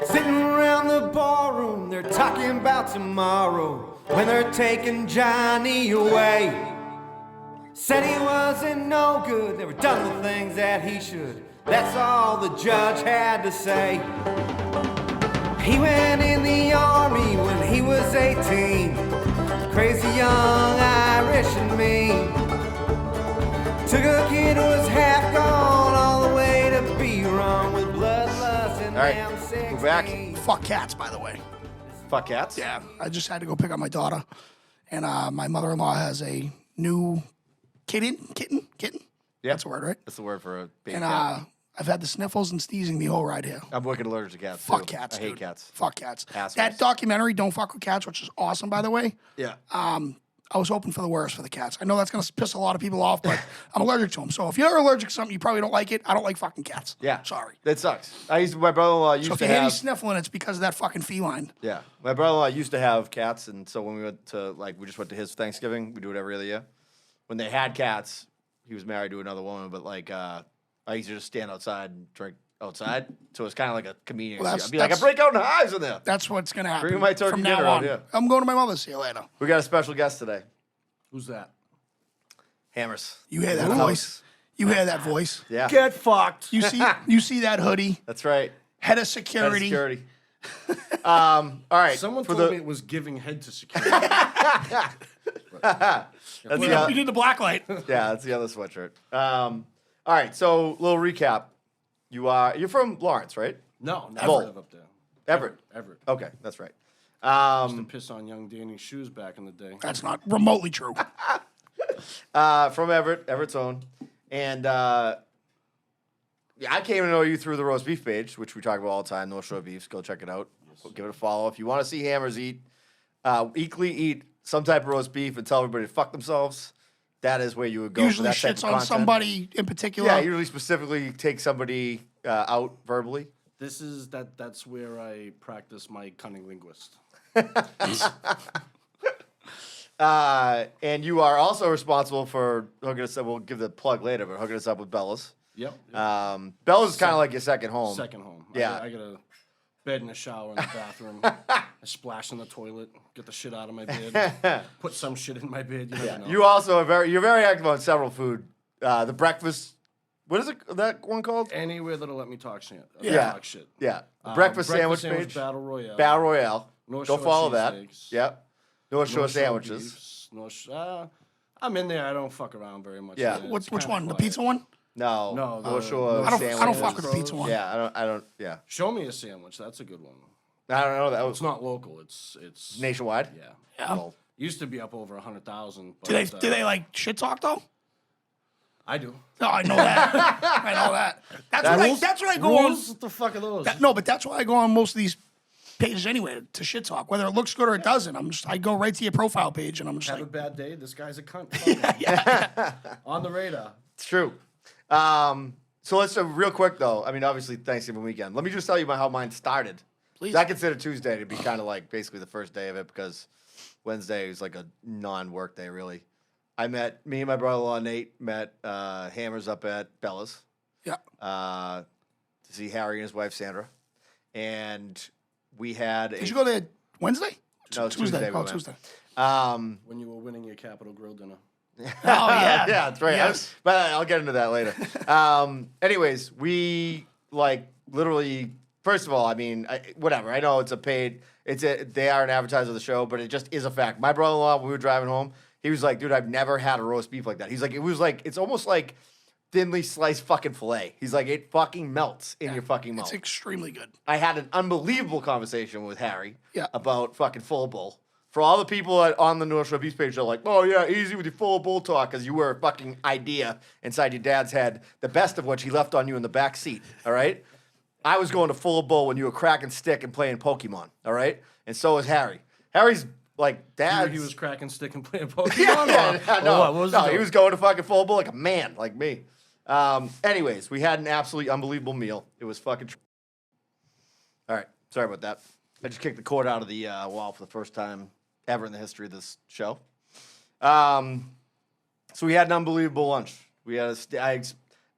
Sitting around the ballroom, they're talking about tomorrow when they're taking Johnny away. Said he wasn't no good, never done the things that he should. That's all the judge had to say. He went in the army when he was 18. Crazy young Irish and me. Took a kid who was half gone all the way to be wrong with bloodlust and All right, damn 16. we're back. Fuck cats, by the way. Fuck cats? Yeah, I just had to go pick up my daughter, and my mother-in-law has a new kitten. Yeah. That's the word, right? That's the word for a baby And cat. I've had the sniffles and sneezing the whole ride here. I'm wicked allergic to cats. Fuck too. cats, I hate dude. cats. Fuck cats. Assholes. That documentary, Don't Fuck with Cats, which is awesome, by the way. Yeah. I was hoping for the worst for the cats. I know that's going to piss a lot of people off, but I'm allergic to them. So if you're allergic to something, you probably don't like it. I don't like fucking cats. Yeah. Sorry. That sucks. My brother-in-law used So if to you hear me have. sniffling, it's because of that fucking feline. Yeah. My brother-in-law used to have cats, and so when we went to, we just went to his Thanksgiving. We do it every other year. When they had cats, he was married to another woman, but, I used to just stand outside and drink outside. So it's kind of like a comedian. Well, I'd be like, I break out in hives in there. That's what's going to happen. Bring my turkey from now dinner on. out, yeah. I'm going to my mother's. See you later. We got a special guest today. Who's that? Hammers. You hear that House. voice? You hear that voice? Yeah. Get fucked. You see that hoodie? That's right. Head of Head of security. security. All right. Someone for told me it was giving head to security. That's We the, did the black light. yeah, that's the other sweatshirt. All right, so little recap. You're from Lawrence, right? No, never Lowell. live up there. Everett. Everett. Okay, that's right. Used to piss on young Danny's shoes back in the day. That's not remotely true. From Everett, Everett's own, and yeah, I came to know you through the roast beef page, which we talk about all the time. North Shore Beefs, go check it out. Give it a follow if you want to see Hammers eat, weekly eat some type of roast beef and tell everybody to fuck themselves. That is where you would go. Usually for that type shits of on content. somebody in particular. Yeah, usually specifically take somebody out verbally. This is that's where I practice my cunning linguist. And you are also responsible for hooking us up. We'll give the plug later, but hooking us up with Bella's. Yep. Bella's is kind of like your second home. Second home. Yeah. I got a bed and a shower in the bathroom. I splash in the toilet. Get the shit out of my bed. Put some shit in my bed. You never know. You also are you're very active on several food. The breakfast. What is it? That one called? Anywhere that'll let me talk shit. Yeah. Talk shit. Yeah. Breakfast sandwich page. Battle Royale. Battle Royale. North Go Shore follow that. cheesesteaks. Yep. North Shore North Shore sandwiches. beefs, I'm in there. I don't fuck around very much. Yeah. man. Which It's kinda one? The quiet. pizza one? No. No, North the- Shore I don't sandwiches. fuck with the pizza one. Yeah. I don't. Yeah. Show me a sandwich. That's a good one. I don't know. That was It's not local. It's nationwide. Yeah. Yeah. Well, Used to be up over 100,000. Do they like shit talk though? I do. No, I know that. I know that. That's what I go on. What the fuck are those? No, but that's why I go on most of these pages anyway to shit talk. Whether it looks good or it doesn't, I go right to your profile page and I'm just Have a like, bad day. This guy's a cunt. Fuck him. On the radar. it's true. So let's real quick though. I mean, obviously Thanksgiving weekend. Let me just tell you how mine started. Please. I consider Tuesday to be kind of like basically the first day of it because Wednesday is like a non-work day really. Me and my brother-in-law Nate met Hammers up at Bella's yeah. to see Harry and his wife Sandra, and we had. Did you go there Wednesday? No, Tuesday we Oh, went. Tuesday. When you were winning your Capital Grill dinner. Oh yeah. Yeah, that's right. Yes. But I'll get into that later. Anyways, we literally. First of all, I mean, whatever. I know it's a paid. They are an advertiser of the show, but it just is a fact. My brother-in-law, when we were driving home, he was like, "Dude, I've never had a roast beef like that." He's like, it's almost like thinly sliced fucking fillet. He's like, it fucking melts in your fucking mouth. It's extremely good. I had an unbelievable conversation with Harry Yeah. about fucking full bowl. For all the people on the North Shore Beef page, they're like, "Oh yeah, easy with your full bowl talk," because you were a fucking idea inside your dad's head. The best of which he left on you in the back seat. All right, I was going to full bowl when you were cracking stick and playing Pokemon. All right, and so was Harry. Harry's like dad. He was cracking stick and playing Pokemon. Yeah, no, What was no, it? he was going to fucking full bowl like a man, like me. Anyways, we had an absolutely unbelievable meal. It was fucking. All right, sorry about that. I just kicked the cord out of the wall for the first time ever in the history of this show. So we had an unbelievable lunch. We had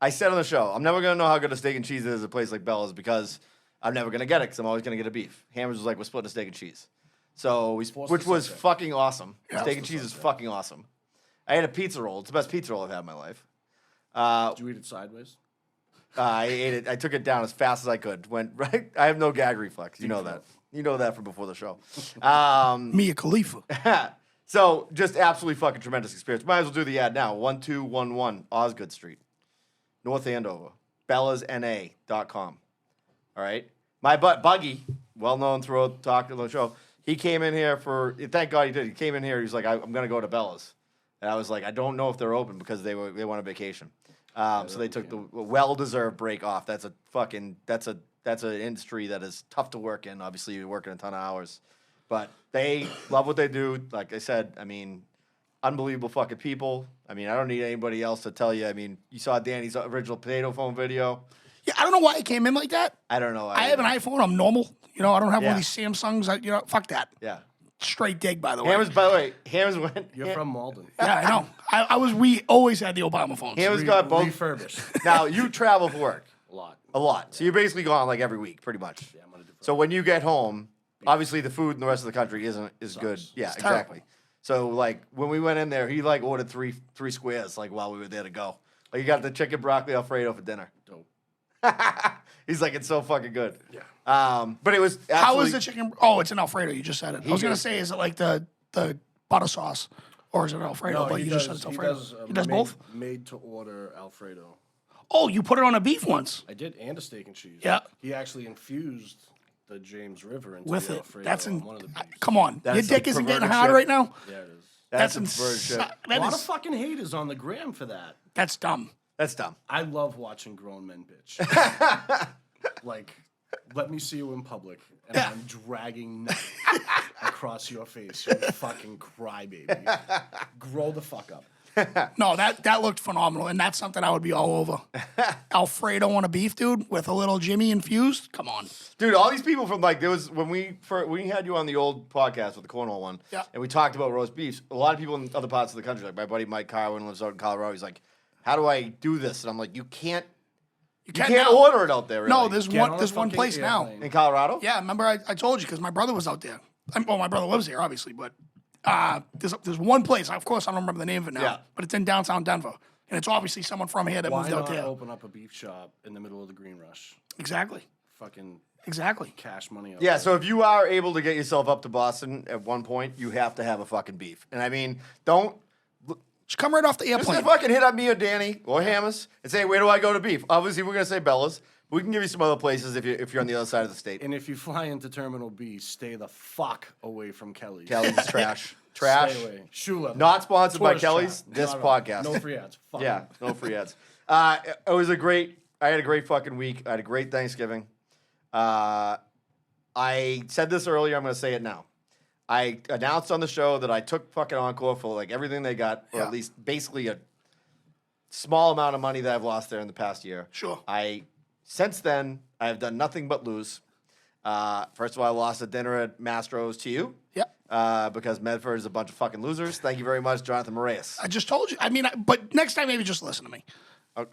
I said on the show, I'm never gonna know how good a steak and cheese is at a place like Bella's because I'm never gonna get it because I'm always gonna get a beef. Hammers was like, we're splitting a steak and cheese. So Forced which the was subject. fucking awesome. Yeah. Steak and cheese is fucking awesome. I had a pizza roll. It's the best pizza roll I've had in my life. Did you eat it sideways? I ate it. I took it down as fast as I could. Went right. I have no gag reflex. You know that. You know that from before the show. Mia Khalifa. So just absolutely fucking tremendous experience. Might as well do the ad now. 1211 Osgood Street, North Andover. BellasNA.com. All right. My butt Buggy, well known throughout talking the show. He came in here for. Thank God he did. He came in here. He was like, I'm gonna go to Bella's, and I was like, I don't know if they're open because they went on vacation. So they took the well-deserved break off. That's an industry that is tough to work in. Obviously, you're working a ton of hours, but they love what they do. Like I said, I mean, unbelievable fucking people. I mean, I don't need anybody else to tell you. I mean, you saw Danny's original potato phone video. Yeah, I don't know why it came in like that. I don't know. I have an iPhone. I'm normal. You know, I don't have one Yeah. of these Samsungs. Fuck that. Yeah. Straight dig, by the way. Hammers, by the way, Hammers went. You're from Malden. Yeah, I know. I was. We always had the Obama phones. Hammers got both. Refurbished. Now you travel for work A lot. a lot, so you're basically gone like every week, pretty much. Yeah, I'm gonna do. So when you get home, obviously the food in the rest of the country is good. Yeah, It's terrible. exactly. So like when we went in there, he like ordered three squares like while we were there to go. Like you got the chicken broccoli Alfredo for dinner. Dope. He's like, it's so fucking good. Yeah. But it was absolutely, How is the chicken? Oh, it's an Alfredo. You just said it. I was gonna say, is it like the butter sauce, or is it Alfredo? But you just said it's Alfredo. He does both. Made to order Alfredo. Oh, you put it on a beef once I did, and a steak and cheese. Yeah. He actually infused the James River into with the it. Alfredo That's on in. one of the beefs. Come on, That your is some dick isn't getting perverted hard shit. right now. Yeah, it is. that's That's some bird shit. A That lot of is. fucking haters on the gram for that. That's dumb. That's dumb. I love watching grown men bitch. Like, let me see you in public, and I'm dragging nut across your face, you fucking crybaby. Grow the fuck up. No, that looked phenomenal, and that's something I would be all over. Alfredo on a beef, dude, with a little Jimmy infused. Come on. Dude, all these people from like there was when we had you on the old podcast with the Cornwall one, Yeah. and we talked about roast beefs. A lot of people in other parts of the country, like my buddy Mike Carwin lives out in Colorado. He's like, "How do I do this?" And I'm like, "You can't can't now. Order it out there." Really. No, there's Get on one. a There's one fucking place now. airplane. in Colorado. Yeah, remember I told you because my brother was out there. Well, my brother lives here, obviously, but there's one place. Of course, I don't remember the name of it now, Yeah. but it's in downtown Denver, and it's obviously someone from here that Why moved out not there. open up a beef shop in the middle of the Green Rush? Exactly. Fucking Exactly. cash money up Yeah, there. so if you are able to get yourself up to Boston at one point, you have to have a fucking beef. And I mean, don't Just come right off the just airplane. fucking hit up me or Danny or Hammers and say, where do I go to beef? Obviously, we're gonna say Bella's. We can give you some other places if you're on the other side of the state. And if you fly into Terminal B, stay the fuck away from Kelly's. Kelly's is trash. Trash. Stay away. Shula. Not sponsored by Tourist Kelly's. trap. This Not at podcast. all. No free ads. Fuck Yeah, 'em. no free ads. It was I had a great fucking week. I had a great Thanksgiving. I said this earlier. I'm going to say it now. I announced on the show that I took fucking Encore for like everything they got, or Yeah. at least basically a small amount of money that I've lost there in the past year. Sure. Since then, I have done nothing but lose. First of all, I lost a dinner at Mastro's to you. Yep. Because Medford is a bunch of fucking losers. Thank you very much, Jonathan Moraes. I just told you. I mean, but next time maybe just listen to me.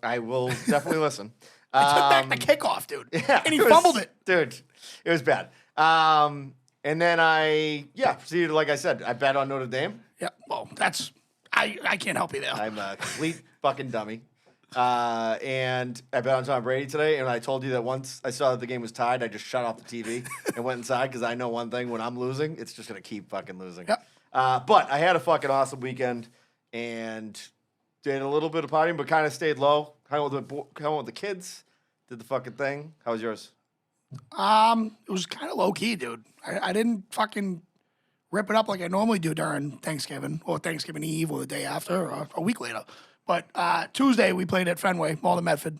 I will definitely listen. I took back the kickoff, dude, Yeah, and he was- fumbled it. Dude, it was bad. And then I proceeded, like I said, I bet on Notre Dame. Yeah. Well, that's I can't help you there. I'm a complete fucking dummy. And I bet on Tom Brady today, and I told you that once I saw that the game was tied, I just shut off the TV and went inside because I know one thing: when I'm losing, it's just gonna keep fucking losing. Yep. But I had a fucking awesome weekend and did a little bit of partying, but kind of stayed low. Hung out with the kids, did the fucking thing. How was yours? It was kind of low key, dude. I didn't fucking rip it up like I normally do during Thanksgiving or Thanksgiving Eve or the day after or a week later. But Tuesday we played at Fenway, Mall of Medford.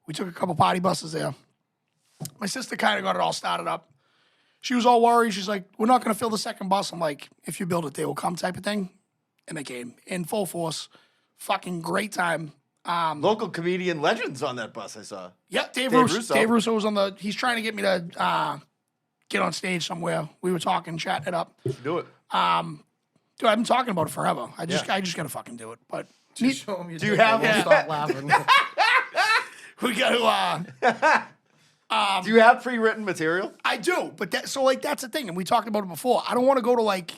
We took a couple party buses there. My sister kind of got it all started up. She was all worried. She's like, "We're not going to fill the second bus." I'm like, "If you build it, they will come," type of thing. And they came in full force. Fucking great time. Local comedian legends on that bus I saw. Yeah, Dave Dave Russo. Russo. Dave Russo was on the. He's trying to get me to get on stage somewhere. We were talking, chatting it up. Do it. Dude, I've been talking about it forever. I just Yeah. gotta fucking do it. But Just show 'em your Do you dick have- and Yeah. stop laughing? we got to. Do you have pre-written material? I do, but that's the thing, and we talked about it before. I don't want to go to like,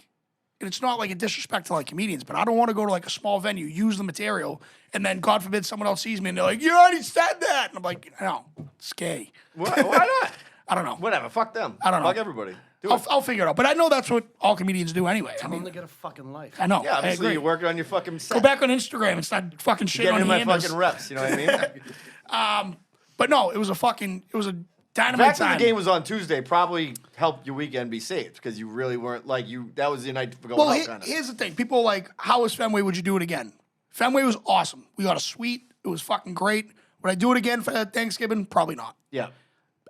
and it's not like a disrespect to like comedians, but I don't want to go to like a small venue, use the material, and then God forbid someone else sees me and they're like, "You already said that," and I'm like, "No, it's gay." Why not? I don't know. Whatever. Fuck them. I don't know. Fuck everybody. Do it. I'll figure it out. But I know that's what all comedians do anyway. I Tell them mean, to get a fucking life. I know. Yeah, I obviously agree. you're working on your fucking set. Go back on Instagram and start fucking shitting Getting on in my handles. fucking reps. You know what I mean? But no, it was a dynamite The fact that time. the game was on Tuesday probably helped your weekend be saved because you really weren't like you. That was the night for going Well, out. Kind of. here's the thing. People are like, how was Fenway? Would you do it again? Fenway was awesome. We got a suite. It was fucking great. Would I do it again for Thanksgiving? Probably not. Yeah,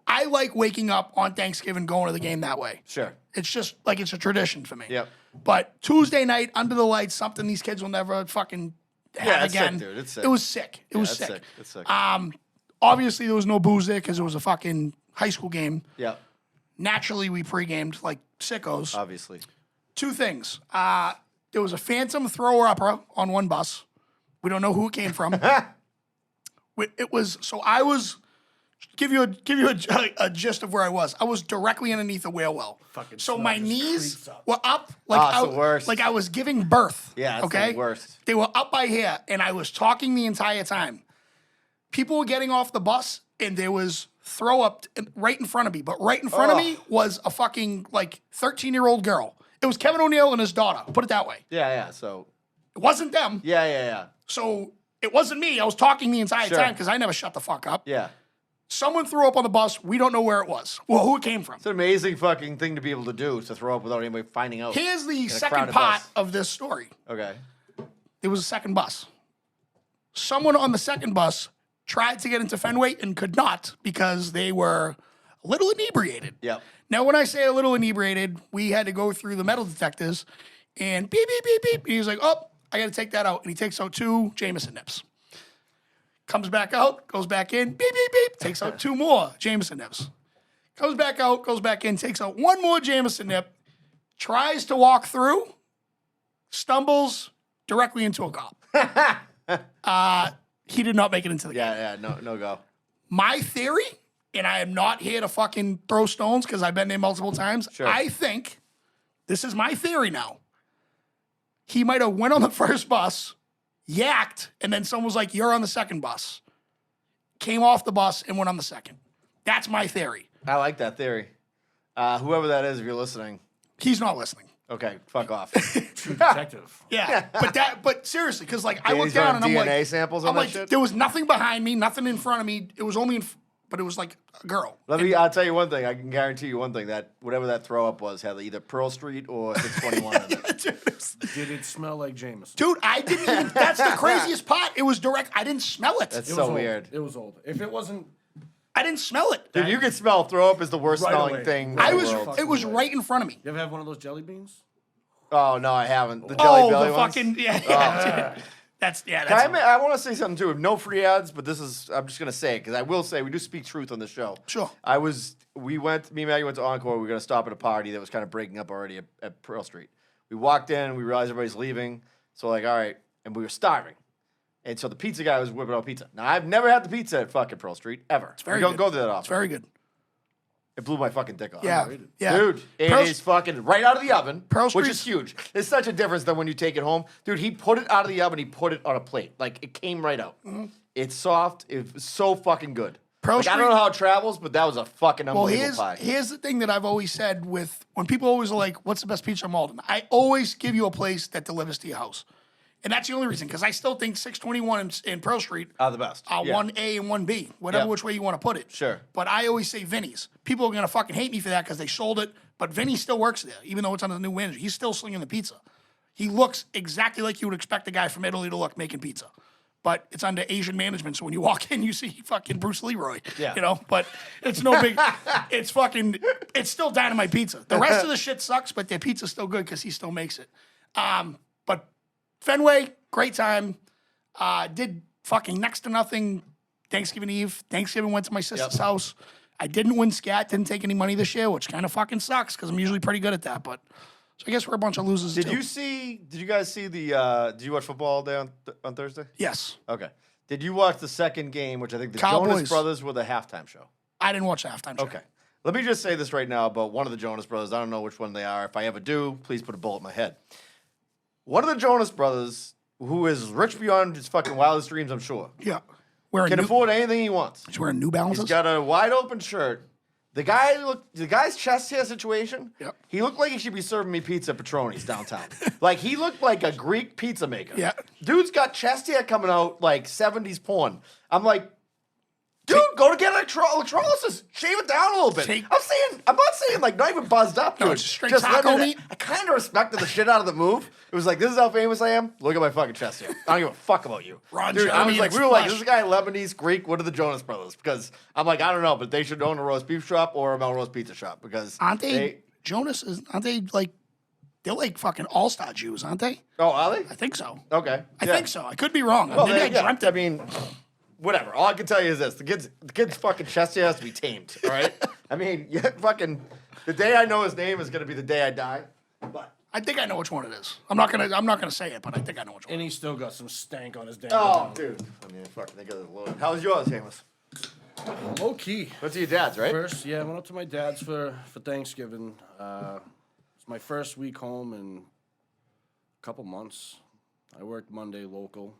I like waking up on Thanksgiving going to the game that way. sure. It's just like it's a tradition for me. Yep. But Tuesday night, under the lights, something these kids will never fucking have Yeah, it's sick, again. dude. It's sick. It was sick. It was that's sick. It's sick. Obviously, there was no booze there because it was a fucking high school game. Yeah, Naturally, we pre-gamed like sickos. obviously. Two things. There was a phantom thrower-upper on one bus. We don't know who it came from. It was so I was give you a gist of where I was. I was directly underneath a whale well. Fucking So smell my just knees creeps up. were up like it's the worst. like I was giving birth. Yeah, it's okay? the worst. They were up by here, and I was talking the entire time. People were getting off the bus, and there was throw up right in front of me. But right in front of me was a fucking like 13-year-old girl. It was Kevin O'Neill and his daughter. Put it that way. Yeah. So It wasn't them. yeah. So it wasn't me. I was talking the entire Sure. time because I never shut the fuck up. Yeah. Someone threw up on the bus. We don't know where it was. Well, who it came from. It's an amazing fucking thing to be able to do to throw up without anybody finding out. Here's the a second crowded part bus. of this story. Okay. There was a second bus. Someone on the second bus tried to get into Fenway and could not because they were a little inebriated. Yep. Now, when I say a little inebriated, we had to go through the metal detectors and beep, beep, beep, beep. And he was like, oh, I got to take that out. And he takes out 2 Jameson nips. Comes back out, goes back in, beep, beep, beep, takes out 2 more Jameson nips. Comes back out, goes back in, takes out 1 more Jameson nip, tries to walk through, stumbles directly into a cop. He did not make it into the game. Yeah. No go. My theory, and I am not here to fucking throw stones because I've been there multiple times. Sure. I think, this is my theory now. He might have went on the first bus, yacked, and then someone was like, you're on the second bus. Came off the bus and went on the second. That's my theory. I like that theory. Whoever that is, if you're listening, He's not listening. okay, fuck off. True detective. Yeah, but seriously, because like I He's looked down and I'm DNA like, samples on I'm that like, shit? there was nothing behind me, nothing in front of me. It was only, but it was like a girl. I'll tell you one thing. I can guarantee you one thing. That whatever that throw up was had either Pearl Street or 621 in it. Did it smell like Jameson? Dude, I didn't even, that's the craziest part. It was direct. I didn't smell it. That's It was so old. weird. It was old. If it wasn't, I didn't smell it. Dude, you can smell throw up is the worst Right smelling away. thing. Right I in the was, world. it was right in front of me. you ever have one of those jelly beans? Oh no, I haven't. The Jelly Belly the ones? fucking, yeah. That's, Can that's, I want to say something too. No free ads, but this is. I'm just gonna say it because I will say we do speak truth on the show. Sure. Me and Maggie went to Encore. We were gonna stop at a party that was kind of breaking up already at Pearl Street. We walked in. We realized everybody's leaving. So like, all right, and we were starving. And so the pizza guy was whipping out pizza. Now I've never had the pizza at fucking Pearl Street ever. very we don't good. go there that it's often. very good. It blew my fucking dick off. Yeah. Yeah. Dude, it Pearl- is fucking right out of the oven, Pearl which Street's- is huge. It's such a difference than when you take it home. Dude, he put it out of the oven, he put it on a plate. Like, it came right out. It's soft. It's so fucking good. Pearl Like, I don't Street- know how it travels, but that was a fucking Well, unbelievable pie. here's the thing that I've always said with, when people always are like, what's the best pizza in Malden? I always give you a place that delivers to your house. And that's the only reason, because I still think 621 in Pearl Street Are the best. are Yeah. 1A and 1B, whatever Yeah. which way you want to put it. Sure. But I always say Vinny's. People are going to fucking hate me for that because they sold it, but Vinny still works there, even though it's under the new manager. He's still slinging the pizza. He looks exactly like you would expect a guy from Italy to look making pizza. But it's under Asian management, so when you walk in, you see fucking Bruce Leroy. Yeah. You know, but it's no big, it's still dynamite pizza. The rest of the shit sucks, but their pizza's still good because he still makes it. But Fenway, great time. Did fucking next to nothing Thanksgiving Eve. Thanksgiving went to my sister's house. I didn't win scat, didn't take any money this year, which kind of fucking sucks because I'm usually pretty good at that. But so I guess we're a bunch of losers. Did too. you guys see the, did you watch football all day on Thursday? Yes. Okay. Did you watch the second game, which I think the Cowboys. Jonas Brothers were the halftime show? I didn't watch the halftime show. Okay. Let me just say this right now about one of the Jonas Brothers. I don't know which one they are. If I ever do, please put a bullet in my head. One of the Jonas Brothers, who is rich beyond his fucking wildest dreams, I'm sure, Yeah. Wearing can new, afford anything he wants. he's wearing New Balances. He's got a wide open shirt. The guy's chest hair situation. Yep. He looked like he should be serving me pizza at Petroni's downtown. Like he looked like a Greek pizza maker. Yeah. Dude's got chest hair coming out like 70s porn. I'm like, dude, go to get electrolysis. Shave it down a little bit. I'm not saying like not even buzzed up. No, dude. it's straight Just taco letting it- meat. I kind of respected the shit out of the move. It was like, this is how famous I am. Look at my fucking chest hair. I don't give a fuck about you. Ron Dude, I Jeremy was like, and we were like, Flush. this is a guy Lebanese, Greek. What are the Jonas Brothers? Because I'm like, I don't know, but they should own a roast beef shop or a Melrose Pizza shop because Aren't they, Jonas? Aren't they like, they're like fucking all-star Jews, aren't they? Oh, are they? I think so. Okay. I Yeah. think so. I could be wrong. Well, Maybe I yeah, dreamt I it. mean, whatever. All I can tell you is this: the kid's fucking chest hair has to be tamed. All right. I mean, yeah, fucking. The day I know his name is gonna be the day I die. But I think I know which one it is. I'm not gonna say it, but I think I know which one. And he's still got some stank on his damn oh, dude. I mean, fucking think of the Lord. How was yours, Amos? Low key. What's your dad's, right? First, yeah, I went up to my dad's for Thanksgiving. It's my first week home in a couple months. I worked Monday local,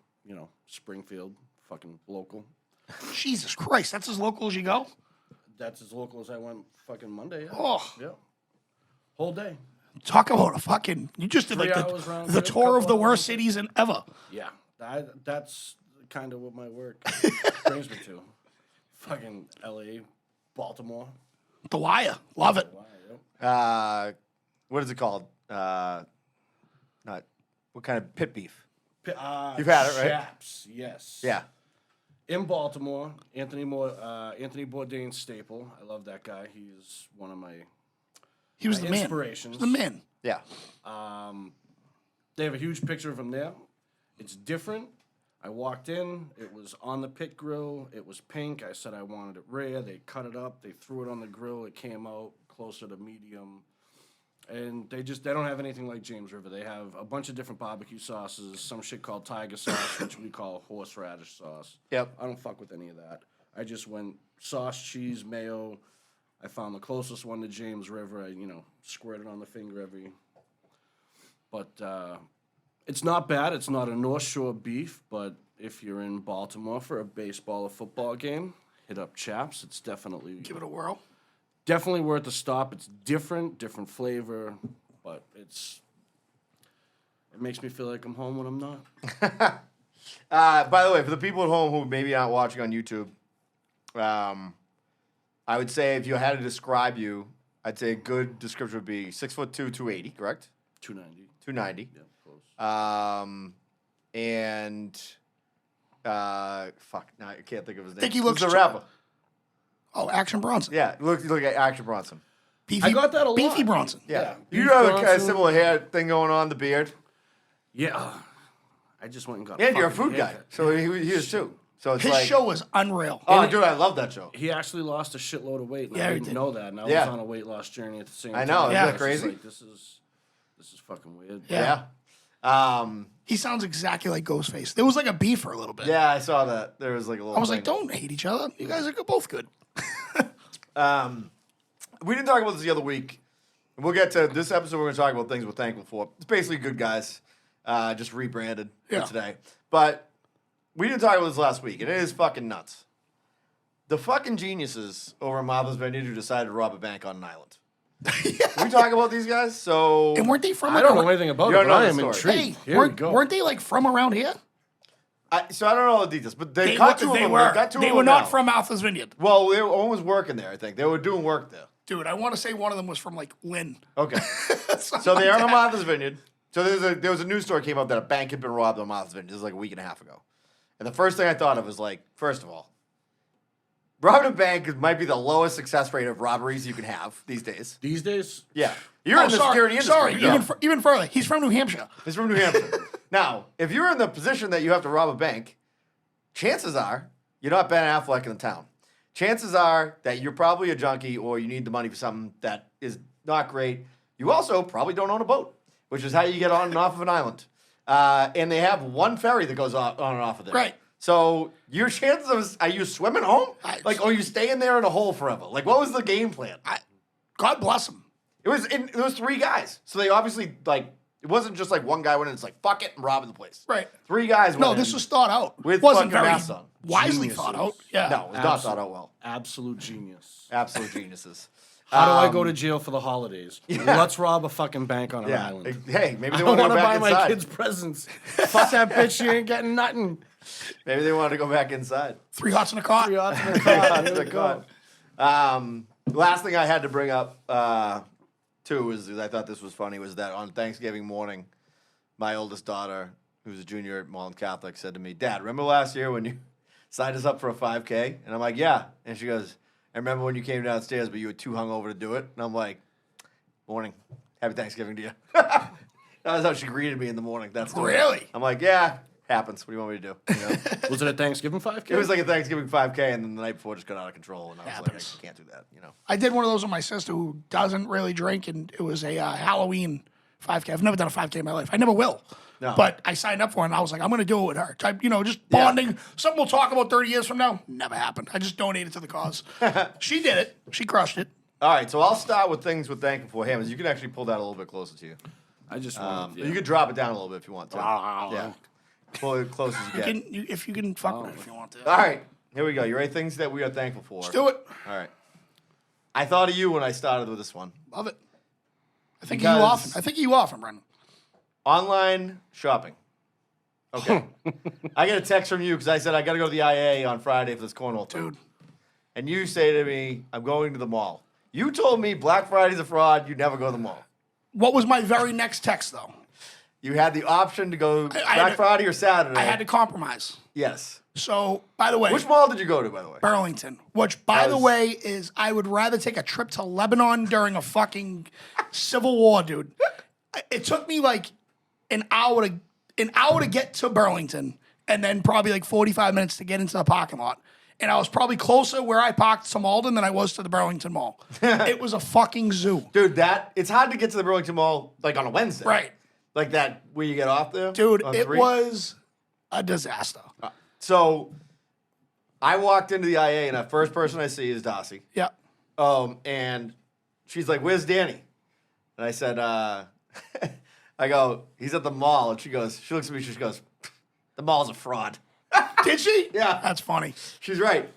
Springfield, fucking local. Jesus Christ, that's as local as you go. That's as local as I went fucking Monday. Yeah. Oh. Yeah. Whole day. Talk about a fucking. You just did 3 like hours round the trip, tour of the couple worst hours. cities in ever. Yeah. That's kind of what my work brings me to. Fucking LA, Baltimore. The Wire, love it. Wow, yeah. What is it called? Not what kind of pit beef? You've had it, right? Chaps, yes. Yeah. In Baltimore, Anthony Bourdain's staple. I love that guy. He's one of my He was My the man. inspirations. He was the man. Yeah. They have a huge picture of him there. It's different. I walked in. It was on the pit grill. It was pink. I said I wanted it rare. They cut it up. They threw it on the grill. It came out closer to medium. And they don't have anything like James River. They have a bunch of different barbecue sauces. Some shit called tiger sauce, which we call horseradish sauce. Yep. I don't fuck with any of that. I just went sauce, cheese, mayo. I found the closest one to James River. I, squirted on the finger every. But it's not bad. It's not a North Shore beef, but if you're in Baltimore for a baseball or football game, hit up Chaps. It's definitely Give it a whirl. definitely worth a stop. It's different flavor, but it makes me feel like I'm home when I'm not. By the way, for the people at home who maybe aren't watching on YouTube, I would say if you had to describe you, I'd say a good description would be 6'2", 280, correct? 290. 290. Yeah, close. Fuck, now I can't think of his name. Think he Who's looks the ch- rapper? Oh, Action Bronson. Yeah, look at Action Bronson. Beefy, I got that a lot. Beefy Bronson. Yeah, Yeah, you Beef have a kind of Bronson. similar hair thing going on, the beard, Yeah. I just went and got and you're a fucking food guy, haircut. so he is too. So it's His like, show was unreal. oh, dude, I love that show. He actually lost a shitload of weight, and Yeah, I he didn't did. know that. And I Yeah. was on a weight loss journey at the same I time. know, isn't that I was just crazy? like, this is fucking weird. Yeah. Yeah. He sounds exactly like Ghostface. There was like a beef for a little bit. Yeah, I saw that. There was like a little. I was like, thing. don't hate each other. You guys are both good. We didn't talk about this the other week. We'll get to this episode. We're going to talk about things we're thankful for. It's basically Good Guys, just rebranded Yeah. for today. But we didn't talk about this last week, and it is fucking nuts. The fucking geniuses over at Martha's Vineyard who decided to rob a bank on an island. Can we talk about these guys? So And weren't they from? I like, don't know ar- anything about You it, don't but know I the am story. intrigued. Hey, Here we go. weren't they like from around here? I don't know all the details, but they caught two of them. They got two of They them were not now. from Martha's Vineyard. Well, one was working there, I think. They were doing work there. Dude, I want to say one of them was from like Lynn. Okay. So they are on Martha's Vineyard. So there was a news story came up that a bank had been robbed on Martha's Vineyard. This was like a week and a half ago. And the first thing I thought of was like, first of all, robbing a bank might be the lowest success rate of robberies you can have these days. These days, Yeah. You're in the security industry. Sorry, you know. even further. He's from New Hampshire. He's from New Hampshire. Now, if you're in the position that you have to rob a bank, chances are you're not Ben Affleck in the town. Chances are that you're probably a junkie or you need the money for something that is not great. You also probably don't own a boat, which is how you get on and off of an island. And they have one ferry that goes on and off of there. Right. So your chances of are you swimming home? Like, or are you staying there in a hole forever? Like, what was the game plan? God bless him. It was 3 guys. So they obviously like it wasn't just like one guy went in. It's like fuck it and robbing the place. Right. 3 guys. No, went this in was thought out. with Wasn't fucking very masks on. wisely Geniuses. thought out. Yeah. No, it was not thought out well. Absolute genius. Absolute geniuses. How do I go to jail for the holidays? Let's rob a fucking bank on an Yeah. island. Hey, maybe I they don't want to want go to back buy my inside. kids presents. Fuck that bitch. She ain't getting nothing. Maybe they wanted to go back inside. 3 hots in a cot. 3 odds in the car. Here we go. Last thing I had to bring up too is I thought this was funny was that on Thanksgiving morning, my oldest daughter, who's a junior at Mullen Catholic, said to me, "Dad, remember last year when you signed us up for a 5K?" And I'm like, "Yeah." And she goes, "I remember when you came downstairs, but you were too hungover to do it." And I'm like, "Morning, happy Thanksgiving to you." That was how she greeted me in the morning. That's the way. Really? I'm like, "Yeah, happens. What do you want me to do?" You know? Was it a Thanksgiving 5K? It was like a Thanksgiving 5K, and then the night before just got out of control, and I was Happens. like, I can't do that, you know. I did one of those with my sister who doesn't really drink, and it was a Halloween 5K. I've never done a 5K in my life. I never will. No. But I signed up for it, and I was like, I'm going to do it with her. Type, just Yeah. bonding. Something we'll talk about 30 years from now. Never happened. I just donated to the cause. She did it. She crushed it. All right, so I'll start with things we're thankful for. Hammers, you can actually pull that a little bit closer to you. I just want You could drop it down a little bit if you want to. Wow. Yeah. Pull it close as you You get. can, if you can fuck with it if you want to. All right, here we go. You ready? Things that we are thankful for. Let's do it. All right. I thought of you when I started with this one. Love it. I think of you Because- often. I think of you often, Brendan. Online shopping. Okay. I get a text from you because I said I got to go to the IA on Friday for this cornhole thing. Dude. And you say to me, I'm going to the mall. You told me Black Friday's a fraud. You never go to the mall. What was my very next text, though? You had the option to go had Black to- Friday or Saturday. I had to compromise. Yes. So, by the way, Which mall did you go to, by the way? Burlington, which, by That the was- way, is I would rather take a trip to Lebanon during a fucking civil war, dude. It took me like an hour to get to Burlington, and then probably like 45 minutes to get into the parking lot. And I was probably closer where I parked to Malden than I was to the Burlington Mall. It was a fucking zoo. Dude, it's hard to get to the Burlington Mall like on a Wednesday. Right. Like that where you get off there? Dude, on it 3? was a disaster. So I walked into the IA and the first person I see is Darcy. Yeah. And she's like, "Where's Danny?" And I said, I go, "He's at the mall." And she looks at me, she goes, "The mall's a fraud." Did she? Yeah. That's funny. She's right.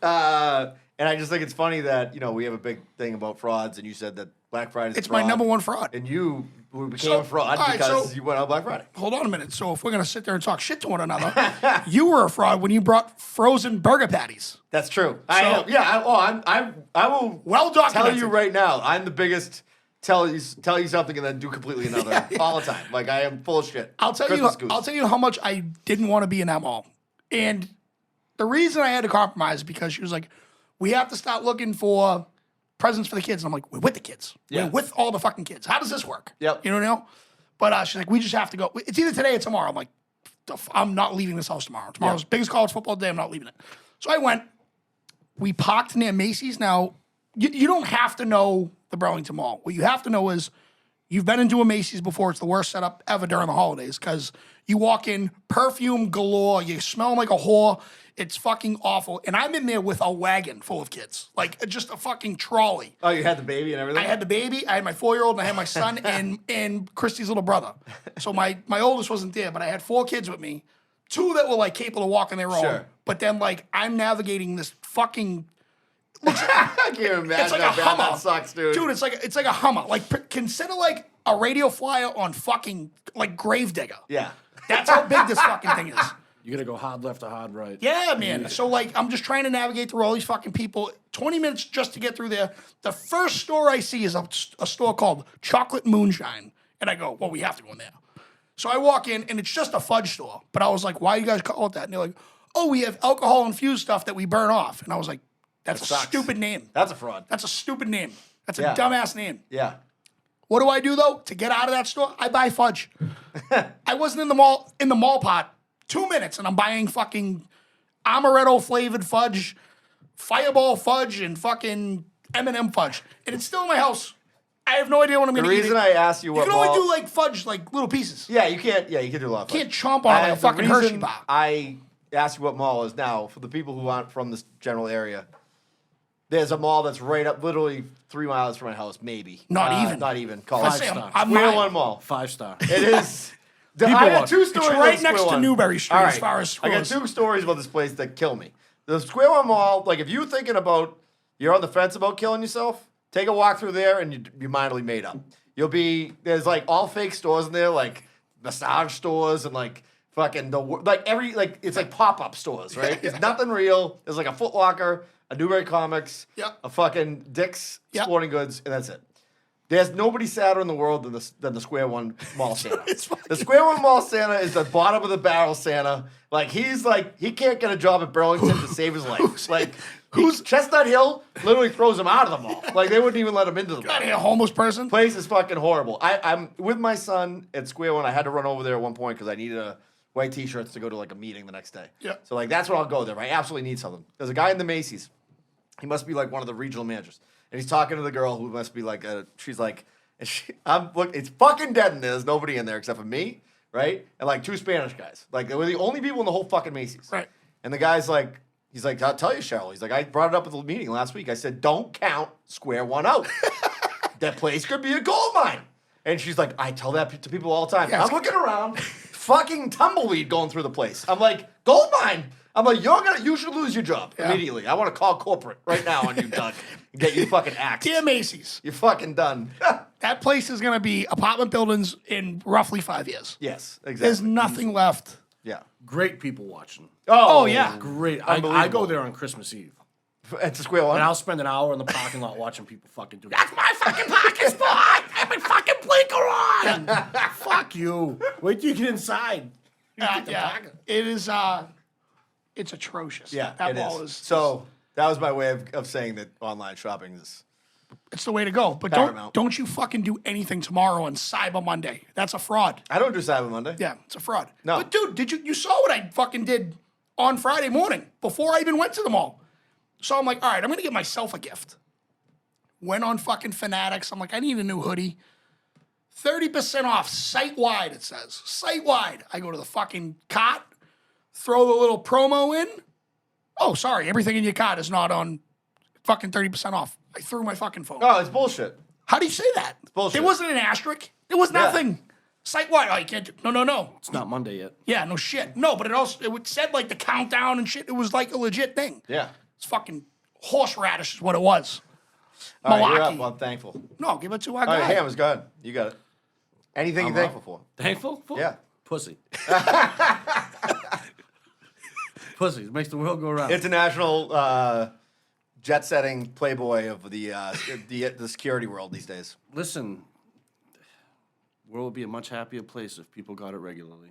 And I just think it's funny that, we have a big thing about frauds, and you said that Black Friday's It's a fraud. my number one fraud. And you became So, a fraud all right, because so- you went on Black Friday. Hold on a minute. So if we're gonna sit there and talk shit to one another, you were a fraud when you brought frozen burger patties. That's true. I am. Yeah. I will Well tell documented. you right now. I'm the biggest. Tell you something and then do completely another all the time. Like I am full of shit. I'll tell Christmas you. goose. I'll tell you how much I didn't want to be in that mall, and the reason I had to compromise is because she was like, "We have to start looking for presents for the kids," and I'm like, "We're with the kids. Yeah. We're with all the fucking kids. How does this work?" Yep. You know. But she's like, "We just have to go. It's either today or tomorrow." I'm like, "I'm not leaving this house tomorrow. Tomorrow's the biggest college football day. I'm not leaving it." So I went. We parked near Macy's. Now, you don't have to know the Burlington Mall. What you have to know is you've been into a Macy's before. It's the worst setup ever during the holidays because you walk in, perfume galore. You smell like a whore. It's fucking awful. And I'm in there with a wagon full of kids, like just a fucking trolley. Oh, you had the baby and everything. I had the baby, I had my 4-year-old, and I had my son and Christy's little brother. So my oldest wasn't there, but I had 4 kids with me. 2 that were like capable of walking their own. Sure. But then like I'm navigating this fucking I can't imagine it's like how a bad Hummer. that sucks, dude. Dude, it's like a Hummer. Like consider like a radio flyer on fucking like Gravedigger. Yeah. That's how big this fucking thing is. You gotta go hard left or hard right. Yeah, man. So like I'm just trying to navigate through all these fucking people. 20 minutes just to get through there. The first store I see is a store called Chocolate Moonshine. And I go, well, we have to go in there. So I walk in and it's just a fudge store. But I was like, why you guys call it that? And they're like, oh, we have alcohol infused stuff that we burn off. And I was like, that's a sucks. stupid name. That's a fraud. That's a stupid name. That's a Yeah. dumbass name. Yeah. What do I do though? To get out of that store, I buy fudge. I wasn't in the mall pot 2 minutes and I'm buying fucking amaretto flavored fudge, Fireball fudge, and fucking M&M fudge. And it's still in my house. I have no idea what I'm The going to eat. reason I asked you You what can only mall- do like fudge, like little pieces. Yeah, you can't. Yeah, you can do a lot. Of You can't fudge. chomp on it like a The fucking Hershey reason bar. I ask you what mall is now, for the people who aren't from this general area, there's a mall that's right up, literally 3 miles from my house, maybe. Not even. Not even. Called Let's say star. I'm Square mile. One Mall. 5-star. It is. I got watch. 2 It's stories. right on next Square to One. Newbury Street All as far as I got schools. 2 stories about this place that kill me. The Square One Mall, like if you're thinking about, you're on the fence about killing yourself, take a walk through there and you're mildly made up. There's like all fake stores in there, like massage stores and like fucking it's like pop-up stores, right? It's nothing real. There's like a Foot Locker, a Newbury Comics, Yep. a fucking Dick's Yep. Sporting Goods, and that's it. There's nobody sadder in the world than the Square One Mall Santa. It's fucking- The Square One Mall Santa is the bottom of the barrel Santa. Like he can't get a job at Burlington to save his life. Who's Chestnut Hill literally throws him out of the mall. Like they wouldn't even let him into the mall. Not a homeless person. Place is fucking horrible. I'm with my son at Square One. I had to run over there at one point because I needed white t-shirts to go to like a meeting the next day. Yeah. So like that's where I'll go there. I absolutely need something. There's a guy in the Macy's. He must be like one of the regional managers, and he's talking to the girl who must be like she's like, and it's fucking dead in there. There's nobody in there except for me, right? And like 2 Spanish guys. Like they were the only people in the whole fucking Macy's. Right. And the guy's like, he's like, I'll tell you, Cheryl. He's like, I brought it up at the meeting last week. I said, don't count Square One out. That place could be a gold mine. And she's like, I tell that to people all the time. Yeah, I'm looking around, fucking tumbleweed going through the place. I'm like, gold mine. I'm like, you should lose your job immediately. I want to call corporate right now on you, Doug, and get you fucking axed. Dear Macy's, You're fucking done. that place is going to be apartment buildings in roughly 5 years. Yes, exactly. There's nothing left. Yeah. Great people watching. Oh, yeah. Great. I Unbelievable. go there on Christmas Eve. It's a Square One. And I'll spend an hour in the parking lot watching people fucking do that's my fucking parking spot! I've been fucking blinker on! Fuck you. Wait till you get inside. Yeah. It is, it's atrocious. Yeah, That it mall is. is. So that was my way of saying that online shopping is. It's the way to go. But Paramount. don't you fucking do anything tomorrow on Cyber Monday. That's a fraud. I don't do Cyber Monday. Yeah, it's a fraud. No. But dude, you saw what I fucking did on Friday morning before I even went to the mall. So I'm like, all right, I'm gonna get myself a gift. Went on fucking Fanatics. I'm like, I need a new hoodie. 30% off site-wide, it says. Site-wide. I go to the fucking cart, throw the little promo in. Oh, sorry, everything in your cart is not on fucking 30% off. I threw my fucking phone. Oh, it's bullshit. How do you say that? bullshit. There wasn't an asterisk. There was nothing. Site-wide. Oh, you can't do. No. It's not Monday yet. Yeah, no shit. No, but it said like the countdown and shit. It was like a legit thing. Yeah. It's fucking horseradish is what it was. All right, you're Milwaukee. up. Well, I'm thankful. No, give it to our All right, guy. Ham's good. You got it. Anything you're thankful for? Thankful? For? Yeah. Pussy. Pussy. It makes the world go round. International jet-setting playboy of the security world these days. Listen, the world would be a much happier place if people got it regularly.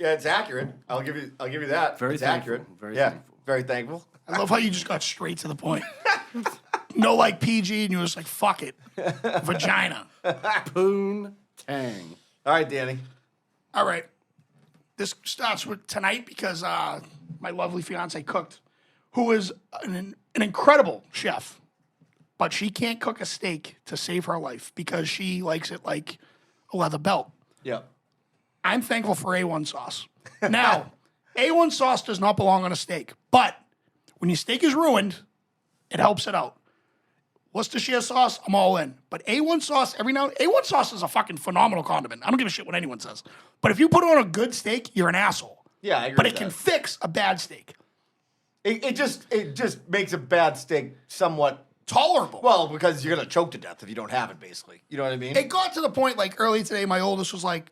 It's accurate. I'll give you that. Very it's thankful. accurate. Very yeah, thankful. very thankful. I love how you just got straight to the point. No, like PG, and you were just like, fuck it. Vagina. Poon tang. All right, Danny. All right. This starts with tonight because my lovely fiance cooked, who is an incredible chef, but she can't cook a steak to save her life because she likes it like a leather belt. Yeah. I'm thankful for A1 sauce. Now, A1 sauce does not belong on a steak, but when your steak is ruined, it helps it out. Worcestershire sauce, I'm all in. But A1 sauce, A1 sauce is a fucking phenomenal condiment. I don't give a shit what anyone says. But if you put it on a good steak, you're an asshole. Yeah, I agree But with it can that. fix a bad steak. It just makes a bad steak somewhat Tolerable. well because you're gonna choke to death if you don't have it. Basically, you know what I mean? It got to the point like early today, my oldest was like,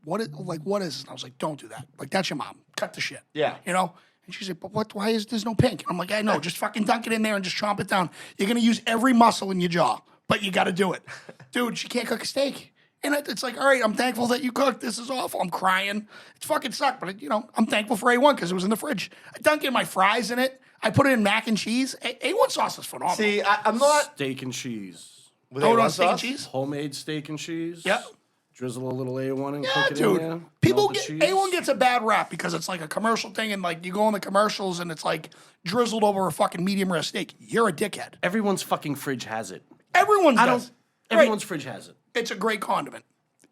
what is this? And I was like, don't do that. Like, that's your mom. Cut the shit. Yeah. You know? And she's like, but why is there's no pink? And I'm like, I know, just fucking dunk it in there and just chomp it down. You're gonna use every muscle in your jaw, but you gotta do it. Dude, she can't cook a steak. And it's like, all right, I'm thankful that you cooked. This is awful. I'm crying. It fucking sucked, but I'm thankful for A1 because it was in the fridge. I dunked in my fries in it. I put it in mac and cheese. A1 sauce is phenomenal. See, I'm not. Steak and cheese. With Throw it A1 on steak and sauce? cheese? Homemade steak and cheese. Yep. Drizzle a little A1 and Yeah, cook it in there. dude. People Melt the get cheese. A1 gets a bad rap because it's like a commercial thing, and like you go on the commercials and it's like drizzled over a fucking medium rare steak. You're a dickhead. Everyone's fucking fridge has it. Everyone's does. Right. Everyone's fridge has it. It's a great condiment,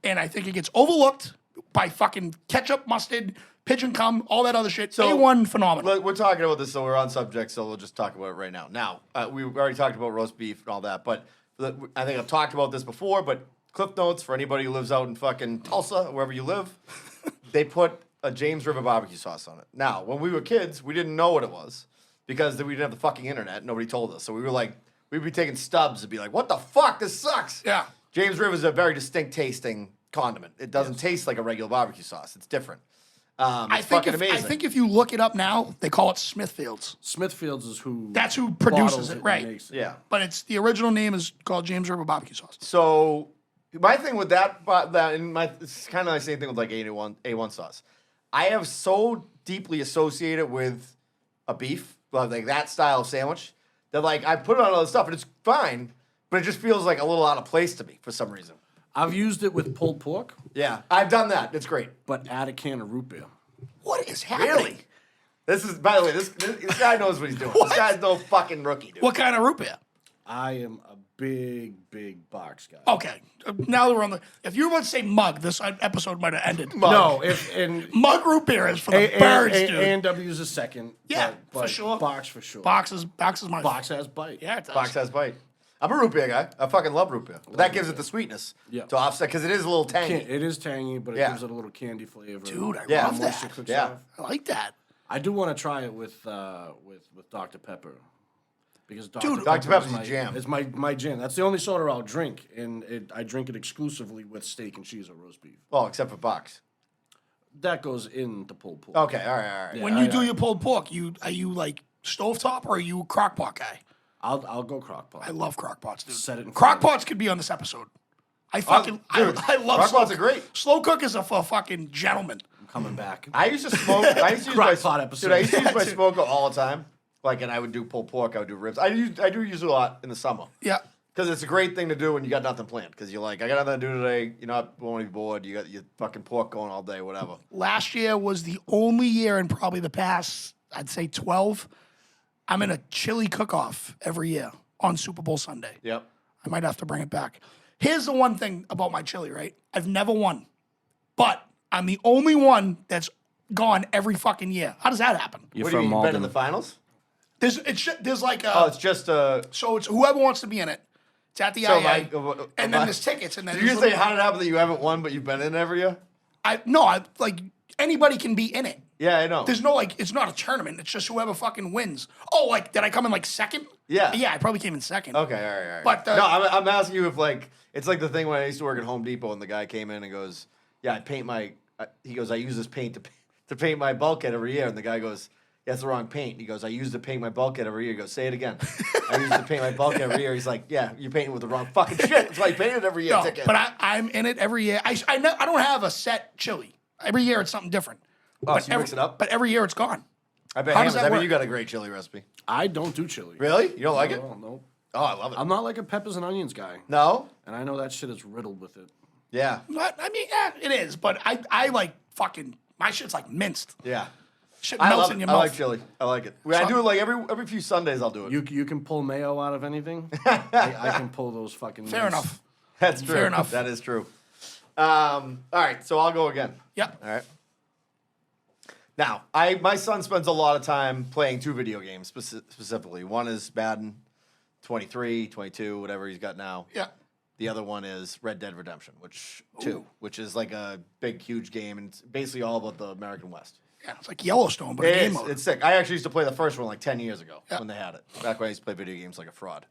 and I think it gets overlooked by fucking ketchup, mustard, pigeon cum, all that other shit. So- A1 phenomenal. Look, we're talking about this, so we're on subject, so we'll just talk about it right now. Now, we already talked about roast beef and all that, but I think I've talked about this before, but Cliff Notes, for anybody who lives out in fucking Tulsa, wherever you live, they put a James River barbecue sauce on it. Now, when we were kids, we didn't know what it was because we didn't have the fucking internet. Nobody told us. So we were like, we'd be taking stubs and be like, what the fuck? This sucks. Yeah. James River is a very distinct tasting condiment. It doesn't taste like a regular barbecue sauce. It's different. It's fucking amazing. I think if you look it up now, they call it Smithfields. Smithfields is who. That's who produces bottles it, and right. makes it. Yeah. But it's the original name is called James River barbecue sauce. So my thing with that and it's kind of the same thing with like A1 sauce. I have so deeply associated with a beef, like that style of sandwich, that like I put it on other stuff and it's fine, but it just feels like a little out of place to me for some reason. I've used it with pulled pork, Yeah, I've done that. It's great. but add a can of root beer. What is happening? Really? This is, by the way, this guy knows what he's doing. This guy's no fucking rookie, dude. What kind of root beer? I am a big box guy. Okay. Now that we're on the. If you were about to say mug, this episode might have ended. No, if and Mug root beer is for the birds, dude. A&W's a second. Yeah, but for sure. Box for sure. Box is my. Box has bite. Yeah, it does. Box has bite. I'm a root beer guy. I fucking love root beer. But that gives it the sweetness Yeah. to offset because it is a little tangy. It is tangy, but it Yeah. gives it a little candy flavor. Dude, I Yeah. love Moisture that. cooks Yeah. off. I like that. I do want to try it with Dr. Pepper. Because Dr. Dude, Dr. Pepper's is your jam. It's my jam. That's the only soda I'll drink, and I drink it exclusively with steak and cheese or roast beef. Well, except for box. That goes in the pulled pork. Okay, all right. When you do your pulled pork, are you like stovetop or are you crock pot guy? I'll go crock pot. I love crock pots, dude. Set it in Crock front pots could be on this episode. I fucking dude, I love crock slow pots are great. Slow cook is a fucking gentleman. I'm coming back. I used to smoke. I used to use my Crock pot episode. Dude, I used to use my Dude. smoker all the time. Like, and I would do pulled pork. I would do ribs. I do use it a lot in the summer Yeah. because it's a great thing to do when you got nothing planned. Because you're like, I got nothing to do today. You're not won't be bored. You got your fucking pork going all day, whatever. Last year was the only year in probably the past, I'd say 12. I'm in a chili cook-off every year on Super Bowl Sunday. Yep. I might have to bring it back. Here's the one thing about my chili, right? I've never won, but I'm the only one that's gone every fucking year. How does that happen? You're What do you from mean? Been in Malden. the finals? There's like a, Oh, it's just so it's whoever wants to be in it. It's at the So IA, my- and then there's tickets, and then Did you there's say little- how did it happen that you haven't won but you've been in every year? I like anybody can be in it. Yeah, I know. There's no like, it's not a tournament. It's just whoever fucking wins. Oh, like did I come in like second? Yeah. Yeah, I probably came in second. Okay, all right. But, no, I'm asking you if like it's like the thing when I used to work at Home Depot and the guy came in and goes, "Yeah, I paint my." He goes, "I use this paint to paint my bulkhead every year," and the guy goes, "Yeah, that's the wrong paint." He goes, "I use to paint my bulkhead every year." He goes, "Say it again." I use to paint my bulkhead every year. He's like, "Yeah, you're painting with the wrong fucking shit." That's why you paint it every year. No, Ticket. but I'm in it every year. I don't have a set chili. Every year it's something different. Oh, But so you mix it up? But every year it's gone. I bet. how does Hammers, that I bet work? you got a great chili recipe. I don't do chili. Really? You don't like it? No. Oh, I love it. I'm not like a peppers and onions guy, No. and I know that shit is riddled with it. Yeah. But, I mean, yeah, it is. But I like fucking my shit's like minced. Yeah. Shit I melts love in it. your I mouth. like chili. I like it. I do it like every few Sundays. I'll do it. You can pull mayo out of anything. I can pull those fucking. Fair mints. enough. That's true. Fair enough. That is true. All right, so I'll go again. Yep. All right. Now, my son spends a lot of time playing two video games specifically. One is Madden 23, 22, whatever he's got now. Yeah. The other one is Red Dead Redemption, which is like a big, huge game, and it's basically all about the American West. Yeah, it's like Yellowstone, but a game mode. It's sick. I actually used to play the first one like 10 years ago Yeah. when they had it. Back when I used to play video games like a fraud.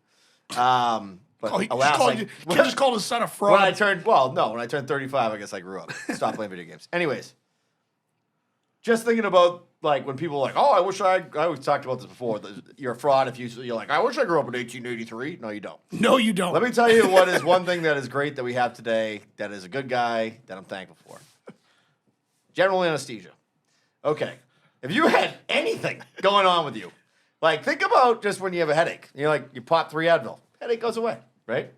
But Oh, he alas, just called his son a fraud. when I turned 35, I guess I grew up. Stopped playing video games. Anyways, just thinking about like when people are like, oh, I always talked about this before. You're a fraud if you're like, I wish I grew up in 1883. No, you don't. No, you don't. Let me tell you what is one thing that is great that we have today that is a good guy that I'm thankful for. General anesthesia. Okay. If you had anything going on with you, like think about just when you have a headache. You're like, you pop 3 Advil. Headache goes away, right?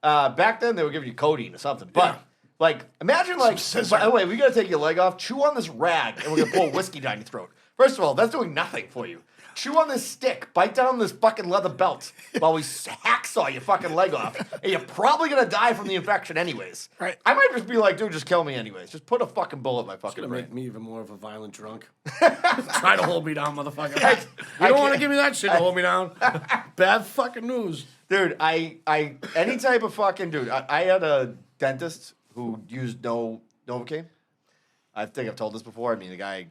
Back then, they would give you codeine or something. But, like, imagine, like, by the way, we got to take your leg off, chew on this rag, and we're going to pour whiskey down your throat. First of all, that's doing nothing for you. chew on this stick, bite down on this fucking leather belt while we hacksaw your fucking leg off, and you're probably gonna die from the infection anyways. Right. I might just be like, dude, just kill me anyways. Just put a fucking bullet in my It's fucking gonna brain. make me even more of a violent drunk. Try to hold me down, motherfucker. You don't want to give me that shit to hold me down. Bad fucking news. Dude, any type of fucking dude. I had a dentist who used Novocaine. I think I've told this before. I mean, the guy,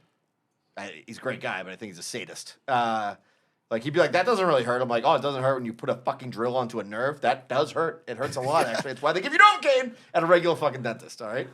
he's a great guy, but I think he's a sadist. Like, he'd be like, that doesn't really hurt. I'm like, oh, it doesn't hurt when you put a fucking drill onto a nerve. That does hurt. It hurts a lot, actually. That's why they give you Novocaine at a regular fucking dentist, all right?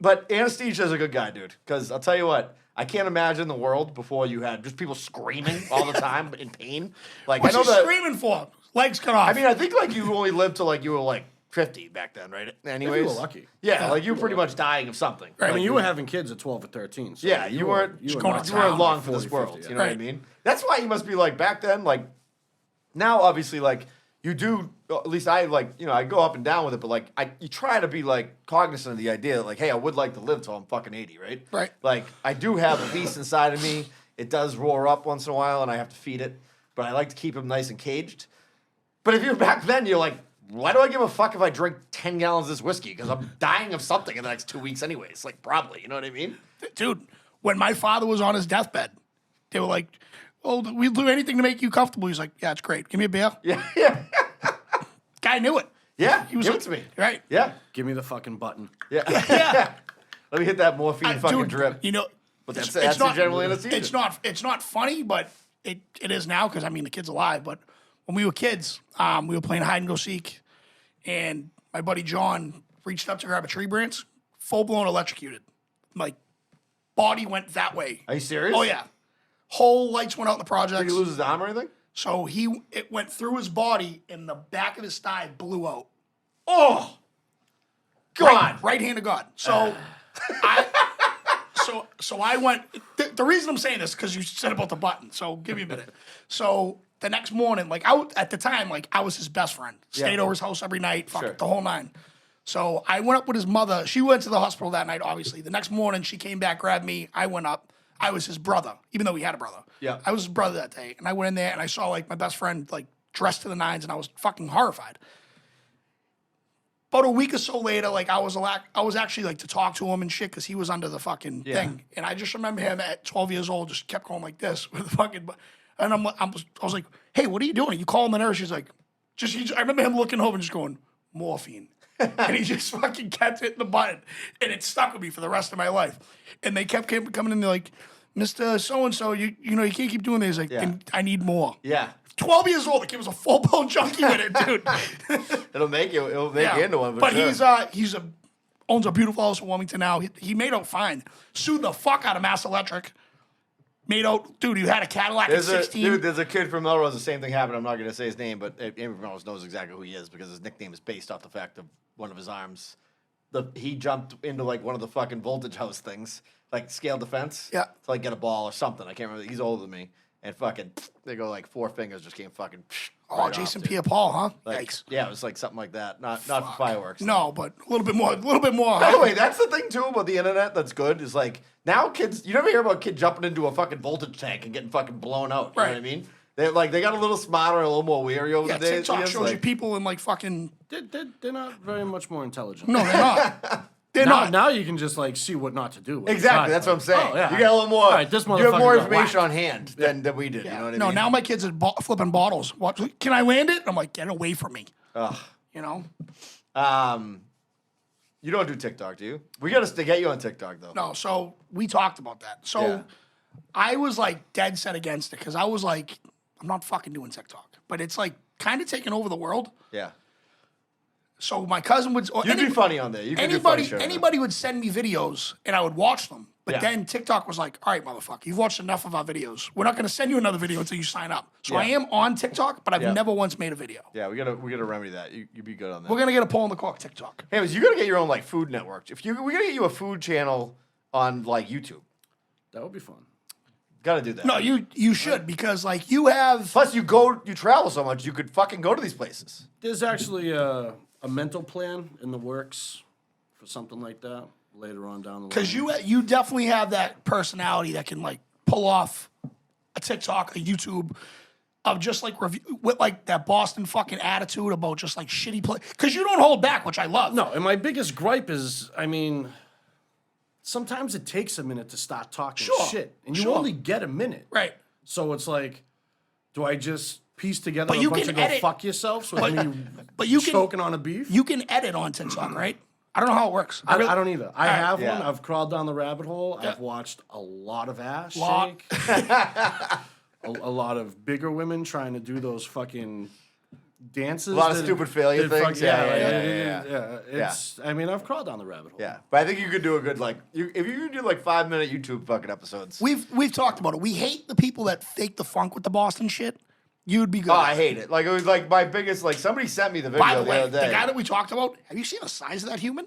But anesthesia is a good guy, dude. Because I'll tell you what, I can't imagine the world before you had just people screaming all the time in pain. Like, What's I know he that. screaming for? Legs cut off. I mean, I think like you only lived till like you were like 50 back then, right? Anyways, were lucky. Yeah, like you were pretty much dying of something. Right. I mean, Like, you were having kids at 12 or 13. So yeah, you weren't were going not to you weren't town long like for this 40, world. 50, You know what I Right. mean? That's why you must be like back then. Like now, obviously, like you do. At least I like I go up and down with it, but like you try to be like cognizant of the idea that like, hey, I would like to live till I'm fucking 80, right? Right. Like I do have a beast inside of me. It does roar up once in a while, and I have to feed it. But I like to keep him nice and caged. But if you're back then, you're like, why do I give a fuck if I drink 10 gallons of this whiskey? Because I'm dying of something in the next 2 weeks anyways. Like, probably. You know what I mean? Dude, when my father was on his deathbed, they were like, "Oh, we'll do anything to make you comfortable." He's like, "Yeah, it's great. Give me a beer." Yeah, yeah. Guy knew it. Yeah, He was give like, it to me. Right. Yeah, Give me the fucking button. yeah. Yeah. Let me hit that morphine fucking Dude, drip. You know, But that's it's the general anesthesia. It's not funny, but it is now because I mean the kid's alive. But when we were kids, we were playing hide and go seek, and my buddy John reached up to grab a tree branch, full blown electrocuted, like body went that way. Are you serious? Oh yeah, whole lights went out in the project. Did he lose his arm or anything? So it went through his body, and the back of his thigh blew out. Oh, God. Right hand of God. So so I went. The reason I'm saying this because you said about the button. So give me a minute. So the next morning, like at the time, like I was his best friend. Stayed Yeah. over his house every night. Fuck Sure. it, the whole nine. So I went up with his mother. She went to the hospital that night. Obviously, the next morning she came back, grabbed me. I went up. I was his brother, even though he had a brother. Yeah. I was his brother that day, and I went in there and I saw like my best friend like dressed to the nines, and I was fucking horrified. About a week or so later, like I was actually like to talk to him and shit because he was under the fucking thing, and I just remember him at 12 years old just kept going like this with the fucking, and I was like, hey, what are you doing? You calling the nurse? She's like, I remember him looking over and just going morphine, and he just fucking kept hitting the button, and it stuck with me for the rest of my life. And they kept coming in, they're like, Mr. So and so, you know you can't keep doing this. Like, Yeah. I need more. Yeah. 12 years old, the kid was a full blown junkie with it, dude. It'll make you into one. But sure. he's owns a beautiful house in Wilmington now. He made out fine. Sued the fuck out of Mass Electric. Made out, dude. He had a Cadillac at 16. There's a kid from Melrose. The same thing happened. I'm not going to say his name, but everyone Melrose knows exactly who he is because his nickname is based off the fact of one of his arms. He jumped into like one of the fucking voltage house things, like scale defense. Yeah. To like get a ball or something. I can't remember. He's older than me. And fucking, they go like 4 fingers just came fucking. Oh, right Jason off, dude. Pierre-Paul, huh? Like, Yikes. yeah, it was like something like that. Not for fireworks. No, but a little bit more. By the way, that's the thing too about the internet that's good is like now kids. You never hear about a kid jumping into a fucking voltage tank and getting fucking blown out. You know what I Right. mean? They got a little smarter and a little more wary over Yeah, the days. TikTok It's shows like- you people in like fucking. They're not very much more intelligent. No, they're not. They're Now, not. now you can just like see what not to do. with Exactly, it. that's what I'm saying. Oh, yeah. You got a little more. All right, this you have more motherfucker got information whacked. on hand than we did. You know what I No, mean? now my kids are flipping bottles. What? Can I land it? I'm like, get away from me. Ugh. You know? You don't do TikTok, do you? We got to get you on TikTok though. No, so we talked about that. So Yeah. I was like dead set against it because I was like, I'm not fucking doing TikTok. But it's like kind of taking over the world. Yeah. So my cousin would. Or You'd be funny on there. You could do funny shit on there. Anybody would send me videos and I would watch them. But Yeah. then TikTok was like, all right, motherfucker, you've watched enough of our videos. We're not going to send you another video until you sign up. So I Yeah. am on TikTok, but I've Yeah. never once made a video. Yeah, we gotta remedy that. You'd be good on that. We're going to get a pull in the cork TikTok. Anyways, you gotta get your own like food network. We gotta get you a food channel on like YouTube. That would be fun. Gotta do that. No, you should because like you have. Plus, you travel so much, you could fucking go to these places. There's actually a mental plan in the works for something like that later on down the line. Because you definitely have that personality that can like pull off a TikTok, a YouTube of just like review with like that Boston fucking attitude about just like shitty play. Because you don't hold back, which I love. No, and my biggest gripe is, I mean, sometimes it takes a minute to start talking Sure, shit, and you sure. only get a minute. Right. So it's like, do I just piece together But a you bunch can of go edit- fuck yourselves with me But you can choking on a beef? you can edit on TikTok, right? I don't know how it works. I really- don't either. I right. have Yeah. one. I've crawled down the rabbit hole. Yeah. I've watched a lot of ass Lot. shake. a lot of bigger women trying to do those fucking dances. A lot of that- stupid failure that things. Yeah, yeah. It's. I mean, I've crawled down the rabbit hole. Yeah, but I think you could do a good like if you could do like 5-minute YouTube fucking episodes. We've talked about it. We hate the people that fake the funk with the Boston shit. You'd be good. Oh, at I it. hate it. Like it was like my biggest like somebody sent me the video By the way, other the day. guy that we talked about, have you seen the size of that human?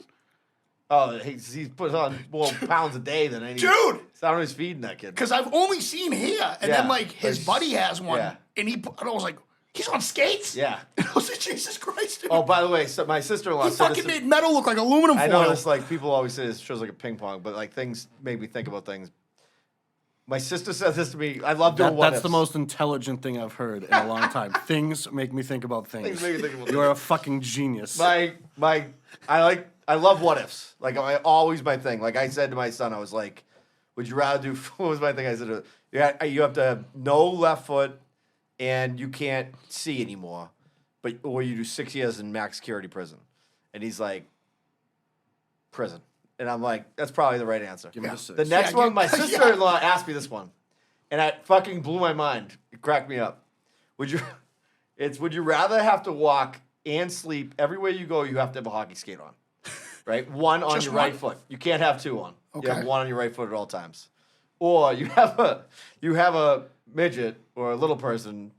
Oh, he's put on more pounds a day than any Dude! I don't know who's feeding that kid. Because I've only seen here, and Yeah. then like his Like, buddy has one, yeah. and I was like, he's on skates. Yeah. And I was like, Jesus Christ, dude. Oh, by the way, so my sister-in-law he said fucking this. made metal look like aluminum I foil. know this. Like people always say this shows like a ping pong, but like things make me think about things. My sister said this to me. I love doing what That's ifs. the most intelligent thing I've heard in a long time. Things make me think about things. Things make me think about You're a fucking genius. I love what ifs. Like always my thing. Like I said to my son, I was like, would you rather do? What was my thing? I said, you have to have no left foot, and you can't see anymore, or you do 6 years in max security prison. And he's like, prison. And I'm like, that's probably the right answer. Give me the six. The next Yeah, one, give- my sister-in-law asked me this one, and it fucking blew my mind. It cracked me up. Would you rather have to walk and sleep everywhere you go? You have to have a hockey skate on, right? One on Just your right one? foot. You can't have two on. You Okay. have one on your right foot at all times, or you have a midget or a little person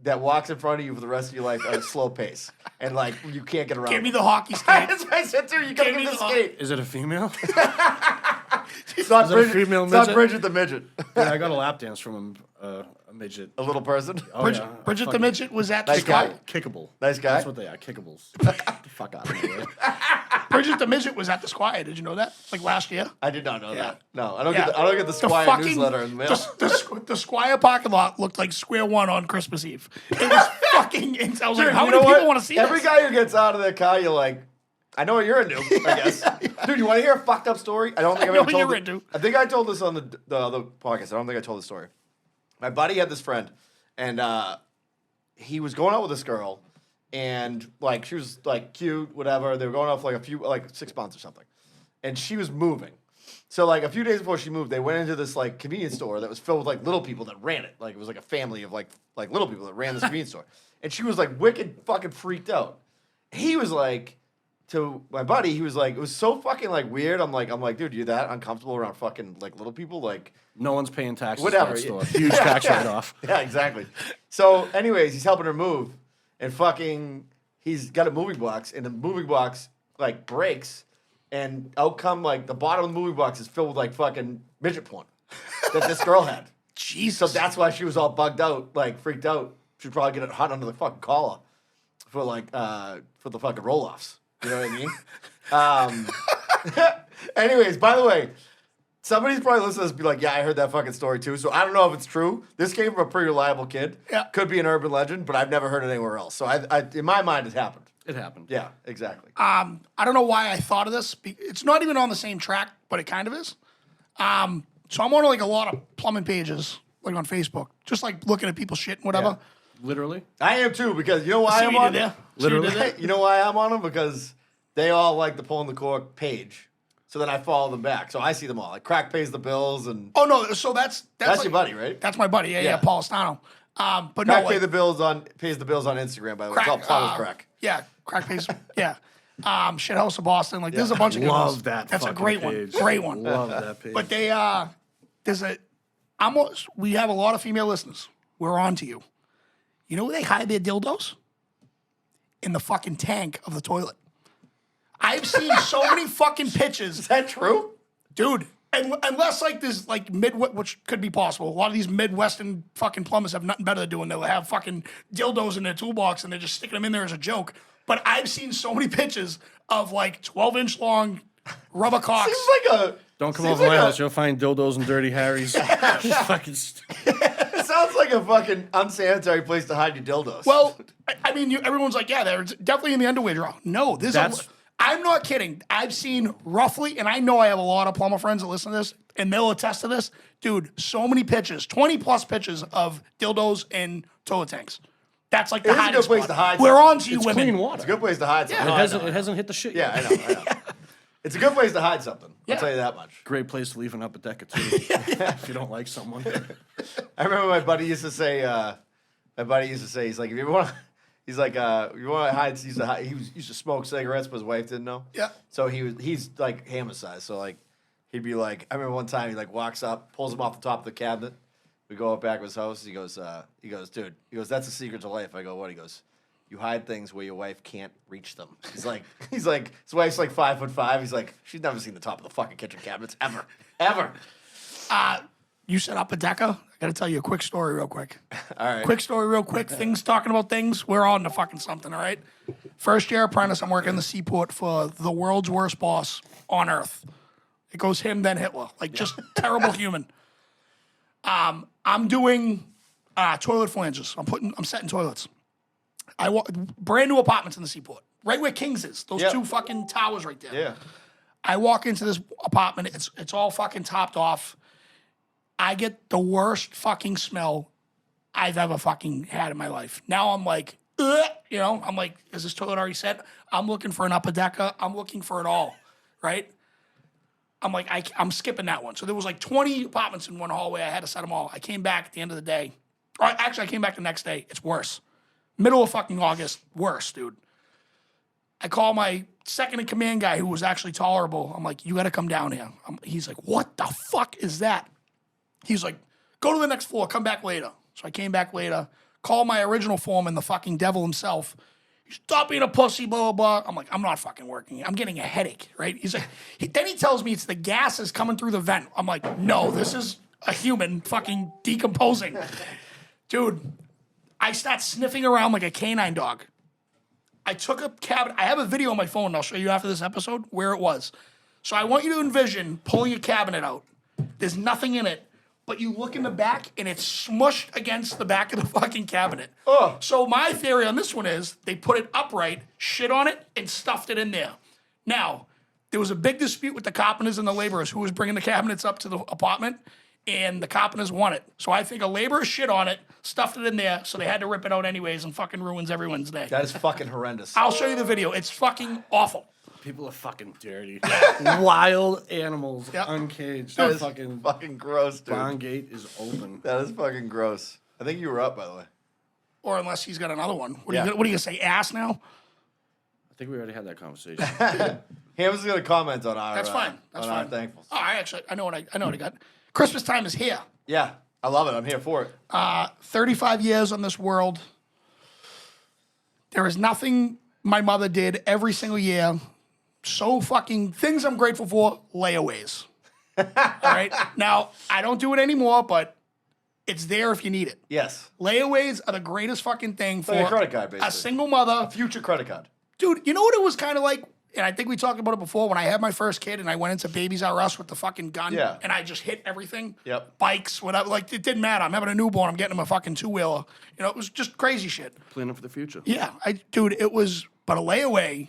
that walks in front of you for the rest of your life at a slow pace, and like you can't get around. Give me the hockey skate. That's what I said to her. You gotta Give give me me the the- skate. Is it a female? It's not Is it a Bridget. female It's not midget? Bridget the midget. Yeah, I got a lap dance from a midget. A little person. Oh, Bridget, yeah. Bridget the Fucking midget was at Nice the guy. sky. Kickable. Nice guy. That's what they are. Kickables. Get the fuck out of here. Bridget the midget was at the Squire. Did you know that? Like last year. I did not know Yeah. that. No, I don't Yeah. get. I don't get the Squire fucking- newsletter in the mail. The Squire parking lot looked like Square One on Christmas Eve. It was fucking insane. I was like, Dude, how you many know people what? want to see Every this? guy who gets out of their car, you're like, I know what you're into. I guess. Dude, you want to hear a fucked up story? I don't think I I've know ever what told you're it. into. I think I told this on the other podcast. I don't think I told the story. My buddy had this friend, and he was going out with this girl, and like she was like cute, whatever. They were going out for like 6 months or something, and she was moving. So like a few days before she moved, they went into this like convenience store that was filled with like little people that ran it. Like it was like a family of like little people that ran this convenience store, and she was like wicked fucking freaked out. He was like, to my buddy, he was like, it was so fucking like weird. I'm like, dude, you're that uncomfortable around fucking like little people, like. No one's paying taxes Whatever. at that store. Huge tax write-off. Yeah, exactly. So, anyways, he's helping her move, and fucking, he's got a moving box, and the moving box like breaks, and out come like the bottom of the moving box is filled with like fucking midget porn that this girl had. Jesus. So that's why she was all bugged out, like freaked out. She'd probably get it hot under the fucking collar for like for the fucking roll-offs. You know what I mean? Anyways, by the way. Somebody's probably listening to this and be like, yeah, I heard that fucking story too. So I don't know if it's true. This came from a pretty reliable kid. Yeah. Could be an urban legend, but I've never heard it anywhere else. So I in my mind, it happened. It happened. Yeah, exactly. I don't know why I thought of this. It's not even on the same track, but it kind of is. So I'm on like a lot of plumbing pages, like on Facebook, just like looking at people's shit and whatever. Literally. I am too, because you know why See I'm what you on did there? See what you Literally. did there? You know why I'm on them? Because they all like the Pulling the Cork page. So then I follow them back. So I see them all. Like Crack pays the bills, and Oh no, so that's that's like, your buddy, right? That's my buddy. Yeah, Yeah. Paul Stano. But Crack no, pays like, the bills on Instagram, by the way. It's all Plumbers Crack. Yeah, Crack pays. Yeah. Shit House of Boston. Like there's a bunch of good Love ones. that. That's a fucking great page. one. Great one. Love that page. But they we have a lot of female listeners. We're on to you. You know where they hide their dildos? In the fucking tank of the toilet. I've seen so many fucking pictures, Is that true? dude. Unless like this like which could be possible. A lot of these Midwestern fucking plumbers have nothing better to do, and they'll have fucking dildos in their toolbox, and they're just sticking them in there as a joke. But I've seen so many pictures of like 12-inch long rubber cocks. Seems like a. Don't come seems over like my a- house. You'll find dildos and Dirty Harry's. Fucking It sounds sounds like a fucking unsanitary place to hide your dildos. Well, I mean, everyone's like, yeah, they're definitely in the underwear drawer. No, I'm not kidding. I've seen roughly, and I know I have a lot of plumber friends that listen to this, and they'll attest to this. Dude, so many pictures, 20 plus pictures of dildos in toilet tanks. That's like the It is a hiding good place spot. to hide We're something. on to you, It's women. clean water. It's a good place to hide something. It hasn't hit the shit Yeah, yet. I know. It's a good place to hide something. Yeah. I'll tell you that much. Great place to leave an upper decker too. If you don't like someone. I remember my buddy used to say, he's like, if you ever want, he's like, if you want to hide, he used to smoke cigarettes, but his wife didn't know. Yeah. So he's like hammer sized. So like, he'd be like, I remember one time he like walks up, pulls him off the top of the cabinet. We go up back to his house. He goes, dude, that's the secret to life. I go, what? He goes, you hide things where your wife can't reach them. He's like, his wife's like 5'5". He's like, she's never seen the top of the fucking kitchen cabinets ever. You set up a decker? I got to tell you a quick story real quick. All right. Quick story real quick. Things talking about things. We're on to fucking something, all right? First year apprentice, I'm working in the seaport for the world's worst boss on earth. It goes him, then Hitler. Like, just terrible human. I'm doing toilet flanges. I'm setting toilets. Brand new apartments in the seaport, right where Kings is. Those Yeah. two fucking towers right there. Yeah. I walk into this apartment. It's all fucking topped off. I get the worst fucking smell I've ever fucking had in my life. Now I'm like, I'm like, is this toilet already set? I'm looking for an upper decker. I'm looking for it all, right? I'm like, I'm skipping that one. So there was like 20 apartments in one hallway. I had to set them all. I came back at the end of the day. Or actually, I came back the next day. It's worse. Middle of fucking August, worse, dude. I call my second in command guy who was actually tolerable. I'm like, you got to come down here. He's like, what the fuck is that? He's like, go to the next floor. Come back later. So I came back later. Call my original foreman, the fucking devil himself. Stop being a pussy, blah, blah, blah. I'm like, I'm not fucking working. I'm getting a headache, right? He's like, then he tells me it's the gases coming through the vent. I'm like, no, this is a human fucking decomposing. Dude, I start sniffing around like a canine dog. I took a cabinet. I have a video on my phone. I'll show you after this episode where it was. So I want you to envision pulling a cabinet out. There's nothing in it. But you look in the back, and it's smushed against the back of the fucking cabinet. Oh. So my theory on this one is they put it upright, shit on it, and stuffed it in there. Now, there was a big dispute with the carpenters and the laborers who was bringing the cabinets up to the apartment, and the carpenters won it. So I think a laborer shit on it, stuffed it in there, so they had to rip it out anyways, and fucking ruins everyone's day. That is fucking horrendous. I'll show you the video. It's fucking awful. People are fucking dirty. Wild animals, Yep. uncaged. That is Fucking fucking gross, dude. barn gate is open. That is fucking gross. I think you were up, by the way. Or unless he's got another one. What Yeah. are you going to say, ass now? I think we already had that conversation. Ham's gonna comment on our. That's fine. That's on our fine. thankfuls. Oh, I know what I got. Christmas time is here. Yeah, I love it. I'm here for it. 35 years on this world. There is nothing my mother did every single year. So fucking things I'm grateful for, layaways. All right. Now, I don't do it anymore, but it's there if you need it. Yes. Layaways are the greatest fucking thing for Like a credit card, a basically. single mother. Future credit card. Dude, you know what it was kind of like? And I think we talked about it before when I had my first kid and I went into Babies R Us with the fucking gun. Yeah. And I just hit everything. Yep. Bikes, whatever. Like, it didn't matter. I'm having a newborn. I'm getting him a fucking two-wheeler. You know, it was just crazy shit. Planning for the future. Yeah. Dude, it was, but a layaway,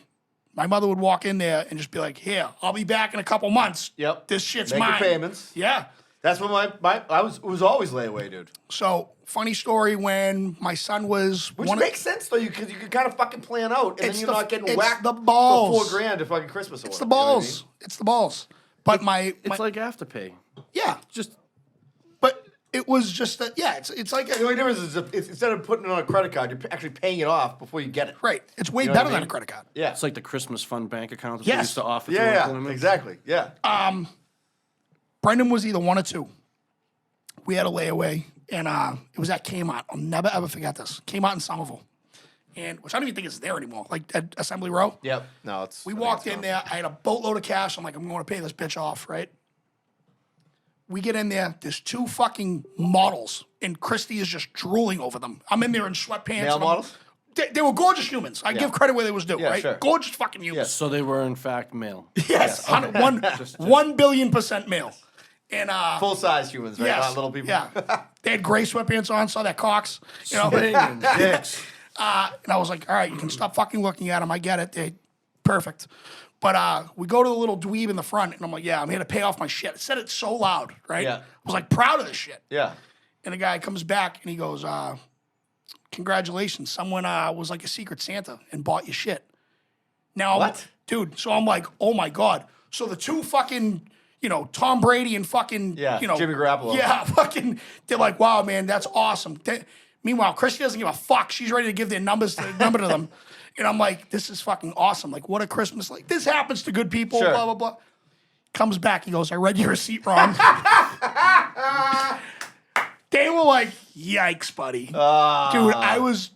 my mother would walk in there and just be like, here, I'll be back in a couple months. Yep. This shit's Make your mine. payments. Yeah. That's what it was always layaway, dude. So, funny story when my son was Which makes sense though, because you can kind of fucking plan out, and It's then you're the- not getting it's whacked the balls. for $4,000 to fucking Christmas. It's the balls. It's the balls. But It's like Afterpay. yeah. Just But it was just that, yeah, it's like, The only difference is it's, instead of putting it on a credit card, you're actually paying it off before you get it. right. It's way You know better what I than a mean? credit card. Yeah. it's like the Christmas fund bank account that Yes. they used to offer through Yeah, employment. exactly. Yeah. Brendan was either one or two. We had a layaway, and it was at Kmart. I'll never, ever forget this. Kmart in Somerville. And, which I don't even think it's there anymore, like at Assembly Row. Yep. No, it's. We walked in there. I had a boatload of cash. I'm like, I'm going to pay this bitch off, right? We get in there. There's two fucking models, and Christy is just drooling over them. I'm in there in sweatpants. Male and I'm- models? They were gorgeous humans. I give credit where they was due, Yeah, right? sure. Gorgeous fucking humans. So they were in fact male. Yes, 1 billion% male. And Full size humans, right? yes, Not little people. Yeah, they had gray sweatpants on. Saw that Cox. You know, Swinging dicks. and I was like, all right, you can stop fucking looking at them. I get it. They perfect. But we go to the little dweeb in the front, and I'm like, yeah, I'm here to pay off my shit. I said it so loud, right? Yeah. I was like proud of this shit. Yeah. And the guy comes back and he goes, congratulations, someone was like a secret Santa and bought your shit. Now, What? dude? So I'm like, oh my God. So the two fucking, Tom Brady and fucking, Yeah, Jimmy Garoppolo. Yeah, fucking, they're like, wow, man, that's awesome. Meanwhile, Christy doesn't give a fuck. She's ready to give their number to them. And I'm like, this is fucking awesome. Like, what a Christmas. Like, this happens to good people, Sure. blah, blah, blah. Comes back. He goes, I read your receipt wrong. They were like, yikes, buddy. Dude, I was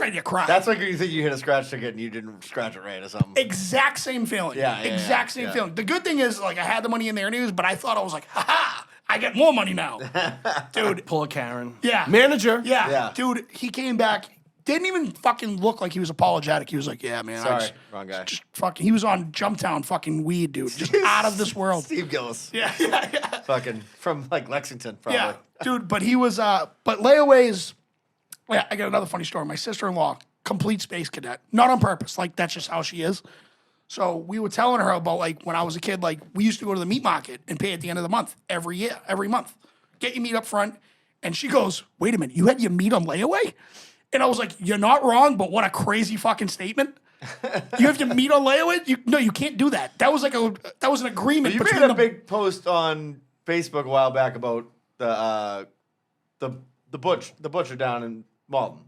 ready to cry. That's like you think you hit a scratch ticket and you didn't scratch it right or something. Exact same feeling. Yeah, exact same yeah. feeling. The good thing is, like, I had the money in there anyways, but I thought I was like, ha, I get more money now. Dude, Pull a Karen. yeah. Manager. Yeah. Yeah. Dude, he came back, didn't even fucking look like he was apologetic. He was like, yeah, man. Sorry, wrong guy. Just fucking, he was on Jumptown fucking weed, dude. Just out of this world. Steve Gillis. Yeah. Fucking from like Lexington, probably. Yeah, dude, but he was, but layaways, yeah, I got another funny story. My sister-in-law, complete space cadet, not on purpose, like, that's just how she is. So we were telling her about, like, when I was a kid, like, we used to go to the meat market and pay at the end of the month, every month. Get your meat up front. And she goes, wait a minute, you had your meat on layaway? And I was like, you're not wrong, but what a crazy fucking statement. You have your meat on layaway? No, you can't do that. That was like an agreement You between made a the big post on Facebook a while back about the butcher down in Malton,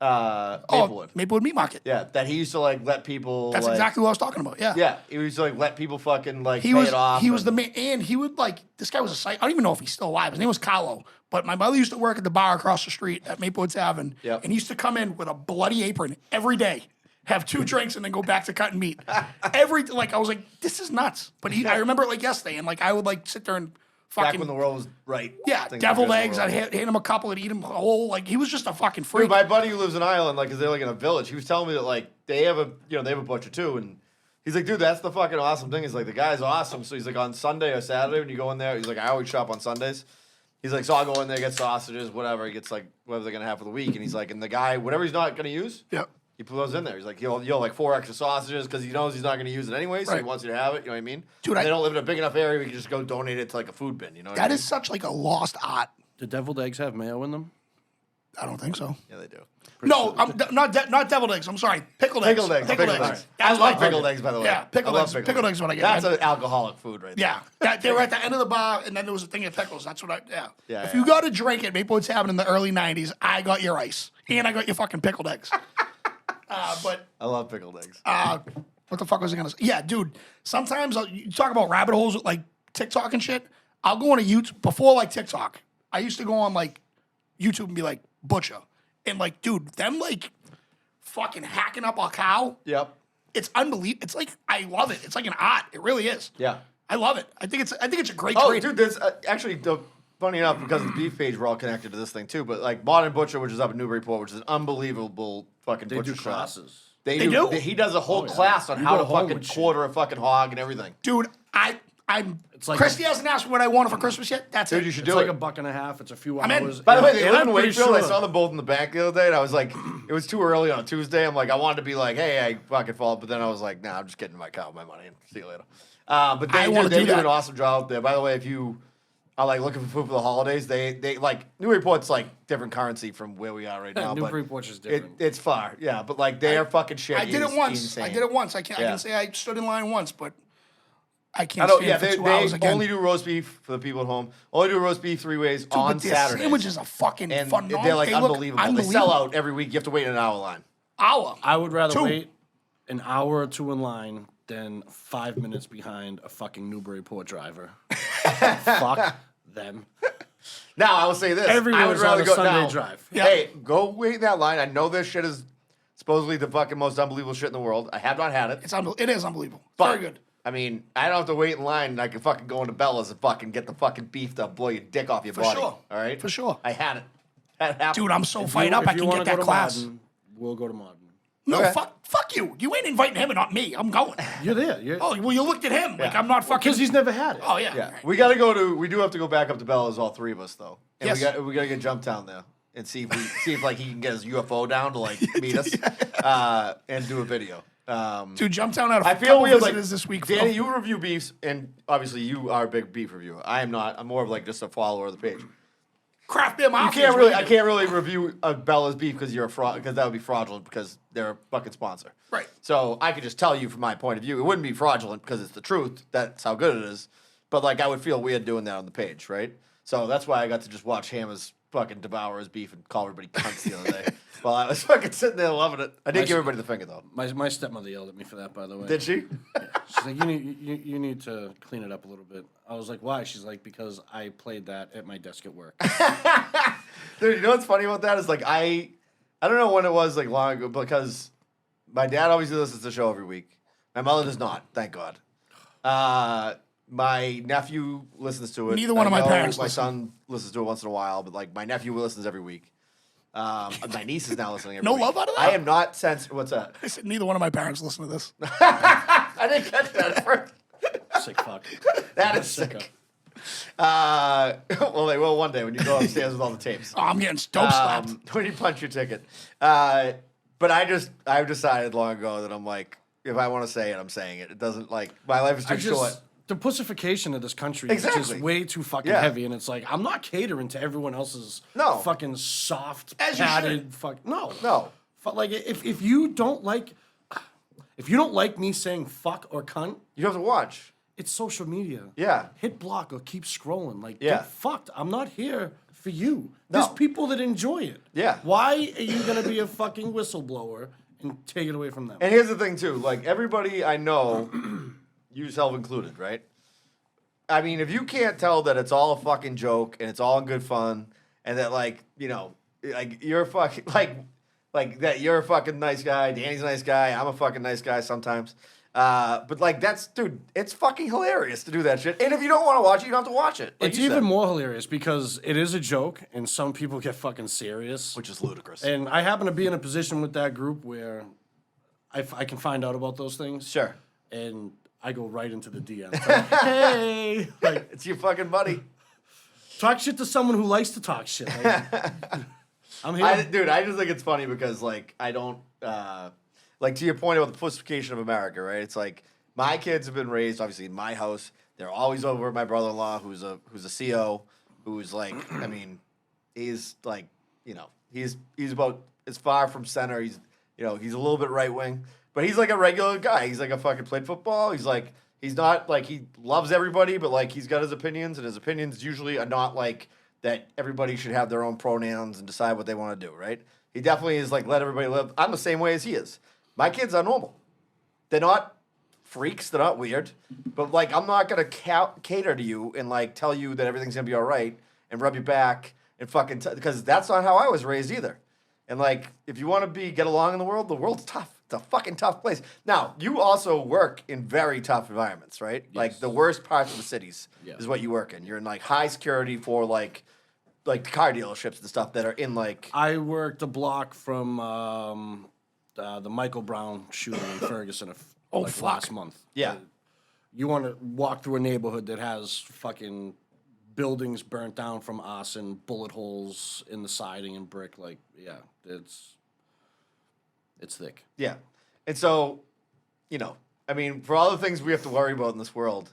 Maplewood. Maplewood Meat Market. Yeah, that he used to like let people. That's like, exactly what I was talking about. Yeah. Yeah, he used to like let people fucking like He pay was it off. he was the man, and he would like this guy was a psych. I don't even know if he's still alive. His name was Carlo, but my mother used to work at the bar across the street at Maplewood Tavern, Yep. and he used to come in with a bloody apron every day, have 2 drinks, and then go back to cutting meat. I was like, this is nuts. But I remember it like yesterday, and like I would like sit there and back fucking when the world was right. yeah, Things were deviled good in the eggs. world. I'd hand him a couple and eat him whole. Like he was just a fucking freak. Dude, my buddy who lives in Ireland, like, 'cause they're like in a village, he was telling me that like they have a butcher too, and he's like, dude, that's the fucking awesome thing. He's like, the guy's awesome. So he's like, on Sunday or Saturday when you go in there, he's like, I always shop on Sundays. He's like, so I'll go in there, get sausages, whatever. He gets like whatever they're gonna have for the week, and he's like, and the guy, whatever he's not gonna use, yeah. he put those in there. He's like, you'll like 4 extra sausages because he knows he's not gonna use it anyway, so he Right. wants you to have it. You know what I mean? Dude, And they don't live in a big enough area. We can just go donate it to like a food bin. You know what I That mean? is such like a lost art. Do deviled eggs have mayo in them? I don't think so. Yeah, they do. No, not deviled eggs. I'm sorry, pickled eggs. Pickled eggs. Pickled pickled eggs. eggs. I That's love what I pickled get. eggs, by the way. Yeah, pickled I love eggs. pickled Pickled eggs is what I get. That's an alcoholic food right there. Yeah, they were at the end of the bar, and then there was a thing of pickles. That's what Yeah, if yeah. you got a drink at Maplewood's Tavern in the early '90s, I got your ice, and I got your fucking pickled eggs. But I love pickled eggs. what the fuck was I gonna say? Yeah, dude. Sometimes you talk about rabbit holes with like TikTok and shit. I'll go on a YouTube before like TikTok. I used to go on like YouTube and be like butcher, and like, dude, them like fucking hacking up a cow. Yep. It's unbelievable. It's like I love it. It's like an art. It really is. Yeah. I love it. I think it's a great Oh, trade. dude, there's actually, funny enough, because of the beef page, we're all connected to this thing too. But like Modern Butcher, which is up in Newburyport, which is an unbelievable fucking They butcher do shop. classes. They do? He does a whole yeah. class on You how go to home fucking with shit. quarter a fucking hog and everything. Dude, I'm. like Christy hasn't asked me what I wanted for Christmas yet. That's Dude, it. you should It's do like it. $1.50. It's a few I'm in. hours. By the way, they Yeah, live in I'm pretty Wakefield. I sure. saw them both in the bank the other day, and I was like, it was too early on a Tuesday. I'm like, I wanted to be like, hey, I fucking fall, but then I was like, nah, I'm just getting my cow, my money, and see you later. But I they wanna do do that. an awesome job out there. By the way, if you are like looking for food for the holidays, they like Newburyport's like different currency from where we are right now. but Newburyport's is different. It's far, yeah. But like they are fucking shit. I did it once. Insane. I did it once. I Yeah. can say I stood in line once, but I I can't don't. stand Yeah, it for they, 2 hours they again. only do roast beef for the people at home. Only do roast beef 3 ways Dude, on but their Saturdays. sandwiches are fucking and phenomenal. they're like They look unbelievable. They sell out every week. You have to wait in an hour line. Hour. I would rather 2. wait an hour or 2 in line than 5 minutes behind a fucking Newburyport driver. Fuck them. Now I will say this: Everywhere I would is rather on a go Sunday now. drive. Yeah. Hey, go wait in that line. I know this shit is supposedly the fucking most unbelievable shit in the world. I have not had it, It is unbelievable. but Very good. I mean, I don't have to wait in line. And I can fucking go into Bella's and fucking get the fucking beef to blow your dick off your For body. sure. All right, For sure. I had it. That happened. Dude, I'm so If fired you- up. if I you can wanna get go that to class. Martin, we'll go to Martin. No, Okay. fuck you. You ain't inviting him and not me. I'm going. You're there. You're, Oh, well, you looked at him like I'm not fucking. because he's never had it. Oh yeah. Yeah, we got to go to. We do have to go back up to Bella's, all three of us though. And Yes. we got to get Jumptown there and see if like he can get his UFO down to like meet us and do a video. Dude, Jumptown had a I feel couple we have like visitors this week. Danny, you review beefs, and obviously you are a big beef reviewer. I am not. I'm more of like just a follower of the page. Craft beer You mafia. can't is really. what I you do. can't really review Bella's beef because you're a fraud. Because that would be fraudulent because they're a fucking sponsor. Right. So I could just tell you from my point of view, it wouldn't be fraudulent because it's the truth. That's how good it is. But like, I would feel weird doing that on the page, right? So that's why I got to just watch Hammers fucking devour his beef and call everybody cunts the other day while I was fucking sitting there loving it. I did give everybody the finger though. My stepmother yelled at me for that, by the way. Did she? She's like, you need to clean it up a little bit. I was like, why? She's like, because I played that at my desk at work. Dude, you know what's funny about that is like I don't know when it was like long ago because my dad obviously listens to the show every week. My mother does not, thank God. My nephew listens to it. Neither one of my know parents My listen. son listens to it once in a while, but like my nephew listens every week. My niece is now listening every No week. love out of that? I am not sensitive. What's that? I said neither one of my parents listen to this. I didn't catch that at first. Sick fuck. That is Sicko. sick. Well, they will one day when you go upstairs with all the tapes. Oh, I'm getting dope slapped. When you punch your ticket. But I've decided long ago that I'm like, if I want to say it, I'm saying it. It doesn't like my life is too short. The pussification of this country is Exactly. just way too fucking Yeah. heavy, and it's like I'm not catering to everyone else's No. fucking soft, As you padded fuck. No, No. Like if you don't like me saying fuck or cunt, You have to watch. it's social media. Yeah. Hit block or keep scrolling. Like, Yeah. get fucked. I'm not here for you. No. There's people that enjoy it. Yeah. Why are you gonna be a fucking whistleblower and take it away from them? And here's the thing too, like everybody I know, yourself included, right? I mean, if you can't tell that it's all a fucking joke and it's all in good fun, and that like like you're fucking like that you're a fucking nice guy, Danny's a nice guy, I'm a fucking nice guy sometimes. But like dude, it's fucking hilarious to do that shit. And if you don't want to watch it, you don't have to watch it. Like It's you even said, more hilarious because it is a joke, and some people get fucking serious. which is ludicrous. And I happen to be in a position with that group where I can find out about those things. Sure. And I go right into the DM. It's like, hey, like It's your fucking buddy. talk shit to someone who likes to talk shit. Like, I'm here. Dude, I just think it's funny because like I don't like to your point about the pussification of America, right? It's like my kids have been raised obviously in my house. They're always over at my brother-in-law who's a CO, who's like I mean, he's like, he's about as far from center. He's he's a little bit right wing, but he's like a regular guy. He's like a fucking played football. He's like he's not like he loves everybody, but like he's got his opinions, and his opinions usually are not like that everybody should have their own pronouns and decide what they want to do, right? He definitely is like, let everybody live. I'm the same way as he is. My kids are normal. They're not freaks. They're not weird. But like, I'm not going to cater to you and like tell you that everything's going to be all right and rub your back and fucking, because that's not how I was raised either. And like, if you want to get along in the world's tough. It's a fucking tough place. Now, you also work in very tough environments, right? Like the worst parts of the cities is what you work in. You're in like high security for like car dealerships and stuff that are in like. I worked a block from the Michael Brown shooting in Ferguson fuck. last month. Yeah. You want to walk through a neighborhood that has fucking buildings burnt down from arson, bullet holes in the siding and brick. Like, yeah, it's thick. Yeah. And so, I mean, for all the things we have to worry about in this world,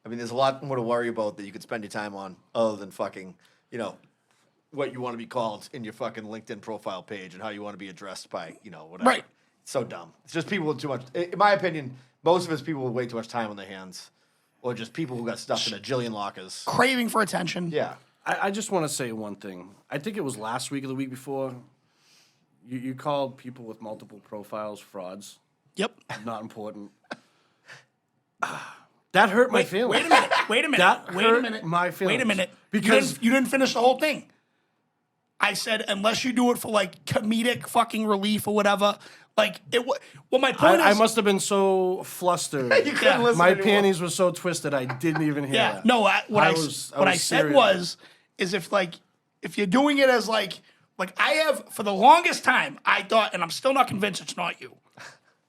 I mean, there's a lot more to worry about that you could spend your time on other than fucking, what you want to be called in your fucking LinkedIn profile page and how you want to be addressed by, whatever. Right. It's so dumb. It's just people with too much, in my opinion, most of it's people with way too much time on their hands or just people who got stuffed in a jillion lockers. Craving for attention. Yeah. I just want to say one thing. I think it was last week or the week before. You called people with multiple profiles frauds. Yep. Not important. That hurt my feelings. Wait a minute. Wait a minute. That wait a hurt minute. my feelings. Wait a minute. Because you didn't finish the whole thing. I said unless you do it for like comedic fucking relief or whatever. Like it. Well, my point I is. must have been so flustered. You couldn't listen My anymore. panties were so twisted I didn't even hear Yeah. that. No. What I was said serious. was, is if you're doing it as like Like, I have, for the longest time, I thought, and I'm still not convinced it's not you,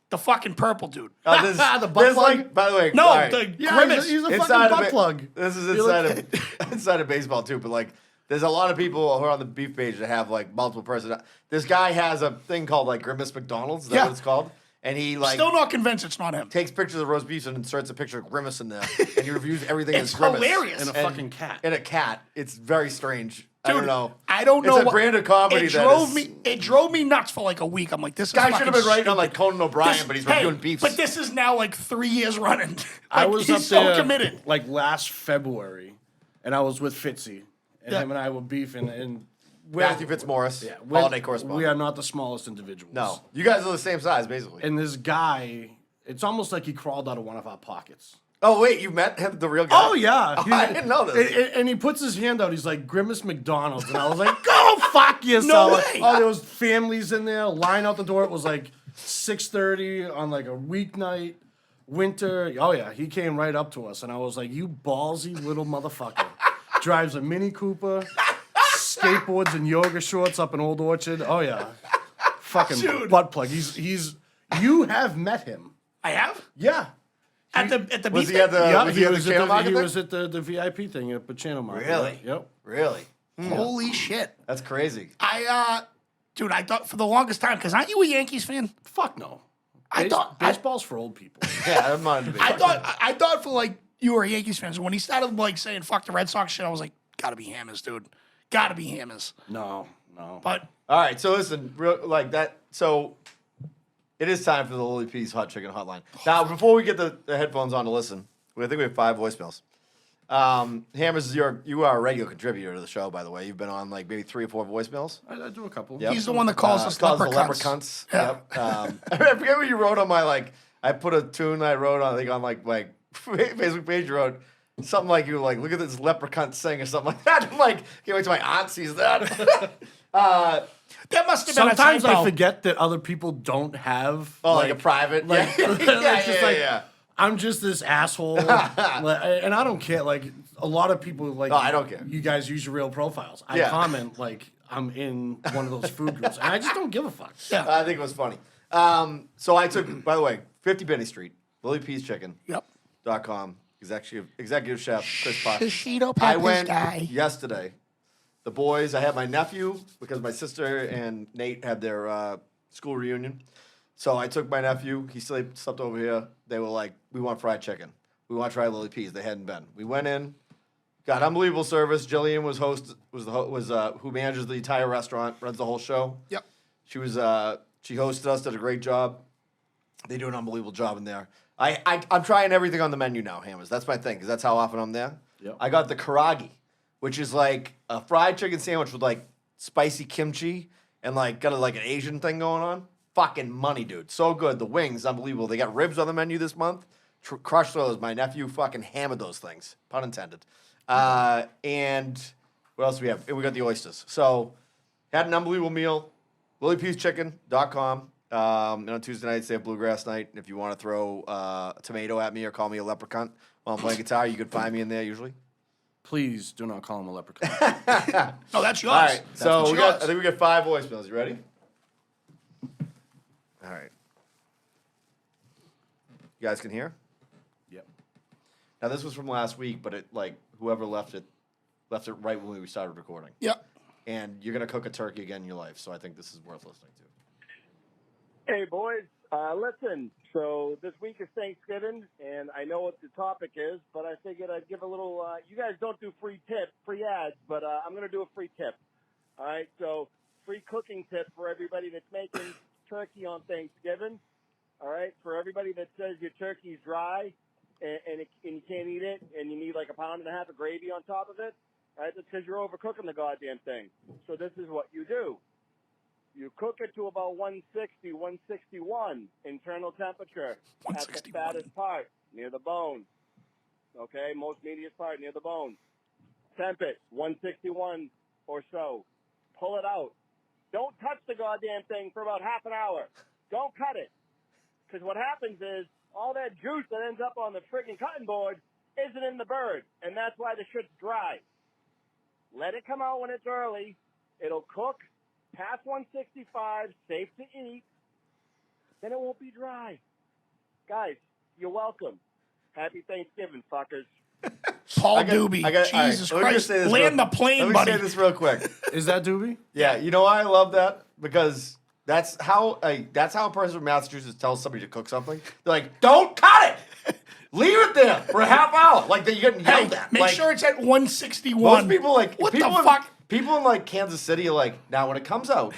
the fucking purple dude. Oh, this, The butt this plug? like, by the way, No, all right. the Yeah, grimace. he's a Inside fucking of butt it- plug. This is You inside look- of inside of baseball too, but like there's a lot of people who are on the beef page that have like multiple personalities. This guy has a thing called like Grimace McDonald's. Is that Yeah. what it's called? And he like Still not convinced it's not him. takes pictures of roast beef and inserts a picture of Grimace in there, and he reviews everything It's as Grimace. hilarious. And a fucking cat. And a cat. It's very strange. I don't Dude, know. I don't know. It's a brand of comedy It that drove is- me. It drove me nuts for like a week. I'm like, this Guy is should have fucking been writing on stupid. like Conan O'Brien, This- but he's hey, doing beefs. But this is now like 3 years running. I Like, was he's up so there committed. like last February, and I was with Fitzy, and Yeah. him and I were beefing. And Matthew Fitzmaurice, yeah, holiday correspondent. We are not the smallest individuals. No, you guys are the same size basically. And this guy, it's almost like he crawled out of one of our pockets. Oh wait, you met him, the real guy? Oh yeah, Oh, I didn't know this. And he puts his hand out. He's like Grimace McDonald's, and I was like, "Go fuck yourself!" No way. Oh, there was families in there. Line out the door. It was like 6:30 on like a weeknight, winter. Oh yeah, he came right up to us, and I was like, "You ballsy little motherfucker!" Drives a Mini Cooper, skateboards and yoga shorts up in Old Orchard. Oh yeah, fucking Dude. butt plug. He's. You have met him. I have Yeah. at the Was beef he at thing? the? Yeah, was he he at the was channel at the, market he thing? was at the VIP thing at Pachano Market. Really? Yep. Really? Holy shit! That's crazy. Dude, I thought for the longest time, because aren't you a Yankees fan? Fuck no. I thought- baseball's for old people. Yeah, I'm on debate. I thought for like you were a Yankees fan. So when he started like saying "fuck the Red Sox" shit, I was like, gotta be Hammers, dude. Gotta be Hammers. No. But All right, so listen, real, like that. So it is time for the Lily P's Hot Chicken Hotline. Now, before we get the headphones on to listen, I think we have 5 voicemails. Hammers, you are a regular contributor to the show, by the way. You've been on like maybe 3 or 4 voicemails. I do a couple. Yep. he's the one that calls us calls the leprechauns. leprechauns. Yeah. Yep. I forget what you wrote on my like. I put a tune I wrote on I think on like Facebook page. You wrote something like you like look at this leprechaun sing or something like that. I'm like, can't wait till my aunt sees that. That must have been Sometimes a I typo. forget that other people don't have like a private. like, yeah, it's just like, yeah. I'm just this asshole, and I don't care. Like a lot of people, like Oh, I don't care. You guys use your real profiles. I Yeah. comment like I'm in one of those food groups, and I just don't give a fuck. Yeah. I think it was funny. So I took, by the way, 50 Benny Street, LilyP'sChicken.com, Yep. executive chef Chris Potts. Shishito I Peppers went guy. yesterday. The boys, I had my nephew because my sister and Nate had their school reunion. So I took my nephew. He slept over here. They were like, "We want fried chicken. We want to try Lily P's." They hadn't been. We went in, got unbelievable service. Jillian was who manages the entire restaurant, runs the whole show. Yep. She hosted us, did a great job. They do an unbelievable job in there. I'm trying everything on the menu now, Hammers. That's my thing, because that's how often I'm there. Yep. I got the karagi, which is like a fried chicken sandwich with like spicy kimchi and like got like an Asian thing going on. Fucking money, dude. So good. The wings, unbelievable. They got ribs on the menu this month. Crushed those. My nephew fucking hammered those things. Pun intended. And what else do we have? And we got the oysters. So had an unbelievable meal. LilyP'sChicken.com. And on Tuesday nights, they have Bluegrass Night. And if you want to throw a tomato at me or call me a leprechaun while I'm playing guitar, you could find me in there usually. Please do not call him a leprechaun. Oh, that's yours. All right. So what's we got, yours. I think we got 5 voicemails. You ready? All right. You guys can hear? Yep. Now this was from last week, but it like whoever left it right when we started recording. Yep. And you're gonna cook a turkey again in your life, so I think this is worth listening to. Hey, boys. Listen, so this week is Thanksgiving, and I know what the topic is, but I figured I'd give a little, you guys don't do free ads, but I'm going to do a free tip. All right, so free cooking tip for everybody that's making turkey on Thanksgiving. All right, for everybody that says your turkey's dry and you can't eat it, and you need like 1.5 pounds of gravy on top of it, all right, that's because you're overcooking the goddamn thing. So this is what you do. You cook it to about 160, 161 internal temperature at the 161. fattest part, near the bone. Okay, most meatiest part near the bone. Temp it, 161 or so. Pull it out. Don't touch the goddamn thing for about half an hour. Don't cut it. Because what happens is all that juice that ends up on the friggin' cutting board isn't in the bird, and that's why the shit's dry. Let it come out when it's early. It'll cook. past 165, safe to eat, then it won't be dry. Guys, you're welcome. Happy Thanksgiving, fuckers. Paul Doobie. Jesus all right, let me just Christ. say this Land real- the plane, Let me buddy. say this real quick. Is that Doobie? Yeah, you know why I love that? Because that's how a person from Massachusetts tells somebody to cook something. They're like, "Don't cut it, leave it there for a half hour." Like they're getting Hey, yelled at. make Like, sure it's at 161. most people like What people the in, fuck? People in like Kansas City are like, now when it comes out,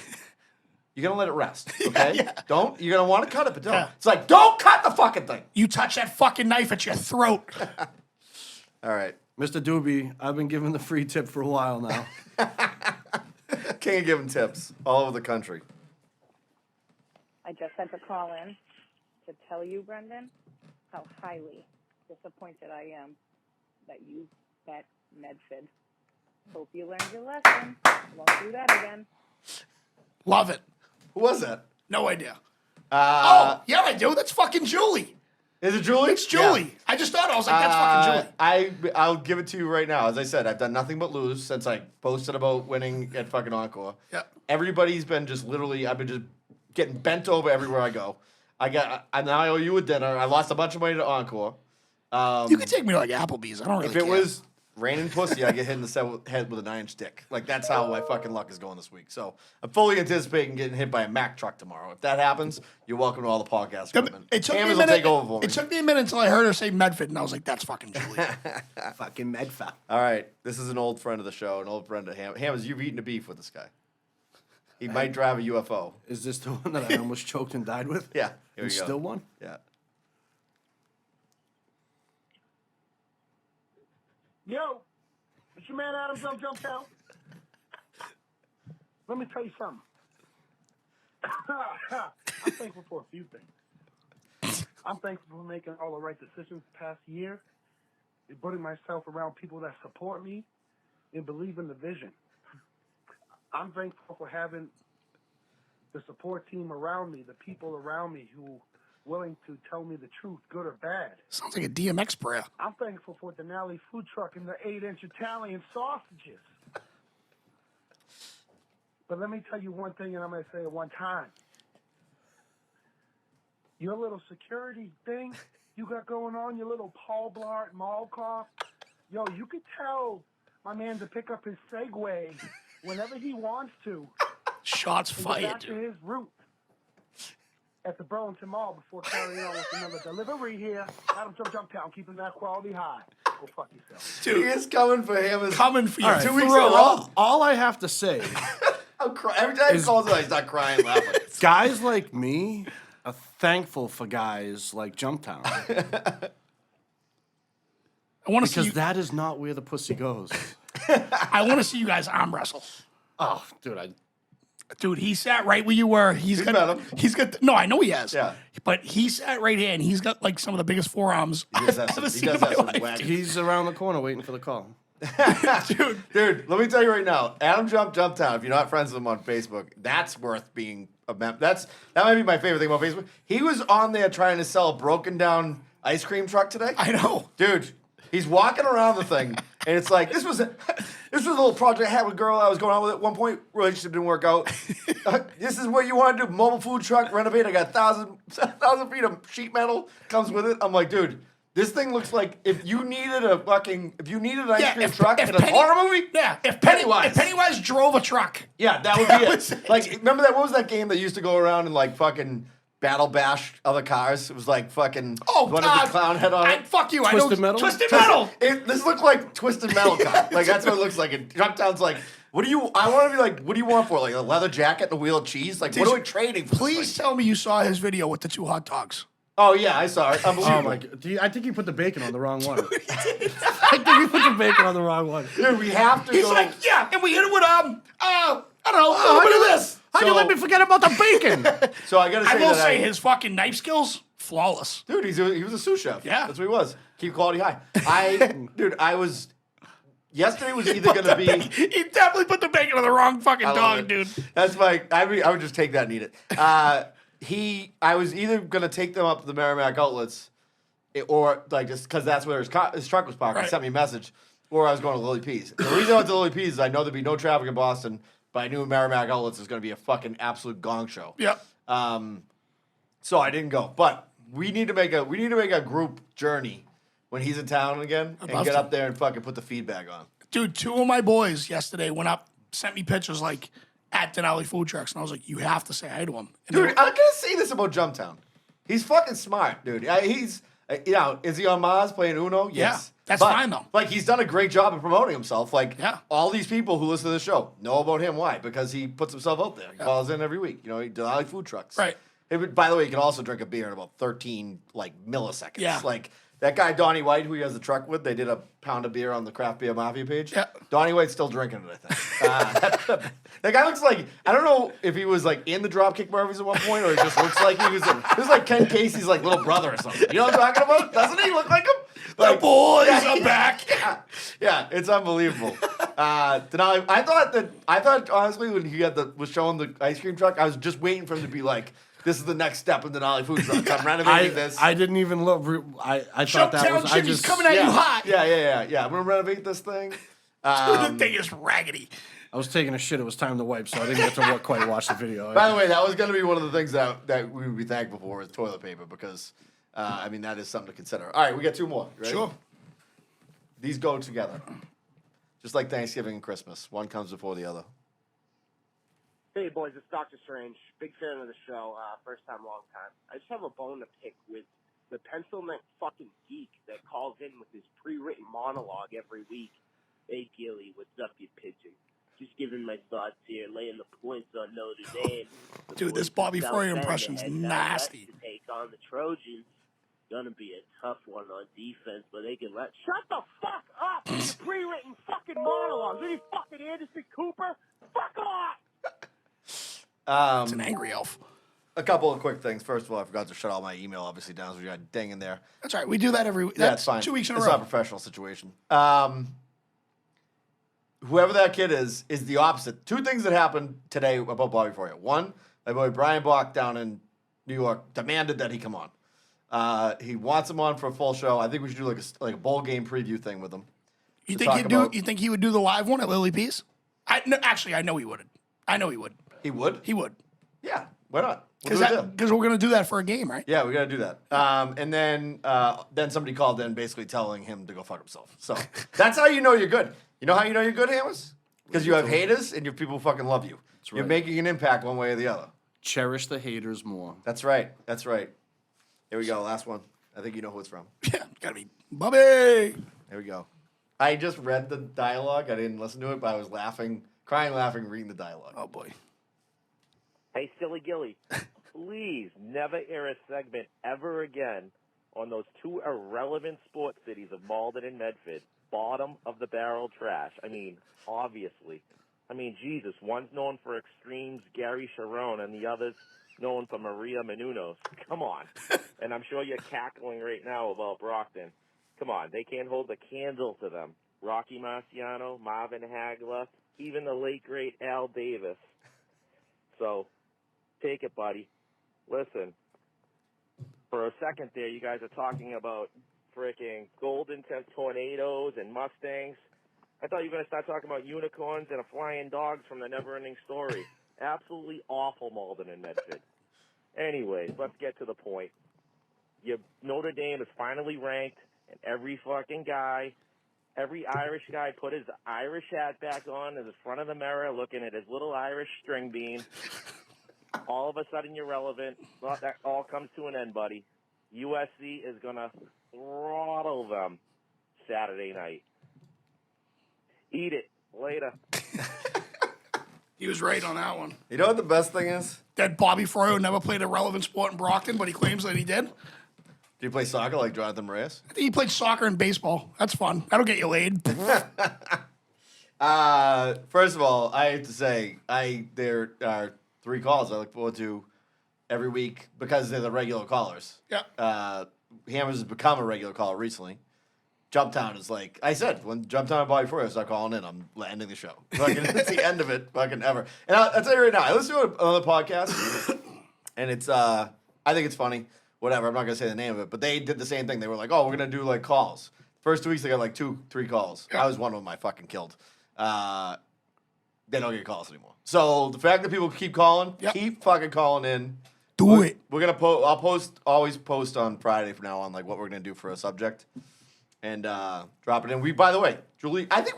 you're gonna let it rest. Okay, don't. You're gonna want to cut it, but don't. Yeah. It's like, don't cut the fucking thing. You touch that fucking knife at your throat. All right, Mr. Doobie, I've been giving the free tip for a while now. king of giving tips all over the country. I just had to call in to tell you, Brendan, how highly disappointed I am that you bet Medford. Hope you learned your lesson. Won't do that again. Love it. Who was that? No idea. Oh, yeah, I do. That's fucking Julie. Is it Julie? It's Julie. Yeah. I just thought, I was like, that's fucking Julie. I'll give it to you right now. As I said, I've done nothing but lose since I posted about winning at fucking Encore. Yeah. Everybody's been just literally, I've been just getting bent over everywhere I go. Now I owe you a dinner. I lost a bunch of money to Encore. You could take me to like Applebee's. I don't really If it care. was raining pussy, I get hit in the head with an iron stick. Like that's how my fucking luck is going this week. So I'm fully anticipating getting hit by a Mack truck tomorrow. If that happens, you're welcome to all the podcast equipment. It took me a Hammers will minute. take over for me. It took me a minute until I heard her say Medford, and I was like, that's fucking Julie. Fucking Medfa. All right, this is an old friend of the show, an old friend of Hammers. You've eaten a beef with this guy. He might drive a UFO. Is this the one that I almost choked and died with? Yeah, here we And go. still one? Yeah. Yo, it's your man Adam from Jumptown. Let me tell you something. I'm thankful for a few things. I'm thankful for making all the right decisions the past year, and putting myself around people that support me and believe in the vision. I'm thankful for having the support team around me, the people around me who willing to tell me the truth, good or bad. Sounds like a DMX prayer. I'm thankful for Denali food truck and the 8-inch Italian sausages. But let me tell you one thing, and I'm going to say it one time. Your little security thing you got going on, your little Paul Blart Mall cop, yo, you could tell my man to pick up his Segway whenever he wants to Shots and go fired, back to dude. his route at the Burlington Mall before carrying on with another delivery here. Adam from Jumptown, keeping that quality high. Go fuck yourself. He is coming for Hammers. Coming for you. All right, 2 weeks in a throat. row. All I have to say, I'm every time he calls it, I start crying, laughing. guys like me are thankful for guys like Jumptown. I want to see Because you. that is not where the pussy goes. I want to see you guys arm wrestle. Oh, dude, Dude, he sat right where you were. He's met got. him. He's got. No, I know he has. Yeah. But he sat right here, and he's got like some of the biggest forearms He does I've have ever some, he seen in does my have some life. wagons. he's around the corner waiting for the call. Dude, let me tell you right now, Adam Jumptown, if you're not friends with him on Facebook, that's worth being a member. That might be my favorite thing about Facebook. He was on there trying to sell a broken down ice cream truck today. I know. Dude, he's walking around the thing, and it's like this was a little project I had with a girl I was going on with at one point. Relationship didn't work out. This is what you want to do: mobile food truck, renovate. I got 1,000 feet of sheet metal comes with it. I'm like, dude, this thing looks like if you needed an ice cream truck in a horror movie. Yeah, if Pennywise. Pennywise drove a truck. Yeah, that would be was it. it. Like, remember that? What was that game that used to go around and like fucking battle bash other cars? It was like fucking. Oh, one with the clown head on it. Fuck you. Twisted I know. Metal? Twisted Metal. This looked like Twisted Metal car. Like that's what it looks like. And Jumptown's like, what do you? I want to be like, what do you want for it? Like a leather jacket and a wheel of cheese? Like, what are we trading for? Please This thing? tell me you saw his video with the 2 hot dogs. Oh yeah, I saw it. Unbelievable. Oh my god! I think you put the bacon on the wrong one. I think you put the bacon on the wrong one. Dude, we have to He's go. like, yeah, and we hit it with I don't know, a little bit of this. How'd you let me forget about the bacon? So I gotta say I will that say his fucking knife skills, flawless. dude, he was a sous chef. Yeah. That's what he was. Keep quality high. Yesterday was either gonna be. He definitely put the bacon on the wrong fucking I love dog, it. dude. That's my. I would just take that and eat it. I was either gonna take them up to the Merrimack outlets, or like just because that's where his truck was parked. He Right. sent me a message, or I was going to Lily P's. The reason I went to Lily P's is I know there'd be no traffic in Boston. but I knew Merrimack Outlets was going to be a fucking absolute gong show. Yep. So I didn't go. But we need to make a group journey when he's in town again and love get to. up there and fucking put the feedback on. Dude, 2 of my boys yesterday went up, sent me pictures like at Denali Food Trucks, and I was like, you have to say hi to him. And Dude, I'm gonna say this about Jumptown. He's fucking smart, dude. He's, is he on Mars playing Uno? Yes. Yeah, that's But, fine, though. Like, he's done a great job of promoting himself. Like, Yeah. all these people who listen to the show know about him. Why? Because he puts himself out there. He calls in every week. You know, he Denali Food Trucks. Right. By the way, you can also drink a beer in about 13 milliseconds. Yeah. Like that guy Donnie White, who he has the truck with, they did a pound of beer on the Craft Beer Mafia page. Yeah. Donnie White's still drinking it, I think. That guy looks like, I don't know if he was like in the Dropkick Murphys at one point, or it just looks like he was. This is like Ken Casey's like little brother or something. You know what I'm talking about? Doesn't he look like him? the boys are back. Yeah, it's unbelievable. Denali, I thought honestly when he was showing the ice cream truck, I was just waiting for him to be like, this is the next step in Denali Food Trucks. I'm renovating this. I didn't even look. I thought that Showtown was. Jimmy's coming at yeah. you hot. Yeah. I'm gonna renovate this thing. Dude, the thing is raggedy. I was taking a shit. It was time to wipe, so I didn't get to quite watch the video. By the way, that was gonna be one of the things that we would be thankful for is toilet paper because, I mean, that is something to consider. All right, we got 2 more. Right? Sure. These go together, just like Thanksgiving and Christmas. One comes before the other. Hey, boys, it's Dr. Strange. Big fan of the show. First time, long time. I just have a bone to pick with the pencil neck fucking geek that calls in with his pre-written monologue every week. Hey, Gilly, what's up, you pigeon? Just giving my thoughts here, laying the points on Notre Dame. The Dude, this boys Bobby from Foyer South Bend impression's heading out west nasty. To take on the Trojans. Gonna be a tough one on defense, but they can shut the fuck up! Your pre-written fucking monologues. Are you fucking Anderson Cooper? Fuck off! It's an angry elf. A couple of quick things. First of all, I forgot to shut all my email obviously down, so we got a ding in there. That's right. We do that every week. Yeah, That's it's fine. 2 weeks in a It's row. not a professional situation. Whoever that kid is the opposite. 2 things that happened today about Bobby Foyer. One, my boy Brian Bach down in New York demanded that he come on. He wants him on for a full show. I think we should do like a bowl game preview thing with him. You to think talk he'd do? about- You think he would do the live one at Lily Peace? Actually, I know he would. I know he would. He would? He would. Yeah, why not? We'll do it then. Because we're gonna do that for a game, right? Yeah, we gotta do that. And then somebody called in basically telling him to go fuck himself. So that's how you know you're good. You know how you know you're good, Hammers? Because you have haters and your people fucking love you. You're right. making an impact one way or the other. Cherish the haters more. That's right. That's right. Here we go. Last one. I think you know who it's from. Yeah, gotta be Bobby. Here we go. I just read the dialogue. I didn't listen to it, but I was crying, laughing, reading the dialogue. Oh boy. Hey, Silly Gilly, please never air a segment ever again on those 2 irrelevant sports cities of Malden and Medford. Bottom of the barrel trash. I mean, obviously. I mean, Jesus, one's known for extremes, Gary Sharon, and the other's known for Maria Menounos. Come on. And I'm sure you're cackling right now about Brockton. Come on, they can't hold a candle to them. Rocky Marciano, Marvin Hagler, even the late, great Al Davis. So, take it, buddy. Listen, for a second there, you guys are talking about freaking Golden Tornadoes and Mustangs. I thought you were going to start talking about unicorns and flying dogs from the Never-Ending Story. Absolutely awful, Malden and Medford. Anyways, let's get to the point. Your Notre Dame is finally ranked, and every Irish guy put his Irish hat back on in the front of the mirror looking at his little Irish string bean. All of a sudden you're relevant. Well, that all comes to an end, buddy. USC is going to throttle them Saturday night. Eat it. Later. He was right on that one. You know what the best thing is? That Bobby Froyo never played a relevant sport in Brockton, but he claims that he did. Do you play soccer like Jonathan Reyes? I think he played soccer and baseball. That's fun. That'll get you laid. First of all, I have to say, there are 3 calls I look forward to every week because they're the regular callers. Yeah. Hammers has become a regular caller recently. Jumptown is like I said, when Jumptown and Bobby Foyer start calling in, I'm ending the show. Fucking, it's the end of it, fucking ever. And I'll tell you right now, I listen to another podcast, and it's I think it's funny. Whatever, I'm not gonna say the name of it, but they did the same thing. They were like, "Oh, we're gonna do like calls." First 2 weeks, they got like 2-3 calls. I was one of them. I fucking killed. they don't get calls anymore. So the fact that people keep calling, Yep. keep fucking calling in. Do it. We're gonna always post on Friday from now on, like what we're gonna do for a subject, and drop it in. By the way, Julie, I think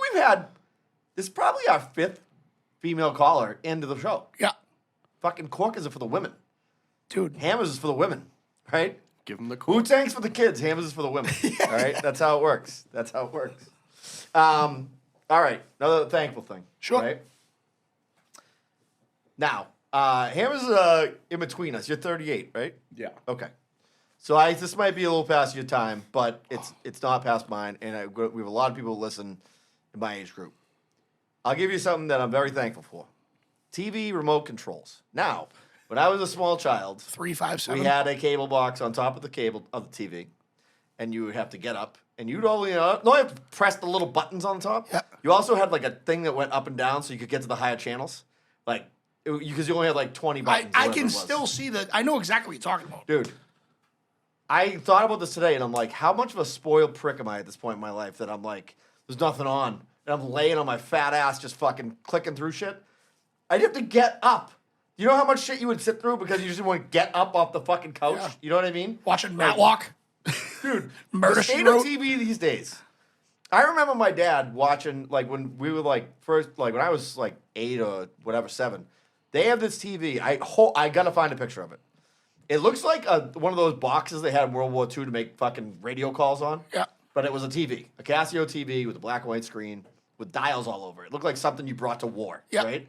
this is probably our 5th female caller into the show. Yeah. Fucking Cork is for the women. Dude. Hammers is for the women, right? Give them the Wu-Tang's for the kids. Hammers is for the women. All right, that's how it works. All right, another thankful thing. Sure. Right? Now, Hammers in between us. You're 38, right? Yeah. Okay. So this might be a little past your time, but it's not past mine, and we have a lot of people who listen in my age group. I'll give you something that I'm very thankful for. TV remote controls. Now, when I was a small child, 357. we had a cable box on top of the TV, and you would have to get up, and you'd only have to press the little buttons on top. Yeah. You also had like a thing that went up and down, so you could get to the higher channels, like because you only had like 20 buttons. I or whatever can it was. still see that. I know exactly what you're talking about. Dude, I thought about this today, and I'm like, how much of a spoiled prick am I at this point in my life that I'm like, there's nothing on, and I'm laying on my fat ass just fucking clicking through shit. I'd have to get up. You know how much shit you would sit through because you just want to get up off the fucking couch? Yeah. You know what I mean? Watching Matlock. Dude, Murder, the She state of Wrote. TV these days. I remember my dad watching, like, when we were, like, when I was, like, 8 or whatever, 7. They have this TV. I got to find a picture of it. It looks like one of those boxes they had in World War II to make fucking radio calls on. Yeah. But it was a TV. A Casio TV with a black and white screen with dials all over it. It looked like something you brought to war, Yeah. right?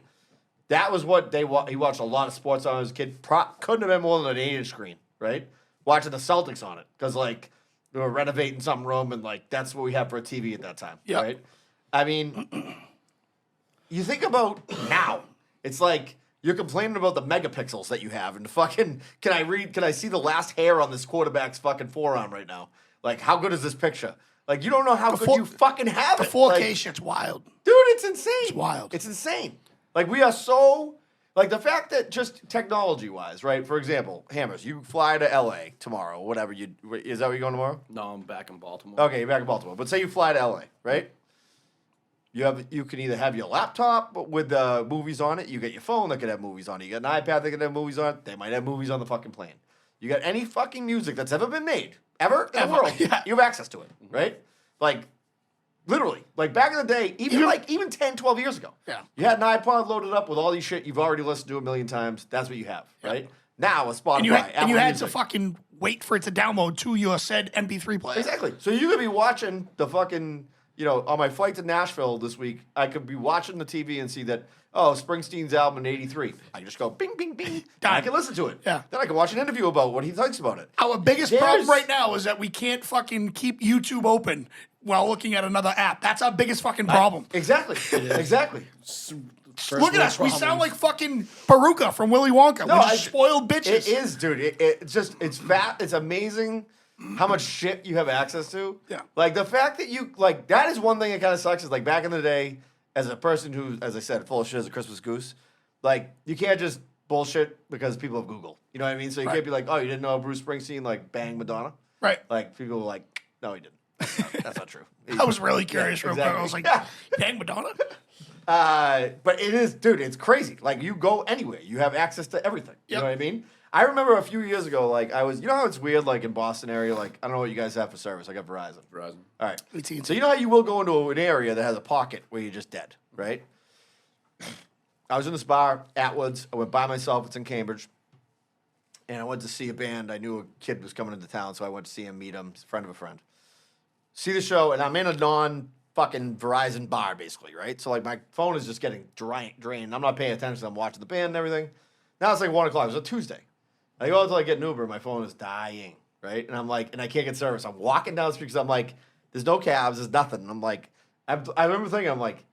That was what he watched a lot of sports on as a kid. Couldn't have been more than an 8-inch screen, right? Watching the Celtics on it because, like, they were renovating some room and, like, that's what we had for a TV at that time, Yeah. right? I mean, you think about now, it's like you're complaining about the megapixels that you have and the fucking, can I see the last hair on this quarterback's fucking forearm right now? Like, how good is this picture? Like, you don't know how good you fucking have The it. 4K Like, shit's wild. dude, it's insane. It's wild. It's insane. Like, we are so, like, the fact that just technology-wise, right? For example, Hammers, you fly to L.A. tomorrow, whatever is that where you're going tomorrow? No, I'm back in Baltimore. Okay, you're back in Baltimore. But say you fly to L.A., right? You can either have your laptop with movies on it. You get your phone that could have movies on it. You got an iPad that could have movies on it. They might have movies on the fucking plane. You got any fucking music that's ever been made, ever in the world, Yeah. you have access to it, right? Like, literally. Like, back in the day, even 10, 12 years ago. Yeah. You had an iPod loaded up with all these shit you've already listened to a million times. That's what you have, right? Now, a Spotify, And you had Apple to Music. fucking wait for it to download to your said MP3 player. Exactly. So you could be watching the fucking, on my flight to Nashville this week, I could be watching the TV and see that, Springsteen's album in '83. I just go bing, bing, bing. And I can listen to it. Yeah. Then I can watch an interview about what he thinks about it. Our biggest There's- problem right now is that we can't fucking keep YouTube open while looking at another app. That's our biggest fucking problem. Exactly. Exactly. Look at us. We sound like fucking Peruka from Willy Wonka. We're just spoiled bitches. It is, dude. It's fat. It's amazing how much shit you have access to. Yeah. Like, the fact that that is one thing that kind of sucks is, like, back in the day, as a person who, as I said, full of shit as a Christmas goose, like, you can't just bullshit because people have Google. You know what I mean? So you can't be like, oh, you didn't know Bruce Springsteen, like, banged Madonna? Right. Like, people were like, no, he didn't. That's not true. I was really curious real quick. I was like, Yeah. dang, Madonna? But it is, dude, it's crazy. Like, you go anywhere, you have access to everything. You Yep. know what I mean? I remember a few years ago, like, you know how it's weird, like, in Boston area, like, I don't know what you guys have for service. I got Verizon. Verizon. All right. AT&T. So you know how you will go into an area that has a pocket where you're just dead, right? I was in this bar, Atwoods. I went by myself. It's in Cambridge. And I went to see a band. I knew a kid was coming into town, so I went to see him, meet him. He's a friend of a friend. See the show, and I'm in a non-fucking Verizon bar, basically, right? So, like, my phone is just getting drained. I'm not paying attention. I'm watching the band and everything. Now it's like 1 o'clock. It was a Tuesday. I go until I get an Uber. My phone is dying, right? And I'm like, and I can't get service. I'm walking down the street because I'm like, there's no cabs. There's nothing. And I'm like, I remember thinking, I'm like,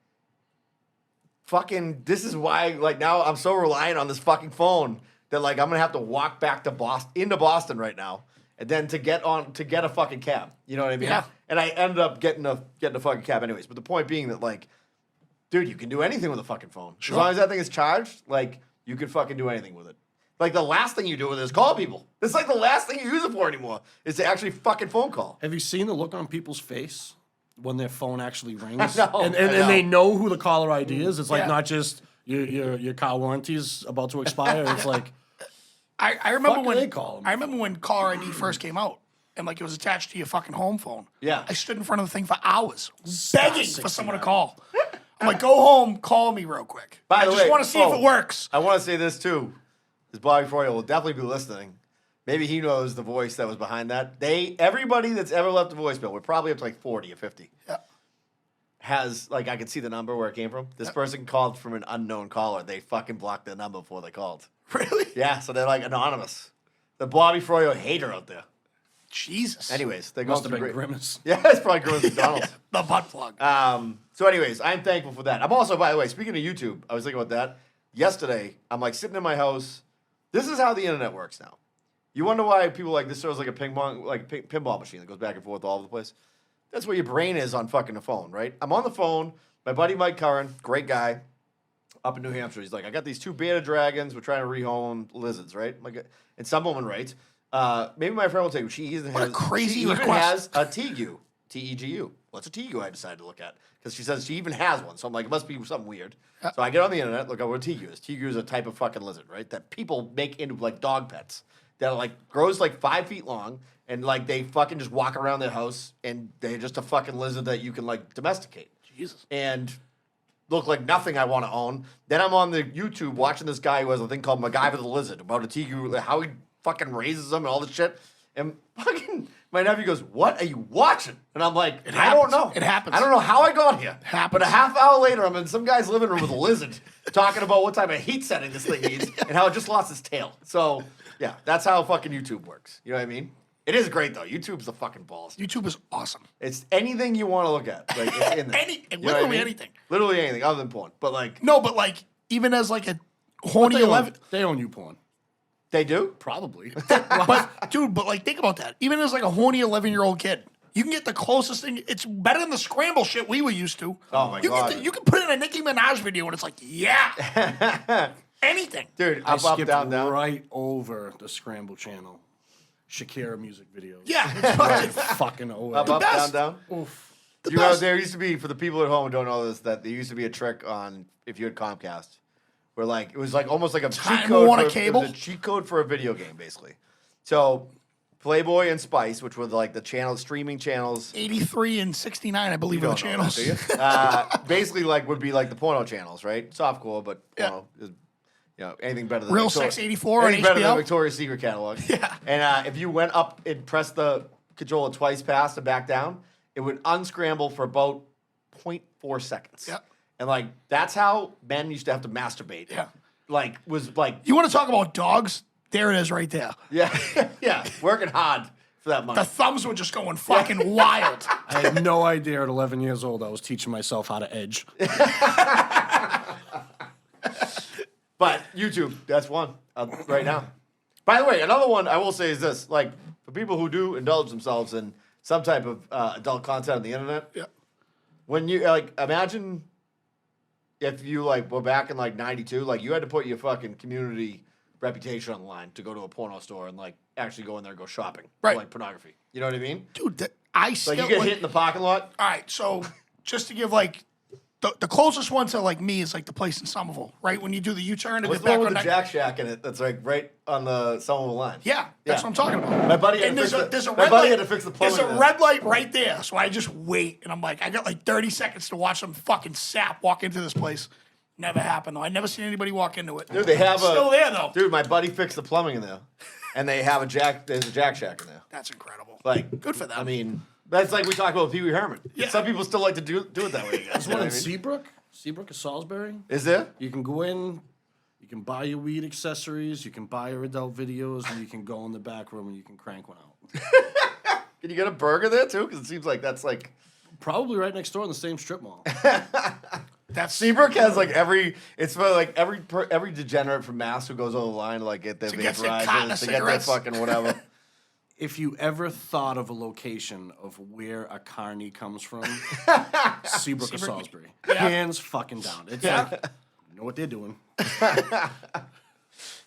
fucking, this is why, like, now I'm so reliant on this fucking phone that, like, I'm gonna have to walk back to into Boston right now, and then to get a fucking cab. You know what I mean? Yeah. And I ended up getting a fucking cab anyways. But the point being that, like, dude, you can do anything with a fucking phone. Sure. As long as that thing is charged, like, you can fucking do anything with it. Like, the last thing you do with it is call people. It's like the last thing you use it for anymore is to actually fucking phone call. Have you seen the look on people's face when their phone actually rings, know, and I know. they know who the caller ID is. It's like Yeah. not just your car warranty's about to expire. It's like I remember Fuck when they call 'em. I remember when caller ID first came out, and like it was attached to your fucking home phone. Yeah. I stood in front of the thing for hours, begging for 69. someone to call. I'm like, go home, call me real quick. By the I just way, want to see if it works. I want to say this too, because Bobby Froyo will definitely be listening. Maybe he knows the voice that was behind that. Everybody that's ever left a voicemail, we're probably up to like 40 or 50. Yeah. Has like I can see the number where it came from. This person called from an unknown caller. They fucking blocked their number before they called. Really? Yeah, so they're like anonymous. The Bobby Froyo hater out there. Jesus. Anyways, they must go have through been great. Grimace. Yeah, it's probably Grimace McDonald's. The butt plug. So anyways, I'm thankful for that. I'm also, by the way, speaking of YouTube, I was thinking about that. Yesterday, I'm like sitting in my house. This is how the internet works now. You wonder why people like this shows like a pinball machine that goes back and forth all over the place. That's where your brain is on fucking the phone, right? I'm on the phone. My buddy Mike Curran, great guy, up in New Hampshire. He's like, I got these 2 beta dragons. We're trying to rehome lizards, right? And some woman writes, maybe my friend will take it. She even What a has, crazy she even request. has a Tegu, Tegu. What's a Tegu? I decided to look at because she says she even has one. So I'm like, it must be something weird. So I get on the internet, look up what a Tegu is. Tegu is a type of fucking lizard, right? That people make into like dog pets. That like grows like 5 feet long, and like they fucking just walk around their house, and they're just a fucking lizard that you can like domesticate. Jesus. And look like nothing I want to own. Then I'm on the YouTube watching this guy who has a thing called MacGyver the Lizard about a Tegu, how he fucking raises them and all this shit. And fucking my nephew goes, "What are you watching?" And I'm like, "I don't happens. know. It happens. I don't know how I got here. Happens. But a half hour later, I'm in some guy's living room with a lizard talking about what type of heat setting this thing needs and how it just lost its tail. So yeah, that's how fucking YouTube works. You know what I mean? It is great though. YouTube's the fucking balls. YouTube is awesome. It's anything you want to look at. Like it's in there. You know what I Literally mean? anything. Literally anything other than porn. But like No, but like even as like a horny They 11. own you porn. they do. Probably. But dude, but like think about that. Even as like a horny 11-year-old kid, you can get the closest thing. It's better than the scramble shit we were used to. Oh my you God. you can put in a Nicki Minaj video and it's like, yeah, anything. Dude, I up, up, skipped down, down. right over the Scramble channel. Shakira music videos. Yeah, it's fucking- Fucking over. Up, up, best. down, down. Oof. You know, best. there used to be, for the people at home who don't know this, that there used to be a trick on if you had Comcast, where like it was like almost like a cheat Time code. Warner For, cable? It was a cheat code for a video game, basically. So Playboy and Spice, which were like the channel streaming channels. 83 and 69, I believe, are the Don't know that, channels. do you? Basically, like would be like the porno channels, right? Softcore, but Yeah. porno is, you know, anything better than Real Victoria- Sex 84 on anything better than HBO? Victoria's Secret catalog. Yeah. And if you went up and pressed the controller twice past and back down, it would unscramble for about 0.4 seconds. Yeah. And like that's how men used to have to masturbate. Yeah. Like was like You want to talk about dogs? There it is right there. yeah yeah working hard for that money. The thumbs were just going fucking wild. I had no idea at 11 years old I was teaching myself how to edge. But YouTube, that's one right now. By the way, another one I will say is this: like for people who do indulge themselves in some type of adult content on the internet, Yeah. when you like imagine if you like were back in like '92, like you had to put your fucking community reputation on the line to go to a porno store and like actually go in there and go shopping Right. for like pornography. You know what I mean? Dude, I still Like you get hit in the parking lot. All right, so just to give like the closest one to like me is like the place in Somerville, right? When you do the U-turn to What's get the one back with on the that. Jack Shack in it? That's like right on the Somerville line. Yeah, that's Yeah. what I'm talking about. My buddy had And to fix there's a my red buddy light. had to fix the There's plumbing a there. red light right there, so I just wait, and I'm like, I got like 30 seconds to watch some fucking sap walk into this place. Never happened though. I never seen anybody walk into it. Dude, they have It's still there though. Dude, my buddy fixed the plumbing in there, and they have there's a Jack Shack in there. That's incredible. Like, Good for them. I mean, that's like we talked about with Pee Wee Herman. Yeah. Some people still like to do it that way. There's You know one what in I mean? Seabrook. Seabrook is Salisbury. Is there? You can go in, you can buy your weed accessories, you can buy your adult videos, and you can go in the back room and you can crank one out. Can you get a burger there too? Because it seems like that's like Probably right next door in the same strip mall. That's Seabrook has like it's for like every degenerate from Mass who goes over the line to like get their To get their cotton vaporizers, to get their cigarettes. fucking whatever. If you ever thought of a location of where a carny comes from, Seabrook or Salisbury. Hands fucking down. It's like, you know what they're doing.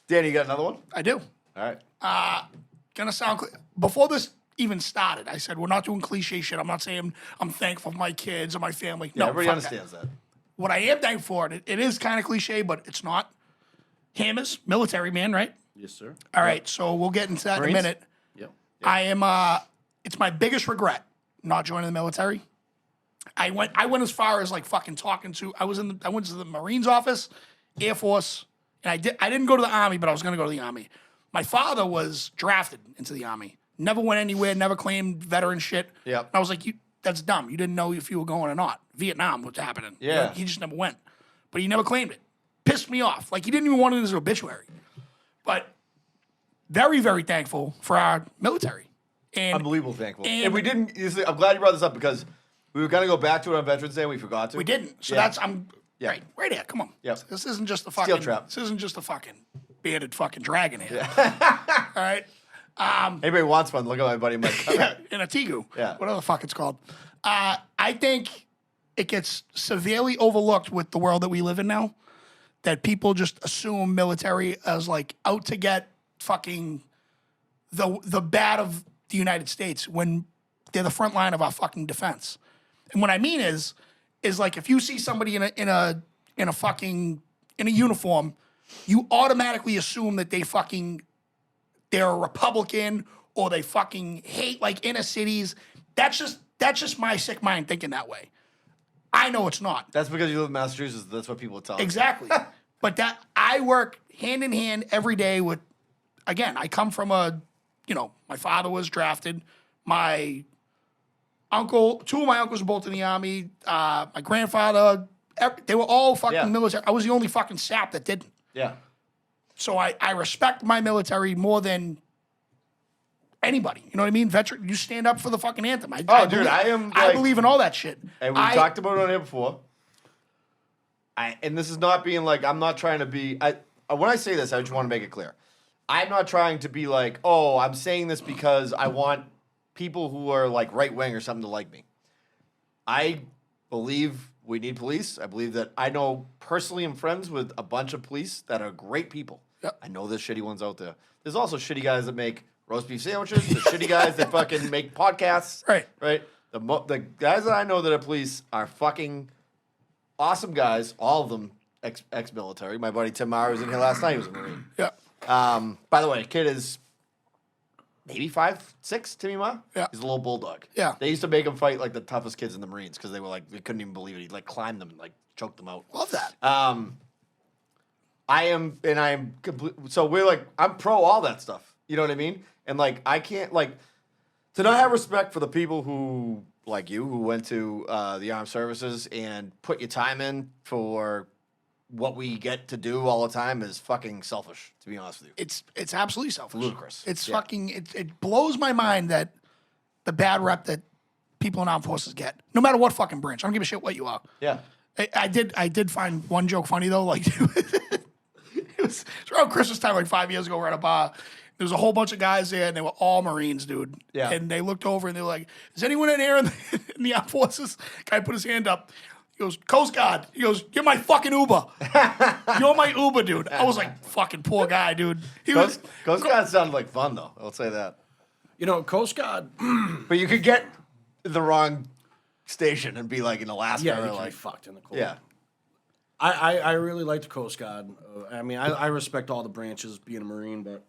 Danny, you got another one? I do. All right. Gonna sound clear. Before this even started. I said, we're not doing cliche shit. I'm not saying I'm thankful for my kids or my family. Yeah, No, everybody fuck that. understands that. What I am thankful for, and it is kind of cliche, but it's not. Hammers, military man, right? Yes, sir. All right, so we'll get into that in a Marines? minute. Yep. I am. It's my biggest regret not joining the military. I went as far as like fucking talking to. I went to the Marines office, Air Force, and I didn't go to the Army, but I was going to go to the Army. My father was drafted into the Army. Never went anywhere. Never claimed veteran shit. Yep. And I was like, that's dumb. You didn't know if you were going or not. Vietnam, what's happening? Yeah. Like, he just never went, but he never claimed it. Pissed me off. Like he didn't even want it in his obituary. But very, very thankful for our military. And Unbelievable thankful. and- And we didn't. I'm glad you brought this up because we were gonna go back to it on Veterans Day and we forgot to. we didn't. So Yeah. I'm right here. Come on. Yep. This isn't just a fucking trap. This isn't just a fucking bearded fucking dragon here. All right. Anybody wants one? Look at my buddy Mike. In a Tigu. Yeah. Whatever the fuck it's called. I think it gets severely overlooked with the world that we live in now. That people just assume military as like out to get fucking the bad of the United States when they're the front line of our fucking defense. And what I mean is like if you see somebody in a uniform, you automatically assume that they're a Republican or they fucking hate like inner cities. That's just my sick mind thinking that way. I know it's not. That's because you live in Massachusetts. That's what people tell us. Exactly. But that I work hand in hand every day with, again, I come from my father was drafted. My uncle, two of my uncles were both in the Army. My grandfather, they were all fucking Yeah. military. I was the only fucking sap that didn't. Yeah. So I respect my military more than anybody. You know what I mean? Veteran, you stand up for the fucking anthem. I Dude, believe, I am, I like- believe in all that shit. And we talked about it on here before. And this is not being like, I'm not trying to be, when I say this, I just want to make it clear. I'm not trying to be like, oh, I'm saying this because I want people who are like right wing or something to like me. I believe we need police. I believe that I know personally I'm friends with a bunch of police that are great people. Yep. I know there's shitty ones out there. There's also shitty guys that make roast beef sandwiches. There's shitty guys that fucking make podcasts. Right. Right. The guys that I know that are police are fucking awesome guys. All of them ex-military. My buddy Tim Maurer was in here last night. He was a Marine. Yeah. By the way, kid is maybe 5'6", Timmy Ma. Yeah. He's a little bulldog. Yeah. They used to make him fight like the toughest kids in the Marines because they were like, they couldn't even believe it. He'd like climb them and like choke them out. Love that. I am complete. So we're like, I'm pro all that stuff. You know what I mean? And like, I can't like to not have respect for the people who like you who went to the armed services and put your time in for what we get to do all the time is fucking selfish. To be honest with you, It's absolutely selfish. ludicrous. It's Yeah. fucking. It blows my mind that the bad rep that people in armed forces get, no matter what fucking branch. I don't give a shit what you are. Yeah. I did find one joke funny though. Like it was around Christmas time, like 5 years ago. We're at a bar. There was a whole bunch of guys there, and they were all Marines, dude. Yeah. And they looked over and they were like, "Is anyone in here in the armed forces?" Guy put his hand up. He goes, "Coast Guard." He goes, "You're my fucking Uber. You're my Uber, dude." I was like, "Fucking poor guy, dude." He was. Coast Guard sounded like fun though. I'll say that. You know, Coast Guard. But you could get the wrong station and be like in Alaska Yeah, or you can like be fucked in the cold. yeah. I really like the Coast Guard. I mean, I respect all the branches being a Marine, but,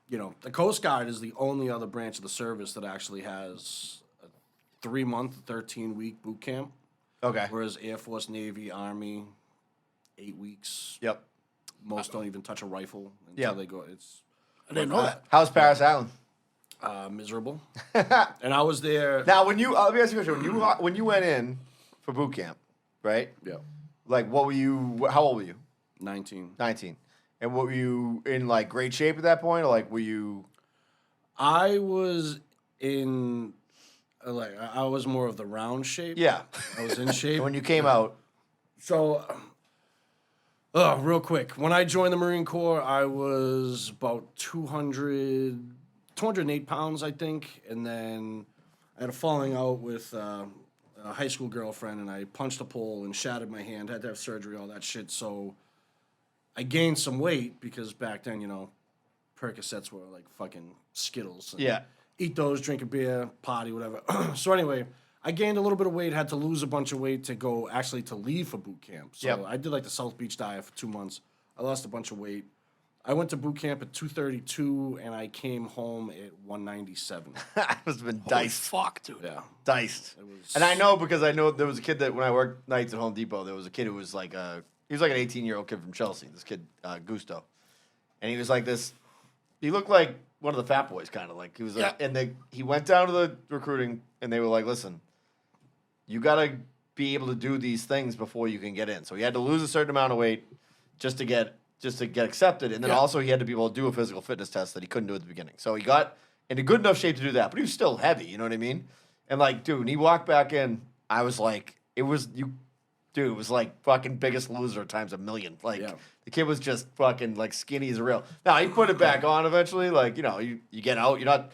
you know, the Coast Guard is the only other branch of the service that actually has a 3-month, 13-week boot camp. Okay. Whereas Air Force, Navy, Army, 8 weeks. Yep. Most don't even touch a rifle until Yeah. they go. It's I didn't know that. How's Paris Island? miserable. And I was there. Now, when you let me ask you a question. When you went in for boot camp, right? Yeah, Like, what were you? How old were you? 19. 19. And what were you in like great shape at that point, or like were you? I was in, I was more of the round shape. Yeah. I was in shape. And when you came out, So, real quick. When I joined the Marine Corps, I was about 208 pounds, I think. And then I had a falling out with a high school girlfriend, and I punched a pole and shattered my hand. Had to have surgery, all that shit. So I gained some weight because back then, you know, Percocets were like fucking Skittles. And Yeah. eat those, drink a beer, party, whatever. So anyway, I gained a little bit of weight, had to lose a bunch of weight to leave for boot camp. So Yep. I did like the South Beach diet for 2 months. I lost a bunch of weight. I went to boot camp at 232, and I came home at 197. I must have been Holy diced. fuck, dude. Yeah. Diced. And I know because I know there was a kid that when I worked nights at Home Depot, there was a kid who was like an 18-year-old kid from Chelsea. This kid, Gusto, and he was like this. He looked like one of the fat boys, kind of like he was. Like, Yeah. and he went down to the recruiting, and they were like, "Listen, you gotta be able to do these things before you can get in." So he had to lose a certain amount of weight just to get accepted, and then Yeah. also he had to be able to do a physical fitness test that he couldn't do at the beginning. So he got in a good enough shape to do that, but he was still heavy. You know what I mean? And like, dude, when he walked back in, I was like, it was like fucking Biggest Loser times a million. Like Yeah. the kid was just fucking like skinny as a rail. Now he put it back on eventually. Like you get out. You're not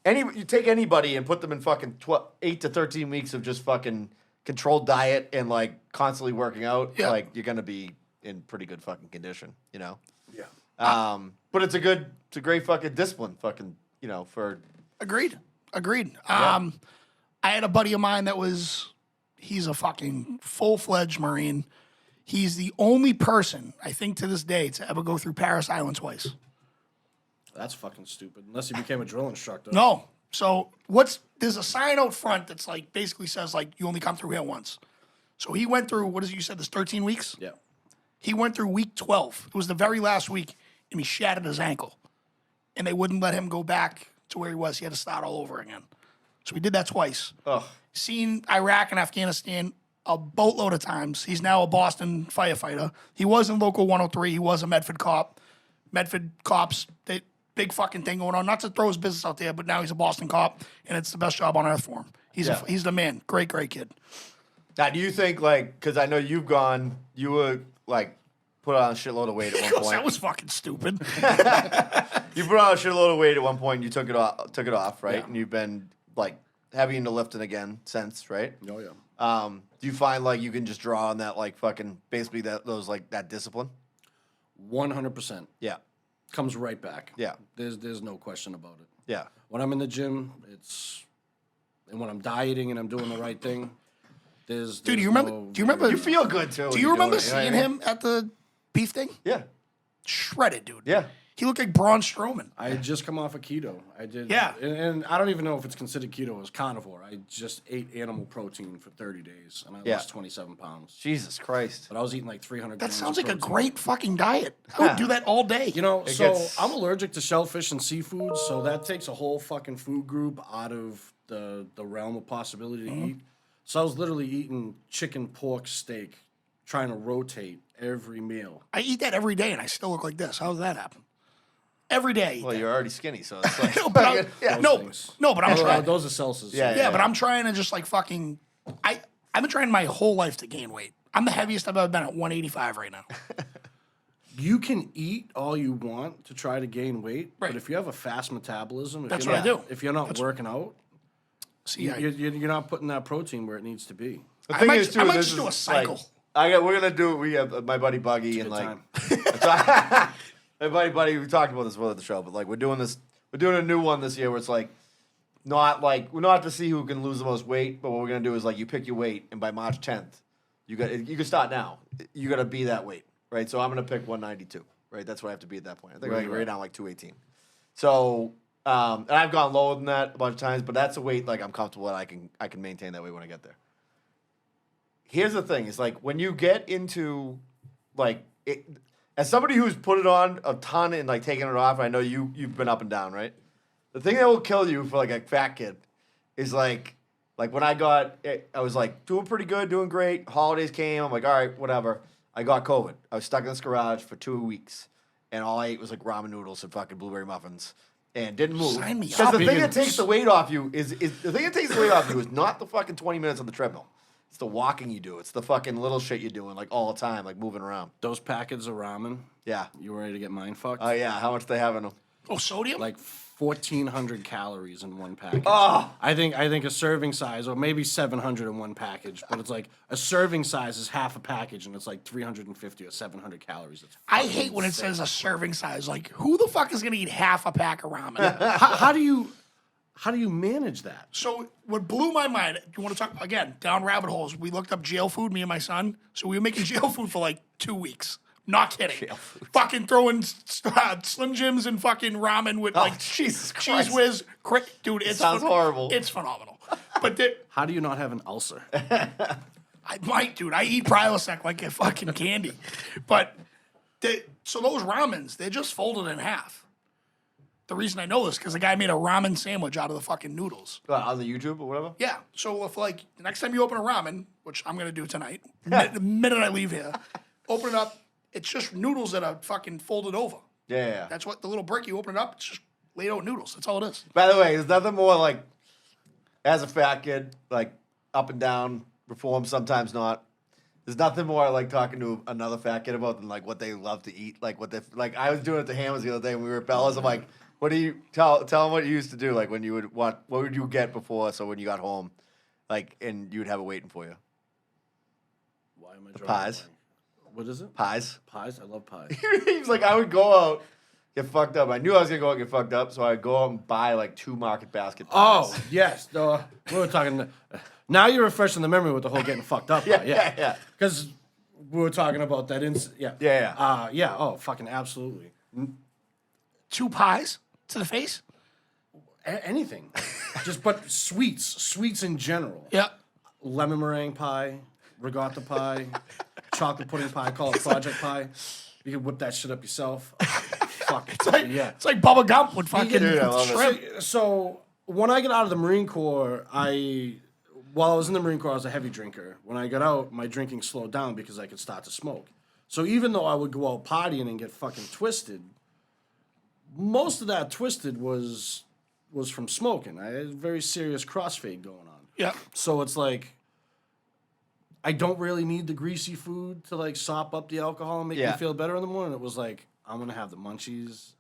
you take anybody and put them in fucking 8 to 13 weeks of just fucking controlled diet and like constantly working out. Yeah. Like you're gonna be in pretty good fucking condition. You know. Yeah. But it's a great fucking discipline. Fucking for Agreed. I had a buddy of mine he's a fucking full-fledged Marine. He's the only person, I think to this day, to ever go through Paris Island twice. That's fucking stupid. Unless you became a drill instructor. No. So there's a sign out front that's like basically says like you only come through here once. So he went through, what is it you said, this 13 weeks? Yeah. He went through week 12. It was the very last week, and he shattered his ankle. And they wouldn't let him go back to where he was. He had to start all over again. So he did that twice. Ugh. Seen Iraq and Afghanistan a boatload of times. He's now a Boston firefighter. He was in Local 103. He was a Medford cop. Medford cops, big fucking thing going on. Not to throw his business out there, but now he's a Boston cop, and it's the best job on earth for him. He's the man. Great kid. Now, do you think like because I know you were like put on a shitload of weight at one point. That was fucking stupid. You put on a shitload of weight at one point. You took it off, right? Yeah. And you've been like heavy into lifting again since, right? Oh yeah. Do you find like you can just draw on that like fucking basically that discipline? 100%. Yeah, Comes right back. Yeah. There's no question about it. yeah. When I'm in the gym, and when I'm dieting and I'm doing the right thing, there's Dude, do you no- remember? You feel good too. Do when you you're remember doing it, you know what seeing I mean? him at the beef thing? Yeah, Shredded, dude. yeah. He looked like Braun Strowman. I had just come off of keto. I did. Yeah. And I don't even know if it's considered keto. It was carnivore. I just ate animal protein for 30 days, and I Yeah. lost 27 pounds. Jesus Christ. But I was eating like 300 That grams sounds of like a protein. great fucking diet. I would do that all day. You know, It so gets- I'm allergic to shellfish and seafood, so that takes a whole fucking food group out of the realm of possibility to eat. So I was literally eating chicken, pork, steak, trying to rotate every meal. I eat that every day, and I still look like this. How does that happen? Every day. I eat Well, that. you're already skinny, so it's like No, but I'm, yeah. no, things. no, but I'm trying. Those are Celsius. Yeah, Yeah, but I'm trying to just like fucking. I've been trying my whole life to gain weight. I'm the heaviest I've ever been at 185 right now. You can eat all you want to try to gain weight, Right. but if you have a fast metabolism, That's what I do. If you're not working out, See, you're not putting that protein where it needs to be. The I thing might- is, too, I might this just do a is, cycle. Like, we're gonna do. We have my buddy Buggy and Good like time. my buddy. We talked about this before the show, but like we're doing this. We're doing a new one this year where it's like not like we're not to see who can lose the most weight, but what we're gonna do is like you pick your weight, and by March 10th, you can start now. You got to be that weight, right? So I'm gonna pick 192, right? That's what I have to be at that point. I think right now like 218. So and I've gone lower than that a bunch of times, but that's a weight like I'm comfortable at. I can maintain that weight when I get there. Here's the thing: is like when you get into like it, as somebody who's put it on a ton and like taking it off. I know you've been up and down, right? The thing that will kill you for like a fat kid is like when I got it, I was like doing pretty good, doing great. Holidays came, I'm like, all right, whatever. I got COVID. I was stuck in this garage for 2 weeks, and all I ate was like ramen noodles and fucking blueberry muffins, and didn't move. Sign me Because up. the thing that takes the weight off you is the thing that takes the weight off you is not the fucking 20 minutes on the treadmill. It's the walking you do. It's the fucking little shit you're doing like all the time, like moving around. Those packets of ramen, Yeah. you ready to get mind fucked? Oh yeah. How much they have in them? Oh, sodium? Like 1,400 calories in one package. Oh. I think a serving size, or maybe 700 in one package, but it's like a serving size is half a package, and it's like 350 or 700 calories. It's I fucking hate when it insane. says a serving size. Like, who the fuck is going to eat half a pack of ramen? How do How do you manage that? So what blew my mind, you want to talk, again, down rabbit holes, we looked up jail food, me and my son. So we were making jail food for like 2 weeks. Not kidding. Fucking throwing Slim Jims and fucking ramen with like Jesus cheese Christ. whiz. Dude, it sounds horrible. It's phenomenal. But How do you not have an ulcer? I might, dude. I eat Prilosec like a fucking candy. But so those ramens, they're just folded in half. The reason I know this because the guy made a ramen sandwich out of the fucking noodles. On the YouTube or whatever? Yeah. So if like the next time you open a ramen, which I'm gonna do tonight, the minute I leave here, open it up. It's just noodles that are fucking folded over. Yeah. That's what the little brick you open it up. It's just laid out noodles. That's all it is. By the way, there's nothing more like, as a fat kid, like up and down, reform, sometimes not. There's nothing more I like talking to another fat kid about than like what they love to eat. Like what they like. I was doing it to Hammers the other day when we were at Bella's. I'm like, what do you tell them what you used to do? Like when you would want, what would you get before? So when you got home, like, and you would have it waiting for you. Why am I drawing pies. a blank? What is it? Pies. Pies? I love pies. He was like, I would go out, get fucked up. I knew I was gonna go out and get fucked up, so I'd go out and buy like 2 Market Basket pies. Oh, yes. No, we were talking. Now you're refreshing the memory with the whole getting fucked up. Yeah. Because we were talking about that. Yeah. Yeah. Oh, fucking absolutely. 2 pies to the face. Anything. But sweets in general. Yeah. Lemon meringue pie, regatta pie, chocolate pudding pie. I call it project pie. You can whip that shit up yourself. Fuck. It's like Bubba Gump with fucking Dude, I love it. shrimp. So when I got out of the Marine Corps, while I was in the Marine Corps, I was a heavy drinker. When I got out, my drinking slowed down because I could start to smoke. So even though I would go out partying and get fucking twisted, most of that twisted was from smoking. I had a very serious crossfade going on. Yeah. So it's like, I don't really need the greasy food to like sop up the alcohol and make me feel better in the morning. It was like, I'm gonna have the munchies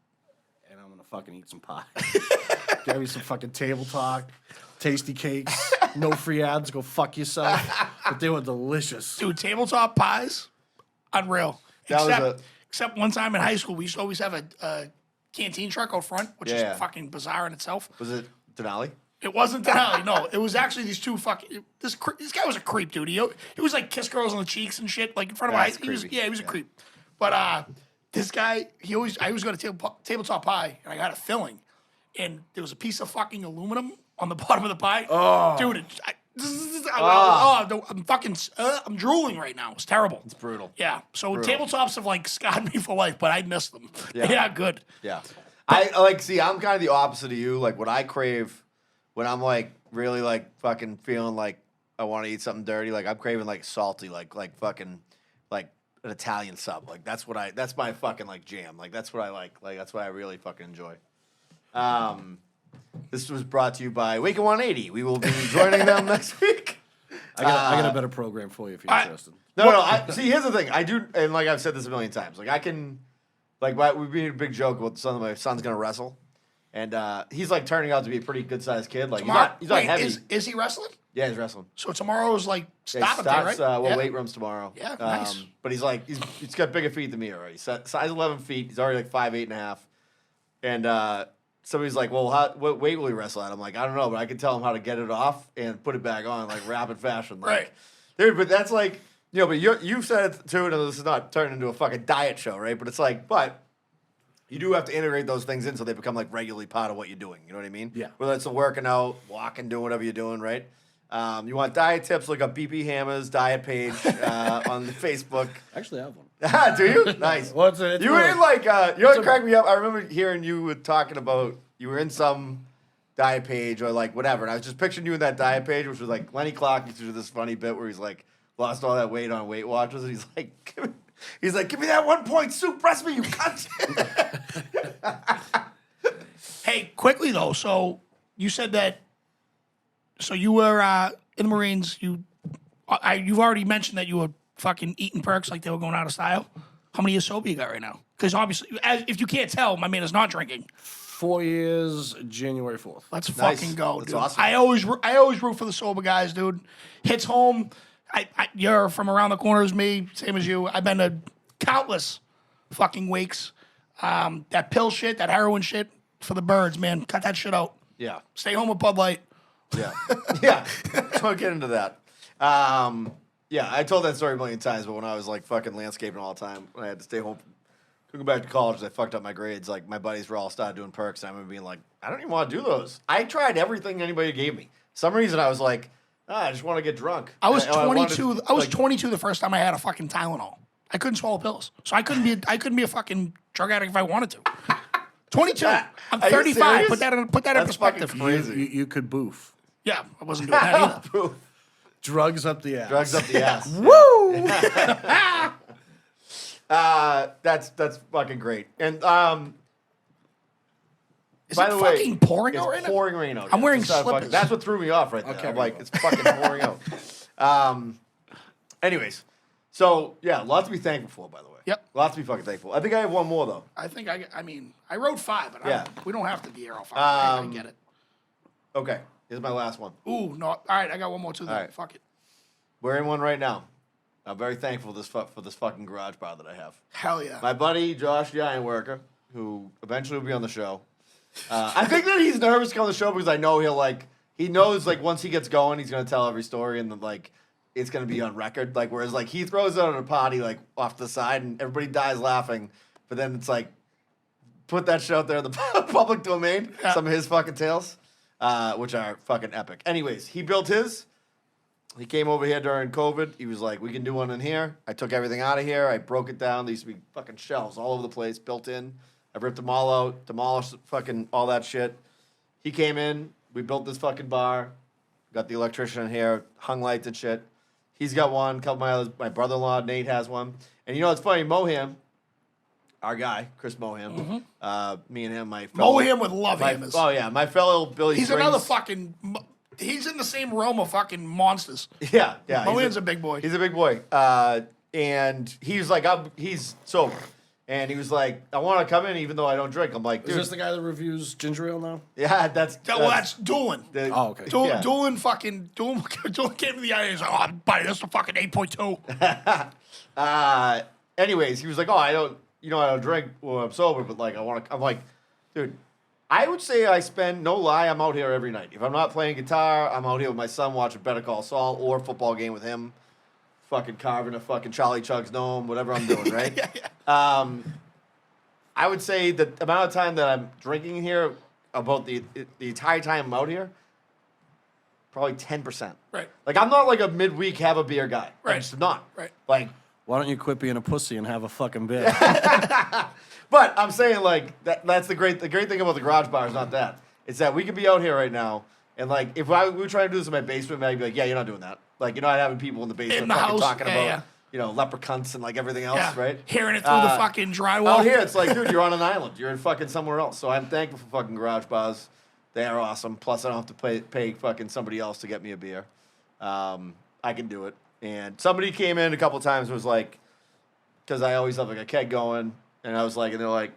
and I'm gonna fucking eat some pie. Give me some fucking table talk, tasty cakes, no free ads, go fuck yourself. But they were delicious. Dude, tabletop pies, unreal. Except one time in high school, we used to always have a canteen truck out front, which is fucking bizarre in itself. Was it Denali? It wasn't Denali, no. It was actually these 2 fucking. This guy was a creep, dude. He was like kiss girls on the cheeks and shit, like in front of my. He was a creep. But this guy, I always got a tabletop pie, and I got a filling, and there was a piece of fucking aluminum on the bottom of the pie. Oh, dude, I'm drooling right now. It's terrible. It's brutal. Yeah. So tabletops have like scarred me for life, but I miss them. Yeah. They are good. Yeah. I like, see, I'm kind of the opposite of you. Like, what I crave when I'm like really like fucking feeling like I want to eat something dirty, like I'm craving like salty, like fucking like an Italian sub. Like that's my fucking like jam. Like that's what I like. Like that's what I really fucking enjoy. This was brought to you by Waken 180. We will be joining them next week. I got a better program for you if you're interested. No. See, here's the thing. I do, and like I've said this a million times. Like I can, like we've made a big joke about my son's gonna wrestle, and he's like turning out to be a pretty good sized kid. Like he's not heavy. Is he wrestling? Yeah, he's wrestling. So tomorrow's like stopping Yeah, day, right? weight rooms tomorrow. Yeah, nice. But he's like he's got bigger feet than me already. Size 11 feet. He's already like 5'8.5", and somebody's like, well, what weight will he wrestle at? I'm like, I don't know, but I can tell him how to get it off and put it back on like rapid fashion. Like, Right. Dude, but that's like, but you've said it too, and this is not turning into a fucking diet show, right? But it's like, you do have to integrate those things in so they become like regularly part of what you're doing. You know what I mean? Yeah. Whether it's working out, walking, doing whatever you're doing, right? You want diet tips, look up BP Hammer's diet page on the Facebook. Actually, I have one. Do you? Nice. Well, it's you were in like, you know what cracked me up? I remember hearing you were talking about, you were in some diet page or like whatever, and I was just picturing you in that diet page, which was like Lenny Clark used to do this funny bit where he's like, lost all that weight on Weight Watchers, and he's like, give me that 1 point soup recipe, you cunt. Hey, quickly though, so you said that, so you were in the Marines, you've already mentioned that you were fucking eating perks like they were going out of style. How many years sober you got right now? Because obviously, if you can't tell, my man is not drinking. 4 years, January 4th. Let's Nice. fucking go, That's dude. awesome. I always root for the sober guys, dude. Hits home. You're from around the corner as me, same as you. I've been to countless fucking wakes. That pill shit, that heroin shit, for the birds, man. Cut that shit out. Yeah. Stay home with Bud Light. Yeah. Yeah. Don't get into that. Yeah, I told that story a million times, but when I was like fucking landscaping all the time, when I had to stay home, couldn't go back to college, 'cause I fucked up my grades. Like my buddies were all started doing perks, and I remember being like, I don't even want to do those. I tried everything anybody gave me. Some reason I was like, I just want to get drunk. I was And I wanted 22. to, I was like, 22 the first time I had a fucking Tylenol. I couldn't swallow pills, so I couldn't be a fucking drug addict if I wanted to. 22. I'm Are you 35. serious? Put that in That's perspective. fucking crazy. You could boof. Yeah, I wasn't doing that either. Proof. Drugs up the ass. Drugs up the ass. Woo! That's fucking great. And Is by it the way, fucking pouring it's out right now? pouring rain out. I'm yeah. wearing It's not fucking- slippers. that's what threw me off right there. Okay, I'm like, well. it's fucking pouring out. Anyways, so yeah, lots to be thankful for, by the way. Yep. Lots to be fucking thankful. I think I have one more though. I think I mean, I wrote 5, but Yeah. we don't have to be here all 5. I get it. Okay, here's my last one. Ooh, no. All right, I got one more too. Then. All right. Fuck it. We're in one right now. I'm very thankful for this fucking garage bar that I have. Hell yeah. My buddy Josh Giantworker, who eventually will be on the show. I think that he's nervous to come on the show because I know he knows like once he gets going, he's gonna tell every story and then like it's gonna be on record. Like whereas like he throws it on a potty like off the side and everybody dies laughing, but then it's like put that shit out there in the public domain. Yeah. Some of his fucking tales, which are fucking epic. Anyways, he built his. He came over here during COVID. He was like, we can do one in here. I took everything out of here. I broke it down. There used to be fucking shelves all over the place, built in. I ripped them all out, demolished fucking all that shit. He came in. We built this fucking bar. Got the electrician in here, hung lights and shit. He's got one. A couple of my others, my brother-in-law, Nate, has one. And you know what's funny? Moham, our guy, Chris Moham, me and him, my fellow... Moham would love my, hammers. Oh, yeah. My fellow Billy He's Strings. another fucking. He's in the same realm of fucking monsters. Yeah, yeah. Mohan's a big boy. He's a big boy. And he's like, he's sober. And he was like, I want to come in even though I don't drink. I'm like, Is dude. this the guy that reviews ginger ale now? Yeah, that's Doolin. Oh, okay. Yeah. Doolin came to the idea. He's like, oh, buddy, that's the fucking 8.2. Anyways, he was like, oh, I don't drink when I'm sober, but like, I'm like, dude, I would say I spend, no lie, I'm out here every night. If I'm not playing guitar, I'm out here with my son watching Better Call Saul or a football game with him, fucking carving a fucking Charlie Chuck's gnome, whatever I'm doing, right? I would say the amount of time that I'm drinking here, about the entire time I'm out here, probably 10%. Right. Like, I'm not like a midweek have a beer guy. Right. I'm just not. Right. Like, Why don't you quit being a pussy and have a fucking beer? but I'm saying like that's the great thing about the garage bar is not that. It's that we could be out here right now and like if we were trying to do this in my basement, I'd be like, yeah, you're not doing that. Like you're not having people in the basement In the fucking house, talking yeah, about yeah. you know leprechauns and like everything else, Yeah. right? Hearing it through the fucking drywall. Out here, it's like, dude, you're on an island. You're in fucking somewhere else. So I'm thankful for fucking garage bars. They are awesome. Plus, I don't have to pay fucking somebody else to get me a beer. I can do it. And somebody came in a couple times and was like, because I always have like a keg going, and I was like, and they're like,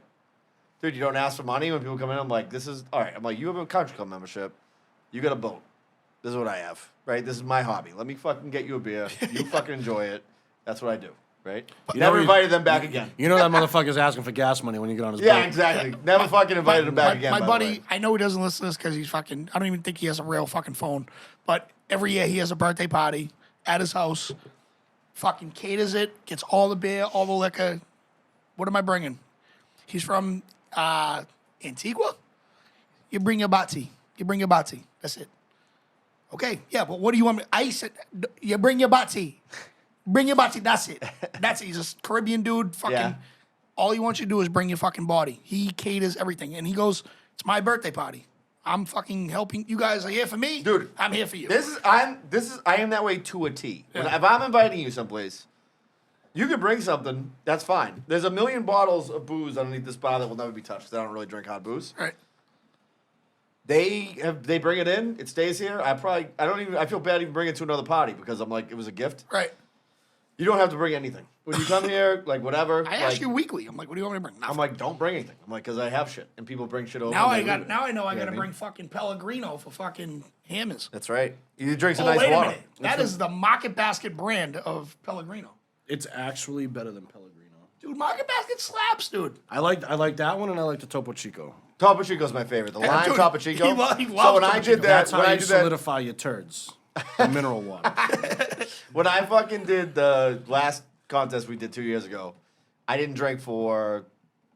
dude, you don't ask for money when people come in. I'm like, this is all right. I'm like, you have a country club membership. You got a boat. This is what I have, right? This is my hobby. Let me fucking get you a beer. You fucking enjoy it. That's what I do, right? You Never know, invited them back again. You know that motherfucker's asking for gas money when you get on his Yeah, boat. exactly. Never fucking invited him back again. My by the buddy, way. I know he doesn't listen to this because he's fucking. I don't even think he has a real fucking phone. But every year he has a birthday party at his house. Fucking caters it, gets all the beer, all the liquor. What am I bringing? He's from Antigua. You bring your bati. You bring your bati. That's it. Okay, yeah, but what do you want me? I said, you bring your bati. Bring your bati. That's it. That's it. He's a Caribbean dude. Fucking. Yeah. All he wants you to do is bring your fucking body. He caters everything, and he goes, "It's my birthday party. I'm fucking helping. You guys are here for me, Dude, I'm here for you." I am that way to a T. When- Yeah. If I'm inviting you someplace, you can bring something. That's fine. There's a million bottles of booze underneath this bar that will never be touched. 'Cause I don't really drink hot booze. Right. They bring it in. It stays here. I feel bad even bringing it to another party because I'm like it was a gift. Right. You don't have to bring anything when you come here. Like whatever. I ask you weekly. I'm like, "What do you want me to bring?" I'm Nothing. like, don't bring anything. I'm like, because I have shit, and people bring shit over. now and I they got. leave it. Now I know I You got to what mean? bring fucking Pellegrino for fucking hammers. That's right. You drink some Oh, nice wait water. a minute. That is the Market Basket brand of Pellegrino. It's actually better than Pellegrino. Dude, Market Basket slaps, dude. I like that one, and I like the Topo Chico. Topo Chico's my favorite. The lime dude, Topo Chico. he So loves when I Topo did Chico. that, That's when how I you did that, solidify your turds. The mineral water. when I fucking did the last contest we did 2 years ago, I didn't drink for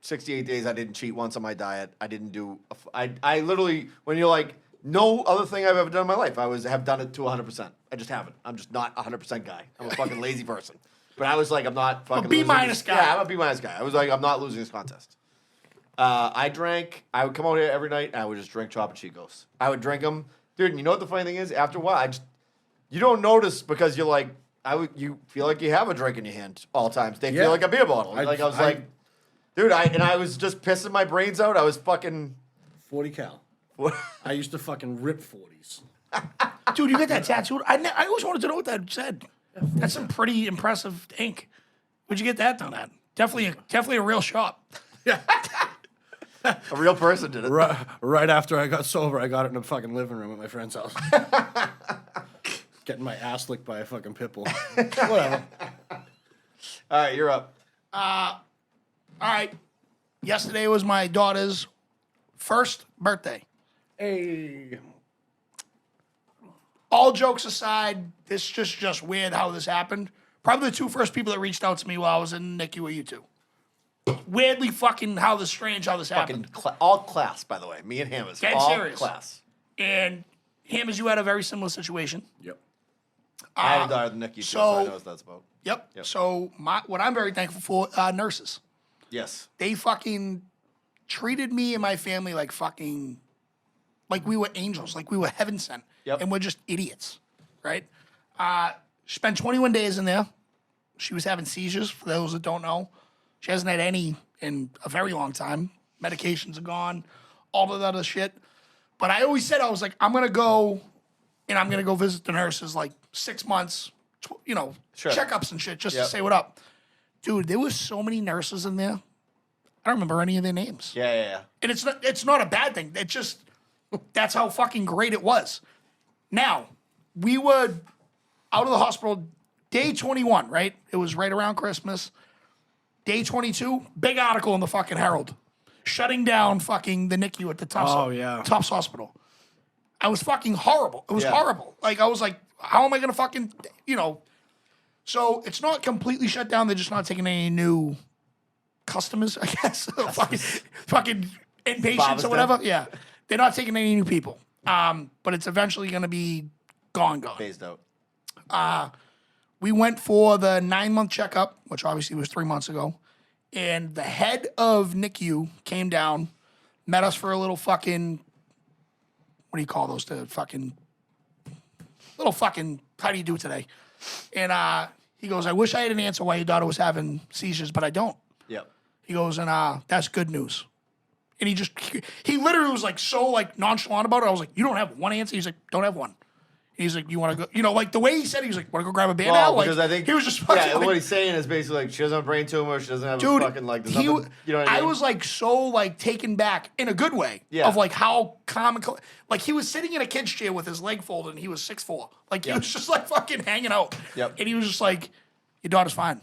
68 days. I didn't cheat once on my diet. I didn't do. I literally, when you're like, no other thing I've ever done in my life, have done it to 100%. I just haven't. I'm just not a 100% guy. I'm a fucking lazy person. But I was like, I'm not fucking. B- losing this- guy. Yeah, I'm a B- guy. I was like, I'm not losing this contest. I would come out here every night and I would just drink Topo Chicos. I would drink them. Dude, and you know what the funny thing is? After a while, you don't notice because you're like, you feel like you have a drink in your hand all times. They Yeah. feel like a beer bottle. I was just pissing my brains out. I was fucking. 40 cal. I used to fucking rip 40s. Dude, you got that tattooed? I always wanted to know what that said. That's some pretty impressive ink. Where'd you get that done at? Definitely a real shop. A real person did it. Right after I got sober, I got it in the fucking living room at my friend's house. Getting my ass licked by a fucking pit bull. Whatever. All right, you're up. All right. Yesterday was my daughter's first birthday. Hey. All jokes aside, this just weird how this happened. Probably the two first people that reached out to me while I was in NICU were you two. Weirdly fucking how this happened. All class, by the way. Me and Hammers. Dead all serious. class. And Hammers, you had a very similar situation. Yep. I had a daughter in the NICU, so I know what that's about. Yep. Yep. So what I'm very thankful for, nurses. Yes. They fucking treated me and my family like we were angels, like we were heaven sent. Yep. And we're just idiots, right? Spent 21 days in there. She was having seizures, for those that don't know. She hasn't had any in a very long time. Medications are gone, all of that other shit. But I always said, I was like, I'm going to go visit the nurses like 6 months, Sure. checkups and shit, just Yep. to say what up. Dude, there was so many nurses in there. I don't remember any of their names. Yeah. And it's not a bad thing. It just, that's how fucking great it was. Now, we were out of the hospital day 21, right? It was right around Christmas. Day 22, big article in the fucking Herald. Shutting down fucking the NICU at the Tufts, Oh, yeah. Tufts Hospital. I was fucking horrible. It was Yeah. horrible. Like, I was like, how am I going to fucking, So it's not completely shut down. They're just not taking any new customers, I guess. fucking inpatients Bob's or whatever. Yeah. They're not taking any new people. But it's eventually going to be gone. Phased out. We went for the 9-month checkup, which obviously was 3 months ago. And the head of NICU came down, met us for a little fucking, what do you call those? The fucking, little fucking, how do you do today? And he goes, I wish I had an answer why your daughter was having seizures, but I don't. Yep. He goes, and that's good news. And he literally was like so like nonchalant about it. I was like, you don't have one answer? He's like, don't have one. He's like, you want to go, like the way he said, he was like, want to go grab a beer now? Like, because I think he was just fucking like, what he's saying is basically like she doesn't have a brain tumor, she doesn't have dude, a fucking like. There's he, nothing, you know what I mean? I was like so like taken back in a good way Yeah. of like how comical. Like he was sitting in a kid's chair with his leg folded, and he was 6'4". Like he was just like fucking hanging out. Yep. And he was just like, your daughter's fine.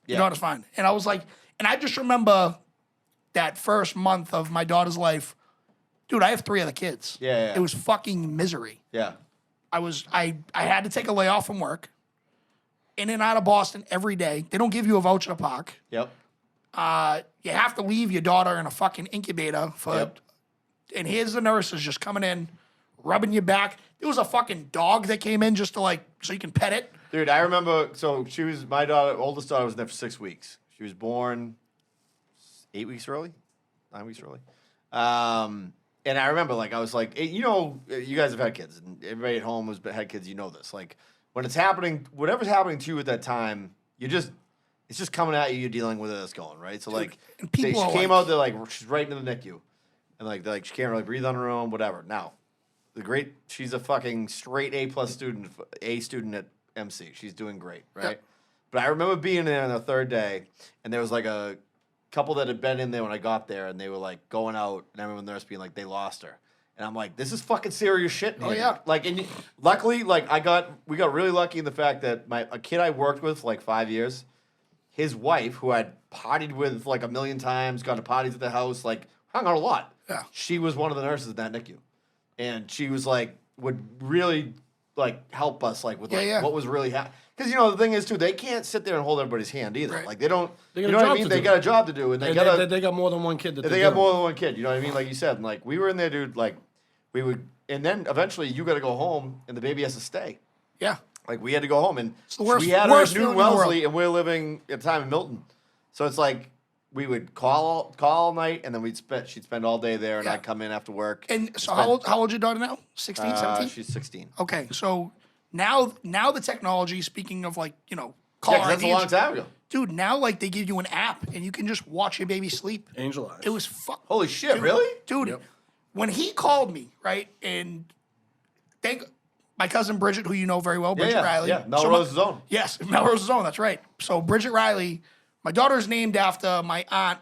Your Yeah. daughter's fine. And I was like, and I just remember that first month of my daughter's life. Dude, I have 3 other kids. Yeah. It was fucking misery. Yeah. I had to take a layoff from work, in and out of Boston every day. They don't give you a voucher to park. Yep. You have to leave your daughter in a fucking incubator for, Yep. and here's the nurses just coming in, rubbing your back. There was a fucking dog that came in just to like, so you can pet it. Dude, I remember. So my oldest daughter was there for 6 weeks. She was born 8 weeks early, 9 weeks early. And I remember, like, I was like, you guys have had kids, and everybody at home had kids. You know this. Like, when it's happening, whatever's happening to you at that time, it's just coming at you. You're dealing with it. It's going right. So like, and people she are came like- out there like she's right into the NICU, and like she can't really breathe on her own. Whatever. Now, she's a fucking straight A+ student, A student at MC. She's doing great, right? Yep. But I remember being there on the third day, and there was like a couple that had been in there when I got there, and they were like going out, and I remember the nurse being like, they lost her. And I'm like, this is fucking serious shit. Oh, man. yeah. Like, and luckily, like we got really lucky in the fact that a kid I worked with for like 5 years, his wife, who I'd partied with like a million times, gone to parties at the house, like hung out a lot. Yeah. She was one of the nurses in that NICU, and she was like would really like help us like with like, Yeah. what was really happening. Because the thing is too, they can't sit there and hold everybody's hand either. Right. Like they don't. They You got a know what I job mean? to They do. got a job to do, and they And got they got more than one kid that they got more than one kid. You know what I mean? Like you said, and like we were in there, dude. Like we would, and then eventually you got to go home, and the baby has to stay. Yeah. Like we had to go home, and the worst- we had worst her at New feeling in the Wellesley, and we were living at the time in Milton. So it's like we would call all night, and then she'd spend all day there, and Yeah. I'd come in after work. And so spend- how old your daughter now? 16, 17? She's 16. Okay, so now the technology, speaking of like, Yeah, caller 'cause that's a IDs, long time ago. dude, now like they give you an app and you can just watch your baby sleep. Angel Eyes. It was fuck. Holy shit! Really? Dude, Yep. when he called me, right, and thank my cousin Bridget, who you know very well, Bridget yeah, Riley. yeah. Melrose's own. Yes, Melrose's own, that's right. So Bridget Riley, my daughter's named after my aunt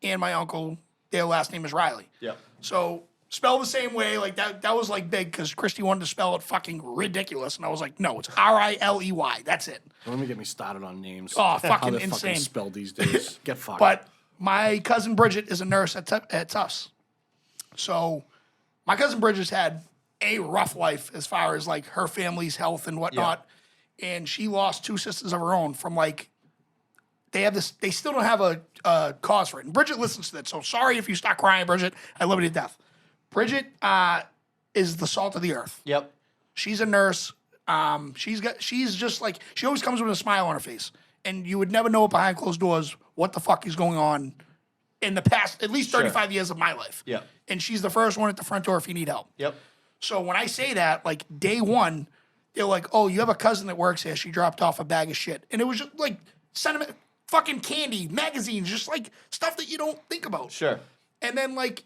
and my uncle. Their last name is Riley. Yep. So spell the same way, like that was like big because Christy wanted to spell it fucking ridiculous. And I was like, no, it's Riley. That's it. Don't even get me started on names. Oh, How fucking they're insane. fucking spelled these days. Get fucked. But my cousin Bridget is a nurse at Tufts. So my cousin Bridget's had a rough life as far as like her family's health and whatnot. And she lost two sisters of her own from like, they still don't have a cause for it. And Bridget listens to that. So sorry if you start crying, Bridget. I love you to death. Bridget is the salt of the earth. Yep. She's a nurse. She's just like, she always comes with a smile on her face. And you would never know behind closed doors what the fuck is going on in the past, at least 35 years of my life. Yep. And she's the first one at the front door if you need help. Yep. So when I say that, like day one, they're like, oh, you have a cousin that works here. She dropped off a bag of shit. And it was just like sentiment, fucking candy, magazines, just like stuff that you don't think about. Sure. And then like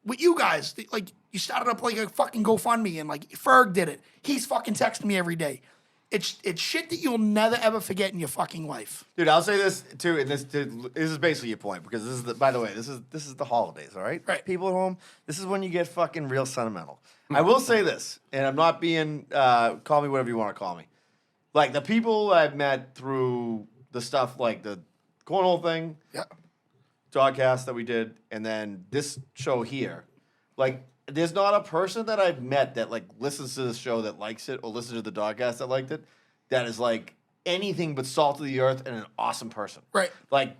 with you guys, like you started up like a fucking GoFundMe and like Ferg did it. He's fucking texting me every day. It's shit that you'll never ever forget in your fucking life. Dude, I'll say this too, and this is basically your point because this is by the way, this is the holidays, all right? Right. People at home, this is when you get fucking real sentimental. I will say this, and I'm not being call me whatever you want to call me. Like the people I've met through the stuff like the cornhole thing, Yeah. Dogcast that we did, and then this show here. Like, there's not a person that I've met that like listens to this show that likes it or listens to the Dogcast that liked it that is like anything but salt of the earth and an awesome person. Right. Like,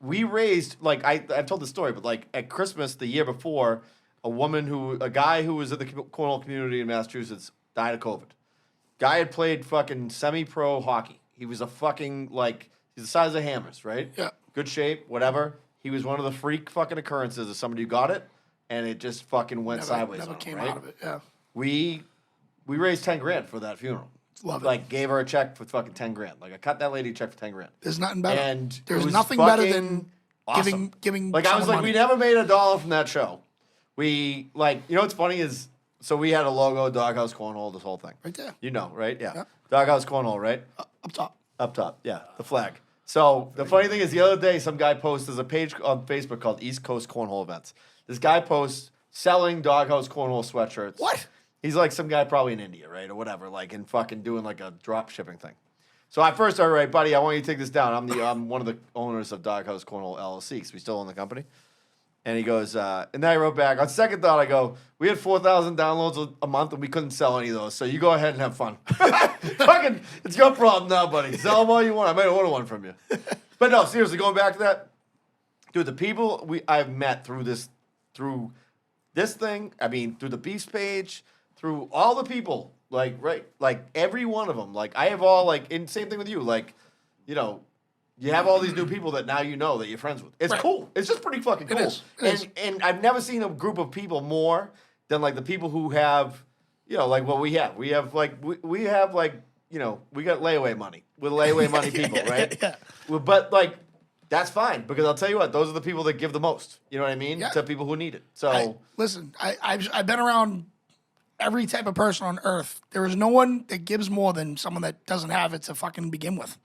we raised like I've told the story, but like at Christmas the year before, a guy who was at the cornhole community in Massachusetts died of COVID. Guy had played fucking semi-pro hockey. He was a fucking like he's the size of hammers, right? Yeah. Good shape, whatever. He was one of the freak fucking occurrences of somebody who got it, and it just fucking went sideways. Never on him, came right? out of it. Yeah. We raised $10,000 for that funeral. Love it. Like gave her a check for fucking $10,000. Like I cut that lady a check for $10,000. There's nothing better. And it there's was nothing better fucking than awesome. giving. Like I was someone like, money. we never made $1 from that show. We like, you know what's funny is, so we had a logo, Doghouse Cornhole, this whole thing. Right there. You know, right? Yeah. Yeah. Doghouse Cornhole, right? Up top. Up top, yeah, the flag. So the funny thing is, the other day, some guy posts, there's a page on Facebook called East Coast Cornhole Events. This guy posts selling Doghouse Cornhole sweatshirts. What? He's like some guy probably in India, right, or whatever, like, and fucking doing like a drop shipping thing. So I first started, right, buddy, I want you to take this down. I'm one of the owners of Doghouse Cornhole LLC, because we still own the company. And he goes, and then I wrote back, on second thought, I go, we had 4,000 downloads a month and we couldn't sell any of those, so you go ahead and have fun. Fucking, it's your problem now, buddy. Sell them all you want. I might order one from you. But no, seriously, going back to that, dude, the people I've met through this thing, I mean, through the Beast page, through all the people, like, right, like every one of them, like I have all, like, and same thing with you, like, you know, you have all these new people that now you know that you're friends with. It's Right. cool. It's just pretty fucking cool. is. It is. And I've never seen a group of people more than like the people who have, you know, like what we have. We have like we have like, you know, we got layaway money. We're layaway money people, right? Yeah. Well, but like that's fine because I'll tell you what, those are the people that give the most. You know what I mean? Yeah. To people who need it. So Listen, I've been around every type of person on earth. There is no one that gives more than someone that doesn't have it to fucking begin with.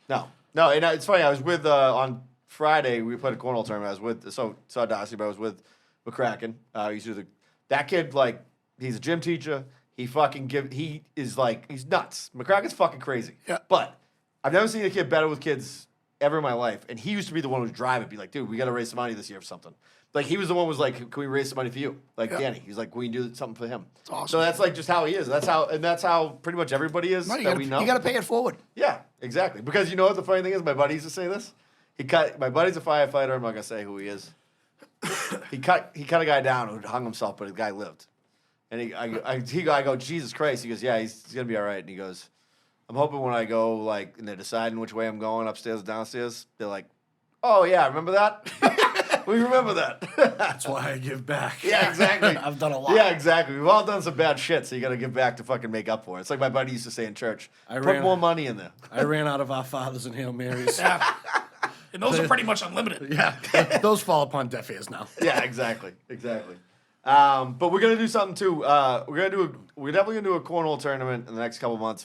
No, and it's funny. I was with on Friday. We played a cornhole tournament. I was with saw Darcy, but I was with McCracken. He used to do that kid. Like he's a gym teacher. He is like he's nuts. McCracken's fucking crazy. Yeah. But I've never seen a kid better with kids ever in my life. And he used to be the one who'd drive it. Be like, dude, we got to raise some money this year for something. Like he was the one who was like, "Can we raise some money for you?" Like Yeah. Danny, he's like, "Can we do something for him?" It's awesome. So that's like just how he is. That's how pretty much everybody is No, you that gotta, we know. you got to pay it forward. Yeah, exactly. Because you know what the funny thing is? My buddy used to say this. My buddy's a firefighter. I'm not gonna say who he is. he cut a guy down who hung himself, but the guy lived. And I go, Jesus Christ. He goes, yeah, he's gonna be all right. And he goes, I'm hoping when I go, like, and they're deciding which way I'm going, upstairs or downstairs, they're like, oh yeah, remember that? We remember that. That's why I give back. Yeah, exactly. I've done a lot. Yeah, exactly. We've all done some bad shit, so you got to give back to fucking make up for it. It's like my buddy used to say in church. Put more money in there. I ran out of Our Fathers and Hail Marys. Yeah. And those are pretty much unlimited. Yeah, those fall upon deaf ears now. Yeah, exactly. But we're gonna do something too. We're definitely gonna do a cornhole tournament in the next couple months.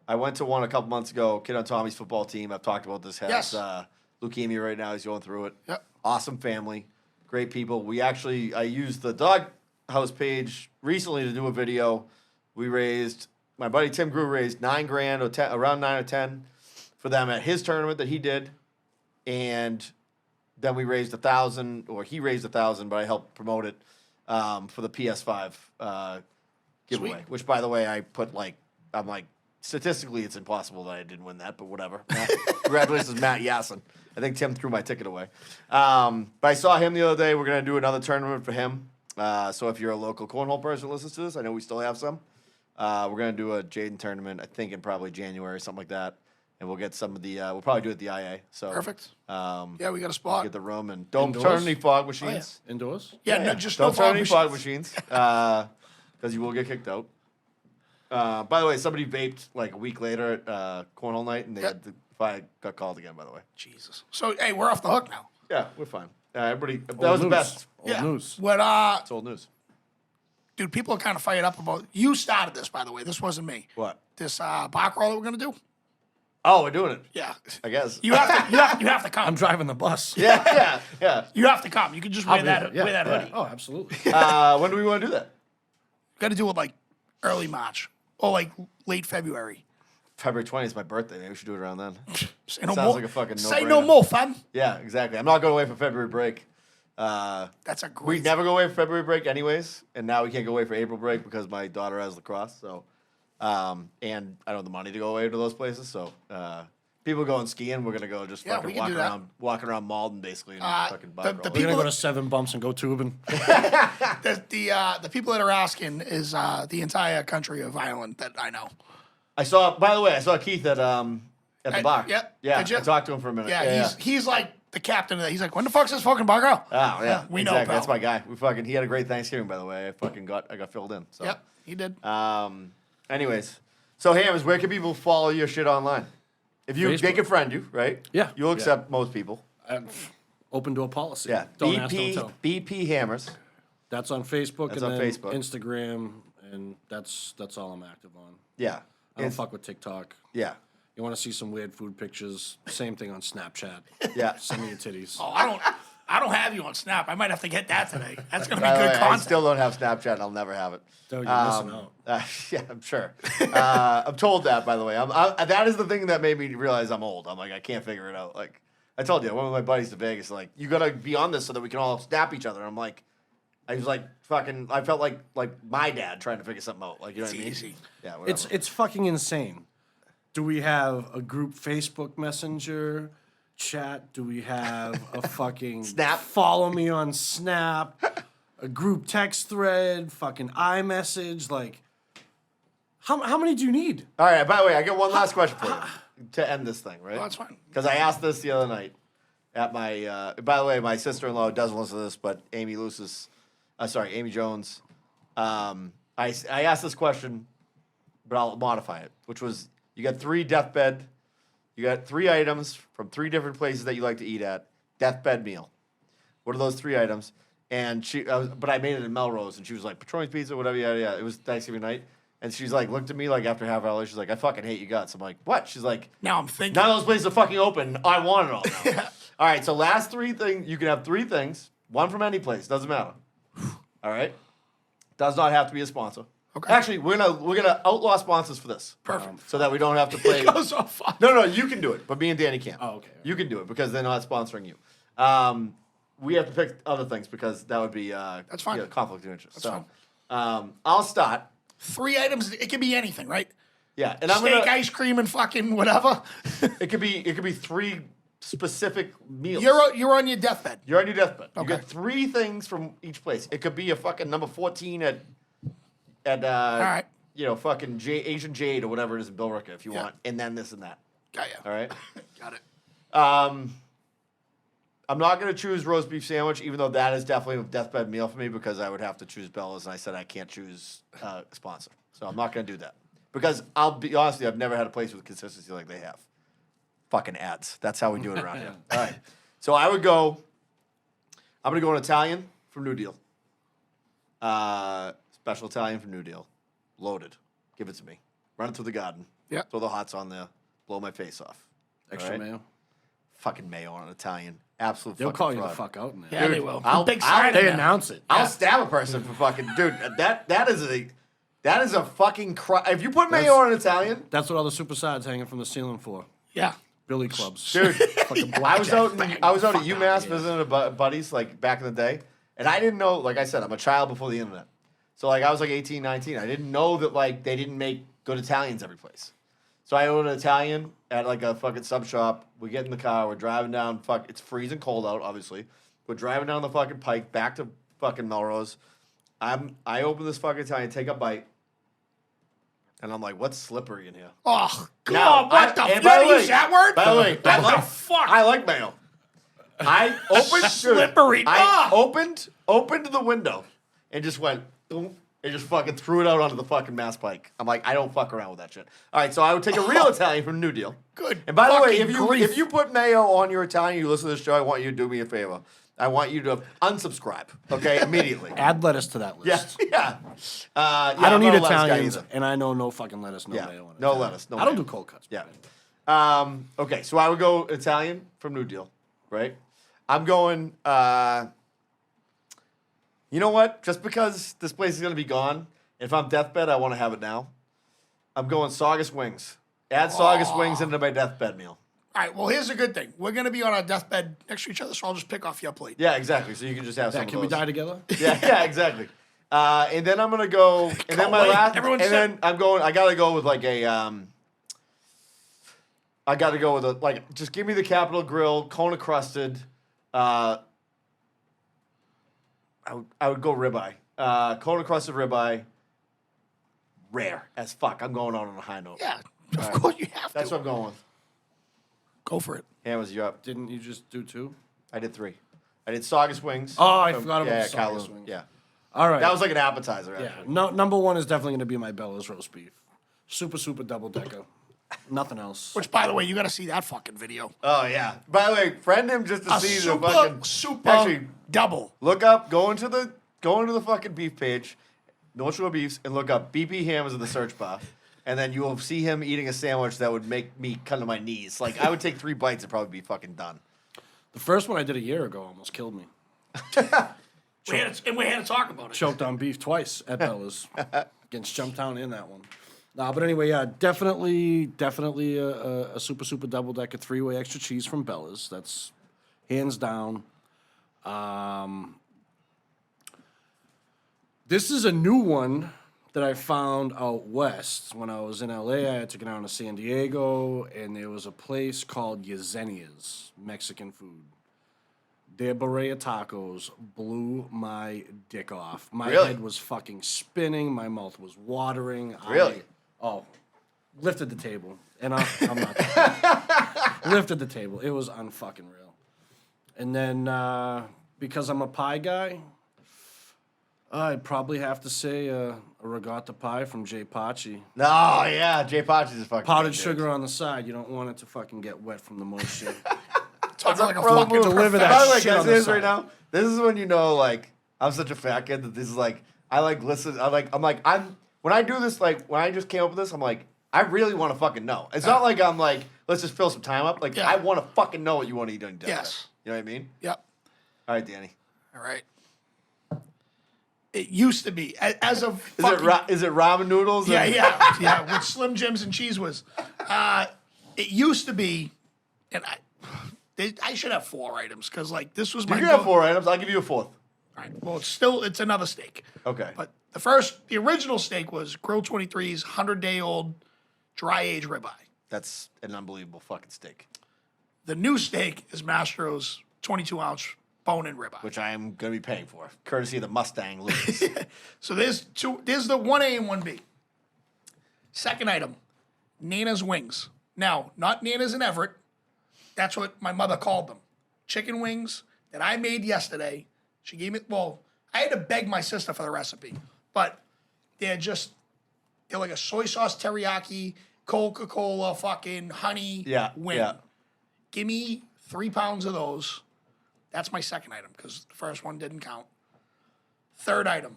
I went to one a couple months ago. Kid on Tommy's football team. I've talked about this. Has Yes. leukemia right now. He's going through it. Yep. Awesome family, great people. I used the dog house page recently to do a video. My buddy Tim Grew raised $9,000 or around 9 or 10 for them at his tournament that he did, and then we raised $1,000, or he raised $1,000, but I helped promote it for the PS5 giveaway. Sweet. Which, by the way, I'm like, statistically, it's impossible that I didn't win that, but whatever. Congratulations, Matt Yassin. I think Tim threw my ticket away. But I saw him the other day. We're gonna do another tournament for him. So if you're a local cornhole person who listens to this, I know we still have some. We're gonna do a Jaden tournament. I think in probably January, something like that. And we'll get some of the. We'll probably do it at the IA. So Perfect. Yeah, we got a spot. Get the room and don't Indoors? turn any fog machines. Indoors? Yeah, no, just Don't no turn fog any machines. fog machines because you will get kicked out. By the way, somebody vaped like a week later at cornhole night, and I got called again. By the way, Jesus. So, hey, we're off the hook now. yeah, we're fine. Everybody, that Old was the news. best. Old Yeah. news. What, It's old news. dude, people are kind of fired up about. You started this, by the way. This wasn't me. What? This bar crawl that we're gonna do. Oh, we're doing it. Yeah. I guess. You have to. You have to come. I'm driving the bus. Yeah. You have to come. You can just wear that hoodie. Oh, absolutely. When do we want to do that? Got to do it like early March or like late February. February 20th is my birthday. Maybe we should do it around then. Say no Sounds more. like a fucking Say no-brainer. no more, fam. Yeah, exactly. I'm not going away for February break. That's a We great. never go away for February break, anyways, and now we can't go away for April break because my daughter has lacrosse. So, and I don't have the money to go away to those places. So, people going skiing. We're gonna go just Yeah, fucking we can do that. walking around Malden basically. And fucking the bar people- crawling. We're going to go to 7 Bumps and go tubing. The people that are asking is the entire country of Ireland that I know. I saw. By the way, I saw Keith at the bar. Yep. Yeah. Did you? I talked to him for a minute. Yeah, he's like the captain of that. He's like, when the fuck's this fucking bar girl? Oh yeah. we know, exactly. pal. That's my guy. He had a great Thanksgiving, by the way. I got filled in. So. Yep, he did. Anyways, so Hammers, where can people follow your shit online? If they Facebook. can friend you, right? Yeah. You'll accept most people. Open door policy. Yeah. Don't ask, don't tell. BP Hammers. That's on Facebook That's and on then Facebook. Instagram, and that's all I'm active on. Yeah. I don't fuck with TikTok. Yeah. You want to see some weird food pictures? Same thing on Snapchat. Yeah. Send me your titties. Oh, I don't have you on Snap. I might have to get that today. That's gonna be By the good way, I content. still don't have Snapchat, and I'll never have it. Dude, you're missing out. Yeah, I'm sure. I'm told that, by the way. That is the thing that made me realize I'm old. I'm like, I can't figure it out. Like, I told you, I went with my buddies to Vegas. Like, you gotta be on this so that we can all snap each other. I'm like, I was like, fucking. I felt like my dad trying to figure something out. Like, you know what I mean? easy. Yeah, whatever. It's fucking insane. Do we have a group Facebook Messenger chat? Do we have a fucking Snap? Follow me on Snap? A group text thread? Fucking iMessage? Like, how many do you need? All right. By the way, I got one last question for you to end this thing, right? Oh, that's fine. Because I asked this the other night at my. By the way, my sister-in-law doesn't listen to this, but Amy Jones. I asked this question, but I'll modify it, which was: you got 3 deathbed, you got 3 items from 3 different places that you like to eat at. Deathbed meal. What are those 3 items? And but I made it in Melrose, and she was like, Petroni's Pizza, whatever, yeah. It was Thanksgiving night. And she's like, looked at me like after half hour, she's like, I fucking hate you guts. I'm like, what? She's like, Now I'm thinking. none of those places are fucking open. I want it all now. All right, so last 3 things, you can have 3 things, 1 from any place, doesn't matter. All right? Does not have to be a sponsor. Okay. Actually, we're gonna outlaw sponsors for this. Perfect. So that we don't have to play. Goes so far. No, you can do it, but me and Danny can't. Oh, okay. You can do it because they're not sponsoring you. we have to pick other things because that would be That's fine. conflict of interest. That's so I'll start. 3 items. It could be anything, right? Yeah, and I'm Steak, gonna. ice cream, and fucking whatever. It could be 3 specific meals. You're on your deathbed. You're on your deathbed. You Okay. get 3 things from each place. It could be a fucking number 14 at right. fucking Asian Jade or whatever it is in Billerica if you Yeah. want, and then this and that. Got ya. All right. Got it. I'm not gonna choose roast beef sandwich, even though that is definitely a deathbed meal for me because I would have to choose Bella's, and I said I can't choose a sponsor, so I'm not gonna do that because I'll be honest with you, I've never had a place with consistency like they have. Fucking ads. That's how we do it around here. All right. So I'm gonna go an Italian from New Deal. Special Italian from New Deal. Loaded. Give it to me. Run it through the garden. Yeah. Throw the hots on there. Blow my face off. Extra All right? mayo. Fucking mayo on an Italian. Absolute They'll fucking call you the fraud. fuck out in there. Yeah, Dude, they will. I'll- Big I'll- sign They in there. announce it. I'll stab a person for fucking dude. That is a fucking if you put mayo on an Italian, That's what all the super sides hanging from the ceiling for. Yeah. Billy clubs. dude. Fucking I was out Bang. at Fuck UMass visiting buddies like back in the day, and I didn't know. Like I said, I'm a child before the internet, so like I was like 18, 19. I didn't know that like they didn't make good Italians every place. So I ordered Italian at like a fucking sub shop. We get in the car. We're driving down. It's freezing cold out, obviously. We're driving down the fucking pike back to fucking Melrose. I open this fucking Italian, take a bite, and I'm like, what's slippery in here? Oh, God. Now, What the and fuck? by the You way- use that word? By the way, What the fuck? I like mayo. I opened Slippery. I Ah! opened the window and just went boom, and just fucking threw it out onto the fucking Mass Pike. I'm like, I don't fuck around with that shit. All right, so I would take a real Italian from New Deal. Good And by the way, fucking if grief. you put mayo on your Italian, you listen to this show, I want you to do me a favor. I want you to unsubscribe, okay, immediately. Add lettuce to that Yeah, list. yeah. I don't I'm need not a lettuce guy Italians, either. and I know no fucking lettuce, no Yeah, mayo. on it. no lettuce, no I don't mayo. do cold cuts. Yeah. Okay, so I would go Italian from New Deal, right? I'm going, you know what? Just because this place is going to be gone, if I'm deathbed, I want to have it now. I'm going Saugus Wings. Add Saugus Wings into my deathbed meal. All right, well, here's a good thing. We're going to be on our deathbed next to each other, so I'll just pick off your plate. Yeah, exactly. So you can just have some Yeah, of can we those. die together? Yeah, exactly. And then I'm gonna go, and then my wait. last, Everyone and sit. then I'm going. I gotta go with like a, I gotta go with a like. Just give me the Capitol Grill, Kona crusted. I would go ribeye, Kona crusted ribeye. Rare as fuck. I'm going on a high note. Yeah, of course you have That's to. what I'm going with. Go for it. Hammers, you up? Didn't you just do 2? I did 3. I did Saugus Wings. Oh, I forgot about the Kowloon. Saugus Wings. Yeah, All right. that was like an appetizer. yeah. Actually. No, number 1 is definitely going to be my Bella's roast beef. Super double decker. Nothing else. Which, by the way, you got to see that fucking video. Oh yeah. By the way, friend him just to A see super, the fucking. super Actually, double. look up. Go into the fucking beef page, North Shore Beefs, and look up BP Hammers in the search bar, and then you will see him eating a sandwich that would make me come to my knees. Like I would take 3 bites and probably be fucking done. The first one I did a year ago almost killed me. We're here to talk about it. Choked on beef twice at Bella's against Jumptown in that one. Nah, but anyway, yeah, definitely a super double decker 3-way extra cheese from Bella's. That's hands down. This is a new one that I found out west. When I was in LA, I had to go down to San Diego, and there was a place called Yesenia's Mexican food. Their Berea tacos blew my dick off. My Really? head was fucking spinning. My mouth was watering. Really? Lifted the table. And I'm not. Lifted the table. It was unfucking real. And then because I'm a pie guy, I'd probably have to say a ricotta pie from Jay Pachi. No, yeah, Jay Pachi's a fucking Powdered good dude. sugar on the side. You don't want it to fucking get wet from the moisture. Talking like a Pro fucking move. deliver that By the way, shit guys, on the this side. right now. This is when you know, like, I'm such a fat kid that this is like, I like listen. When I do this, like, when I just came up with this, I'm like, I really want to fucking know. It's not like I'm like, let's just fill some time up. Like, Yeah. I want to fucking know what you want to eat on dinner. Yes. You know what I mean? Yep. All right, Danny. All right. It used to be as of Is it ramen noodles? Yeah, and- yeah, with Slim Jims and Cheese Whiz. It used to be, and I should have 4 items because like this was You my. can have 4 items. I'll give you a 4th. All right. Well, it's another steak. Okay. But the original steak was Grill 23's 100-day-old dry aged ribeye. That's an unbelievable fucking steak, The new steak is Mastro's 22-ounce bone-in ribeye. which I am going to be paying for, courtesy of the Mustang Lucas. So there's the 1A and 1B. Second item, Nana's wings. Now, not Nana's in Everett. That's what my mother called them. Chicken wings that I made yesterday. She gave me, well, I had to beg my sister for the recipe, but they're like a soy sauce teriyaki, Coca-Cola, fucking honey wing. Yeah. Give me 3 pounds of those. That's my second item because the first one didn't count. Third item.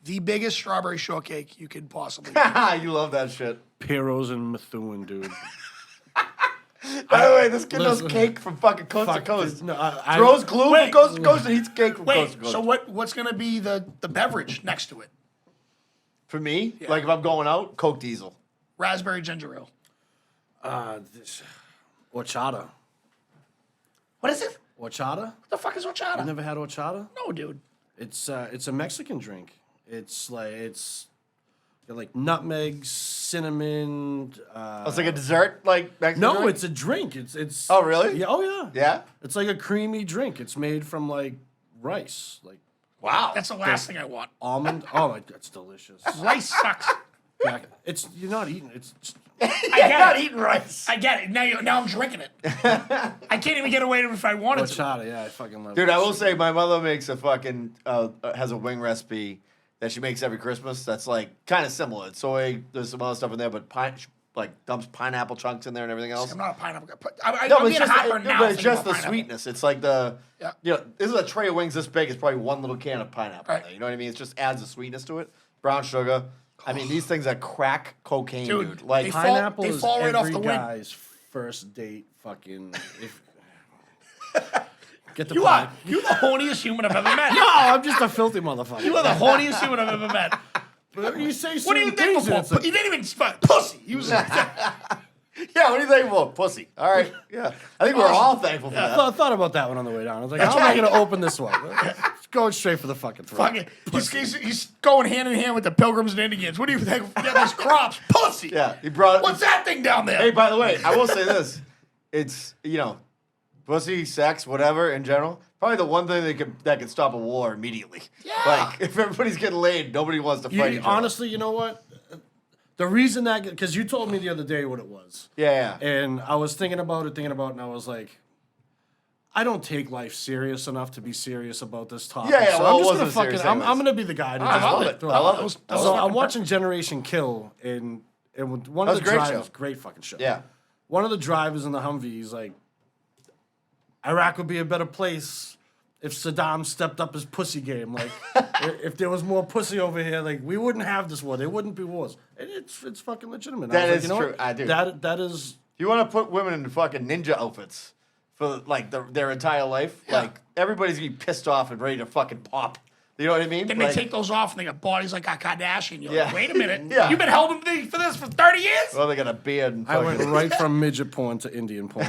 The biggest strawberry shortcake you could possibly get. You love that shit. Piros and Methuen, dude. By the way, this kid knows Listen. cake from fucking coast to Fuck, coast. no, I- Throws glue Wait. from coast to coast and eats cake from coast Wait, to coast. so what's going to be the beverage next to it? For me, like if I'm going out, Coke Diesel. Raspberry ginger ale. This horchata. What is it? Horchata? What the fuck is You horchata? never had horchata? No, dude. It's a Mexican drink. It's got like nutmeg, cinnamon. It's like a dessert, like Mexican No, drink? it's a drink. It's. Oh, really? Yeah. Oh yeah. Yeah? It's like a creamy drink. It's made from like rice, like Wow. That's the last thing I want. almond. Oh my, that's delicious. Rice sucks. It's you're not eating. It's I You're get not it. eating rice. I get it. Now I'm drinking it. I can't even get away with it if I wanted to. horchata. Yeah, I fucking love. Dude, it. I will say my mother makes a fucking, has a wing recipe that she makes every Christmas that's like kind of similar. It's soy, there's some other stuff in there, but like dumps pineapple chunks in there and everything else. I'm not a pineapple guy. No, I'm but being it's just, heartburn now. but it's thinking just about the pineapple. sweetness. It's like the, Yeah. this is a tray of wings this big. It's probably one little can of pineapple. in Right. there, you know what I mean? It just adds the sweetness to it. Brown sugar. I mean, these things are crack cocaine, Dude, dude. Like, they fall- Pineapple they is fall right off every the wing. guy's first date. Fucking. Get the You're the horniest human I've ever met. No, I'm just a filthy motherfucker. You are the horniest human I've ever met. But you say What do you certain think things, and it's before? like, He didn't even pussy. He was yeah, what do you think for? Pussy. All right. Yeah. I think we're all thankful for that. I thought about that one on the way down. I was like, how am I going to open this one? Just going straight for the fucking throat. fucking. He's going hand in hand with the Pilgrims and Indians. What do you think? Yeah, those crops, pussy. Yeah, he brought. What's that thing down there? Hey, by the way, I will say this: it's pussy, sex, whatever in general. Probably the one thing that can stop a war immediately. Yeah. Like if everybody's getting laid, nobody wants to fight each other. Honestly, you know what? The reason that, because you told me the other day what it was. Yeah. And I was thinking about it, and I was like, I don't take life serious enough to be serious about this topic. Yeah, so well, I'm it just wasn't gonna serious I'm anyways. gonna be the guy to I just love like it. throw I love out. it. So I'm watching Generation Kill, and one That was of the a great drivers, show. great fucking show. Yeah. One of the drivers in the Humvee, he's like, Iraq would be a better place if Saddam stepped up his pussy game. Like, if there was more pussy over here, like, we wouldn't have this war. There wouldn't be wars. And it's fucking legitimate. That I is was like, you know true. what? I do. That is. You want to put women in fucking ninja outfits for like their entire life? Yeah. Like everybody's gonna be pissed off and ready to fucking pop. You know what I mean? Then Like, they take those off and they got bodies like a Kardashian. You're Yeah. like, wait a minute. Yeah. You've been holding me for this for 30 years? well, they got a beard and I went fucking right from midget porn to Indian porn.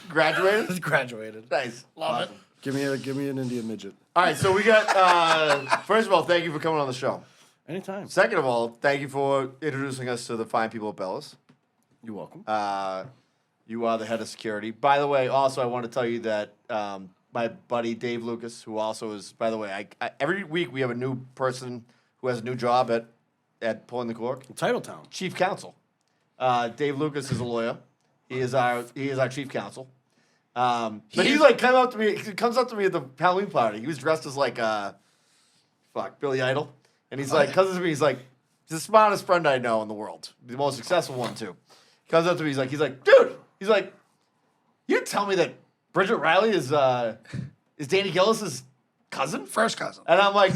graduated. Graduated. Nice. Love it. Give me an Indian midget. All right, so we got. First of all, thank you for coming on the show. Anytime. Second of all, thank you for introducing us to the fine people at Bella's. You're welcome. You are the head of security. By the way, also I want to tell you that my buddy Dave Lucas, who also is, by the way, I every week we have a new person who has a new job at Pulling the Cork. Titletown. Chief counsel. Dave Lucas is a lawyer. He is our chief counsel. But he like comes up to me at the Halloween party. He was dressed as like Billy Idol, and he's like comes up to me. He's like, he's the smartest friend I know in the world, the most successful one too. Comes up to me. He's like, dude. He's like, you tell me that Bridget Riley is Danny Gillis's cousin? First cousin. And I'm like,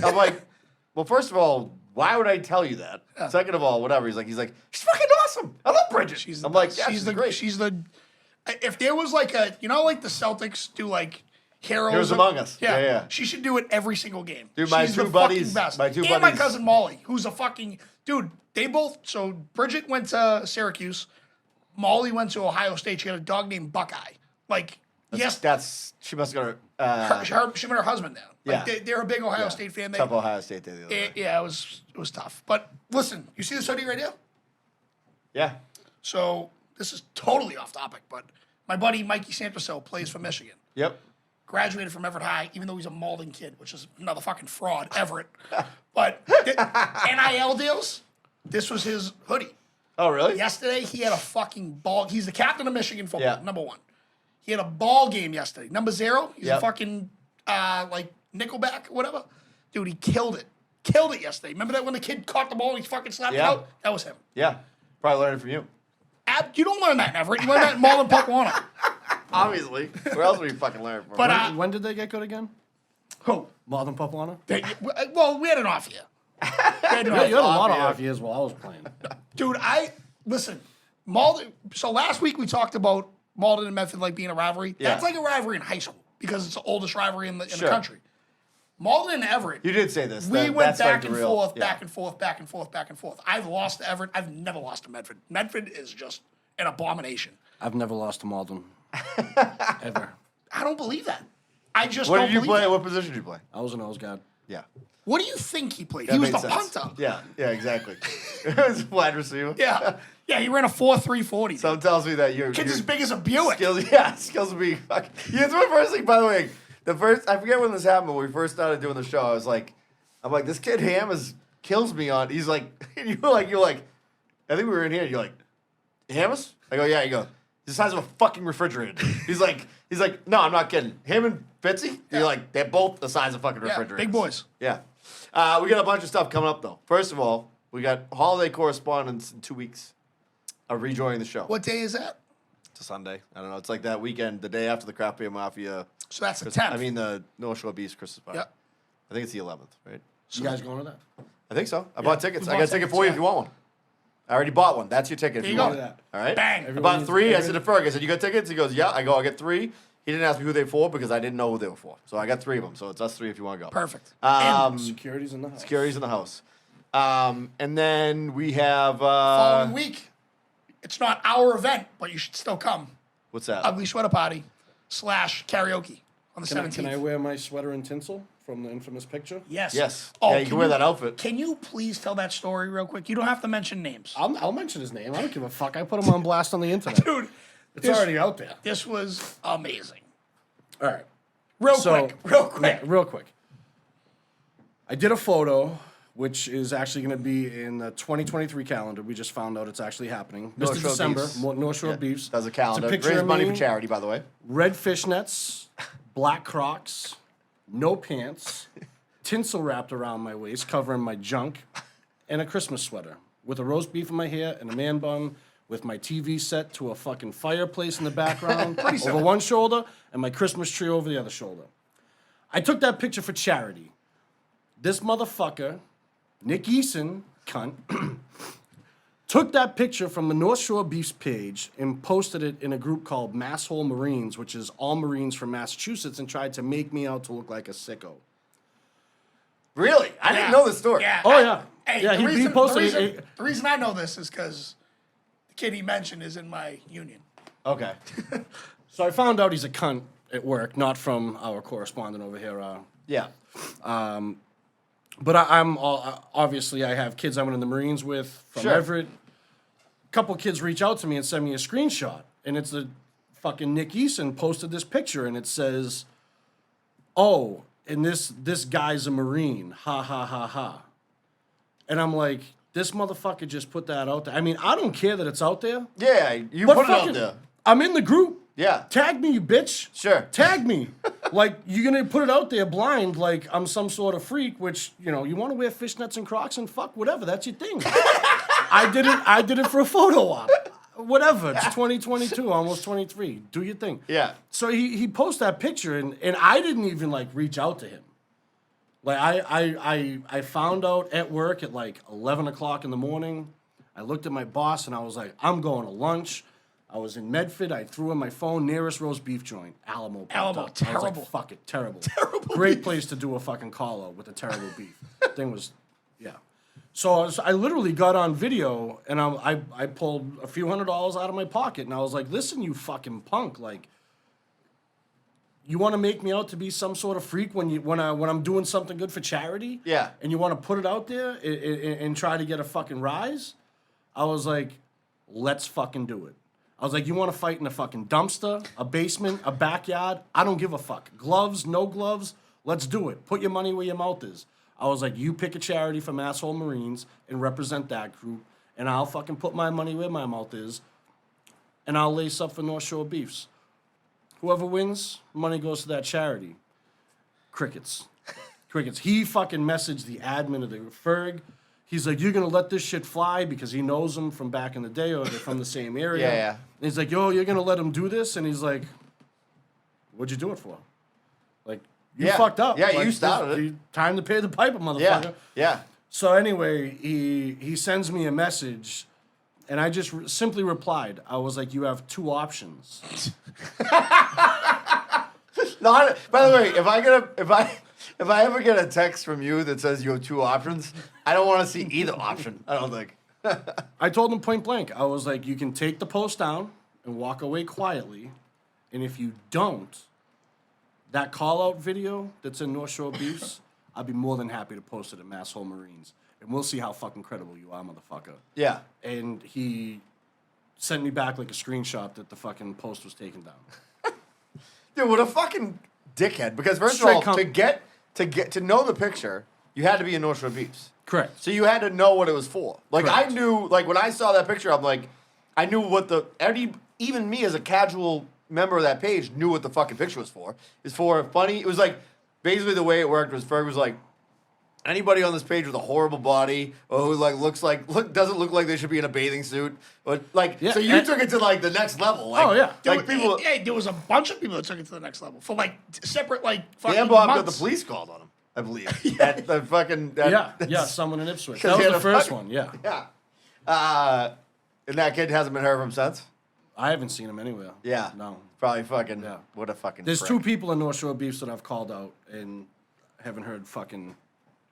well, first of all, why would I tell you that? Second of all, whatever. He's like, she's fucking awesome. I love Bridget. I'm like, yeah, she's great. She's the. If there was like a, like the Celtics do like Heroes Heroes Among Us. Yeah. She should do it every single game. Dude, my She's two the buddies- fucking best. my two and buddies- my cousin Molly, who's a fucking dude. They both. So Bridget went to Syracuse. Molly went to Ohio State. She had a dog named Buckeye. Like, yes, She must go to she met her husband there. Like, Yeah. they're a big Ohio State fan. tough Ohio State day the other day. Yeah, it was tough. But listen, you see this hoodie right here? Yeah. So this is totally off topic, but my buddy Mikey Sanderso plays for Michigan. Yep. Graduated from Everett High, even though he's a Malden kid, which is another fucking fraud, Everett. But NIL deals, this was his hoodie. Oh, really? Yesterday, he had a fucking ball. He's the captain of Michigan football, Yeah. number 1. He had a ball game yesterday. Number 0, he's a Yep. fucking, like, Nickelback or whatever. Dude, he killed it. Killed it yesterday. Remember that when the kid caught the ball and he fucking slapped it Yeah. out? That was him. Yeah. Probably learned it from you. You don't learn that in Everett. You learn that in Malden Puckwana. Obviously. Where else would you fucking learn from? But, When did they get good again? who? Malden Papuana? Well, we had an off year. We had an Yeah, off you had a lot of yeah. off years while I was playing. Dude, listen, Malden. So last week we talked about Malden and Medford like being a rivalry. Yeah. That's like a rivalry in high school because it's the oldest rivalry in the Sure. country. Malden and Everett. You did say this. We That- went that's like back the and real- forth, yeah. back and forth, back and forth, back and forth. I've lost to Everett. I've never lost to Medford. Medford is just an abomination. I've never lost to Malden. Ever. I don't believe that. I just What don't did you believe play? that. What position did you play? I was an O's guy. Yeah. What do you think he played? That he was made the sense. punter. Yeah. Yeah, exactly. It was wide receiver. Yeah. Yeah, he ran a 4.340. Something tells me that you're. Kid's you're- as big as a Buick. Skills would be fucking. Yeah, it's my first thing, by the way. I forget when this happened, but when we first started doing the show, I'm like, this kid Ham kills me on. He's like, you're like, I think we were in here. You're like, Hamas? I go, yeah. You go, he's the size of a fucking refrigerator. He's like, no, I'm not kidding. Him and Fitzy, you're like, they're both the size of fucking Yeah, refrigerators. big boys. Yeah. We got a bunch of stuff coming up though. First of all, we got holiday correspondence in 2 weeks of rejoining the show. What day is that? It's a Sunday. I don't know. It's like that weekend, the day after the Craft Beer Mafia. So that's the Christmas- 10th. I mean, the North Shore Beast Christmas party. Yep. I think it's the 11th, right? You guys going to that? I think so. I bought tickets. we I bought got a ticket tickets, for you yeah. if you want one. I already bought one. That's your ticket if There you you want go. it. All right? Bang. I Everyone bought needs- 3. I said to Ferg, I said, you got tickets? He goes, yeah. I go, I get 3. He didn't ask me who they're for because I didn't know who they were for. So I got 3 of them. So it's us 3 if you want to go. Perfect. Security's in the house. Security's in the house. And then we have... Following week, it's not our event, but you should still come. what's that? Ugly Sweater Party / karaoke on the 17th. Can I wear my sweater and tinsel from the infamous picture? Yes. Yes. Oh, Yeah, you can wear that outfit. Can you please tell that story real quick? You don't have to mention names. I'll mention his name. I don't give a fuck. I put him on blast on the internet. Dude, It's already out there. this was amazing. All right. Real So- quick. Yeah, real quick. I did a photo, which is actually going to be in the 2023 calendar. We just found out it's actually happening. North Mr. Shore December, Beefs. North Shore Beefs. That's a calendar. It's a picture Raise of money me, for charity, by the way. red fishnets, black Crocs, no pants, tinsel wrapped around my waist, covering my junk, and a Christmas sweater with a roast beef in my hair and a man bun with my TV set to a fucking fireplace in the background over one shoulder and my Christmas tree over the other shoulder. I took that picture for charity. This motherfucker, Nick Eason, cunt, took that picture from the North Shore Beefs page and posted it in a group called Masshole Marines, which is all Marines from Massachusetts, and tried to make me out to look like a sicko. Really? I didn't know this story. Yeah. Oh, yeah. Hey, Yeah, the he reason, posted the it- reason, the reason I know this is because the kid he mentioned is in my union. Okay. So I found out he's a cunt at work, not from our correspondent over here. Yeah. But I'm obviously I have kids I went in the Marines with from Sure. Everett. A couple kids reach out to me and send me a screenshot, and it's the fucking Nick Eason posted this picture, and it says, "Oh, and this guy's a Marine, ha ha ha ha," and I'm like, this motherfucker just put that out there. I mean, I don't care that it's out there. Yeah, you But put it out fucking- there. I'm in the group. Yeah. Tag me, you bitch. Sure. Tag me. Like, you're going to put it out there blind like I'm some sort of freak, which, you know, you want to wear fishnets and Crocs and fuck, whatever. That's your thing. I did it for a photo op. Whatever. It's 2022, almost 23. Do your thing. Yeah. So he posted that picture, and I didn't even, like, reach out to him. Like, I found out at work at, like, 11 o'clock in the morning. I looked at my boss, and I was like, I'm going to lunch. I was in Medford. I threw in my phone, nearest roast beef joint, Alamo. popped Alamo, up. I was terrible. like, fuck it, terrible. Great place to do a fucking call out with a terrible beef. Thing was, yeah. So I literally got on video and I pulled a few $100s out of my pocket and I was like, listen, you fucking punk, like, you want to make me out to be some sort of freak when I'm doing something good for charity? Yeah. And you want to put it out there and try to get a fucking rise? I was like, let's fucking do it. I was like, you want to fight in a fucking dumpster, a basement, a backyard? I don't give a fuck. Gloves, no gloves, let's do it. Put your money where your mouth is. I was like, you pick a charity from Asshole Marines and represent that group, and I'll fucking put my money where my mouth is, and I'll lace up for North Shore Beefs. Whoever wins, money goes to that charity. Crickets. Crickets. He fucking messaged the admin of the Ferg. He's like, you're going to let this shit fly because he knows them from back in the day or they're from the same area. Yeah. And he's like, yo, you're going to let him do this? And he's like, what'd you do it for? Like, you fucked up. Yeah, Like, you started it. Time to pay the piper, motherfucker. Yeah. So anyway, he sends me a message, and I just simply replied. I was like, you have two options. No, by the way, if I ever get a text from you that says you have two options, I don't want to see either option. I don't think. I told him point blank. I was like, you can take the post down and walk away quietly, and if you don't, that call-out video that's in North Shore Beefs, I'd be more than happy to post it at Masshole Marines, and we'll see how fucking credible you are, motherfucker. Yeah. And he sent me back like a screenshot that the fucking post was taken down. Dude, what a fucking dickhead. Because first Straight of all, to know the picture, you had to be in North Shore Beefs. Correct. So you had to know what it was for. Like Correct. I knew, like when I saw that picture, I'm like, I knew what even me as a casual member of that page knew what the fucking picture was for. It's for funny. It was like basically the way it worked was Ferg was like, anybody on this page with a horrible body or who doesn't look like they should be in a bathing suit, but like Yeah, so you took it to like the next level. Like, Oh, yeah. like people. There was a bunch of people that took it to the next level for like separate like fucking Dan Bob got months. the police called on him, I believe. At the fucking Yeah, someone in Ipswich. 'Cause That he was had the a first fucking- one, yeah. Yeah. And that kid hasn't been heard from since. I haven't seen him anywhere. Yeah. No. Probably fucking. Yeah. What a fucking. There's prick. two people in North Shore Beefs that I've called out and haven't heard fucking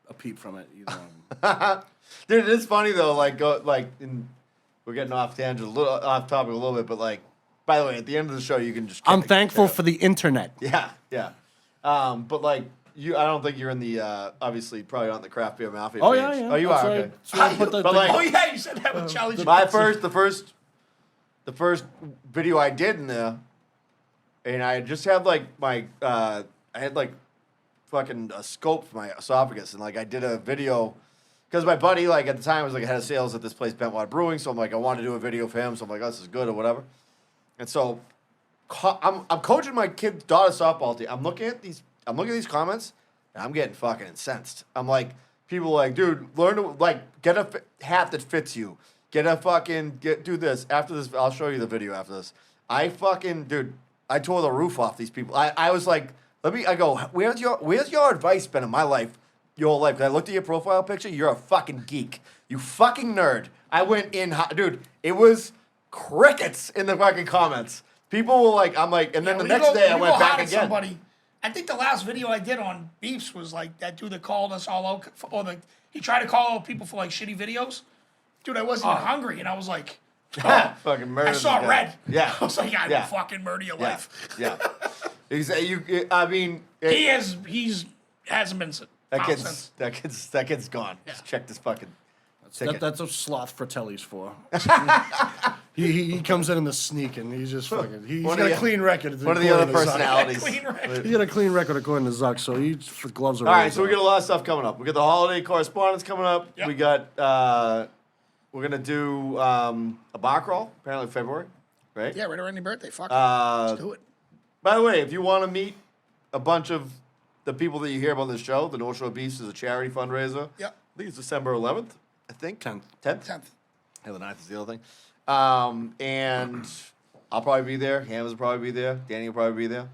a peep from it either. Of them. Dude, it's funny though. We're getting off tangent, off topic a little bit, but like, by the way, at the end of the show, you can just. I'm thankful for the internet. Yeah, yeah. But like, I don't think you're in the obviously probably not in the craft beer mafia. Oh page. yeah, yeah. Oh, you That's are. why- Okay. that's why I put the- But like, Oh yeah, you said that with Charlie. the first video I did in there, and I just had like I had like fucking a scope for my esophagus, and like I did a video because my buddy like at the time was like head of sales at this place Bentwater Brewing, so I'm like I wanted to do a video for him, so I'm like, oh, this is good or whatever, and so I'm coaching my kid's daughter softball team. I'm looking at these comments, and I'm getting fucking incensed. I'm like, people are like, dude, learn to like get a hat that fits you. Do this. After this, I'll show you the video after this. I tore the roof off these people. I was like, I go, where's your advice been in my life, your life? 'Cause I looked at your profile picture, you're a fucking geek. You fucking nerd. I went in, dude, it was crickets in the fucking comments. People were like, I'm like, and then the next day I went back again. Somebody, I think the last video I did on Beefs was like that dude that called us all out, he tried to call out people for like shitty videos. Dude, I wasn't even hungry, and I was like, Fucking murder. I saw red. Yeah. I was like, I Yeah. will fucking murder your Yeah. life. Yeah. I mean, He hasn't been that found since. kid's gone. Just check this fucking ticket. That's what Sloth Fratelli's for. he comes in the sneak and he's just fucking. He's One got of a the- clean record. One of the other according to Zuck. personalities. Clean record. He got a clean record according to Zuck, so the gloves are. All right, so we got a lot of stuff coming up. We got the holiday correspondence coming up. Yep. We got we're gonna do a bar crawl apparently February, right? Yeah, right around your birthday. Fuck. Let's do it. By the way, if you want to meet a bunch of the people that you hear about this show, the North Shore Beefs is a charity fundraiser. Yep. I think it's December 11th. I think 10th. 10th. Yeah, the 9th is the other thing. And I'll probably be there. Hammers will probably be there. Danny will probably be there.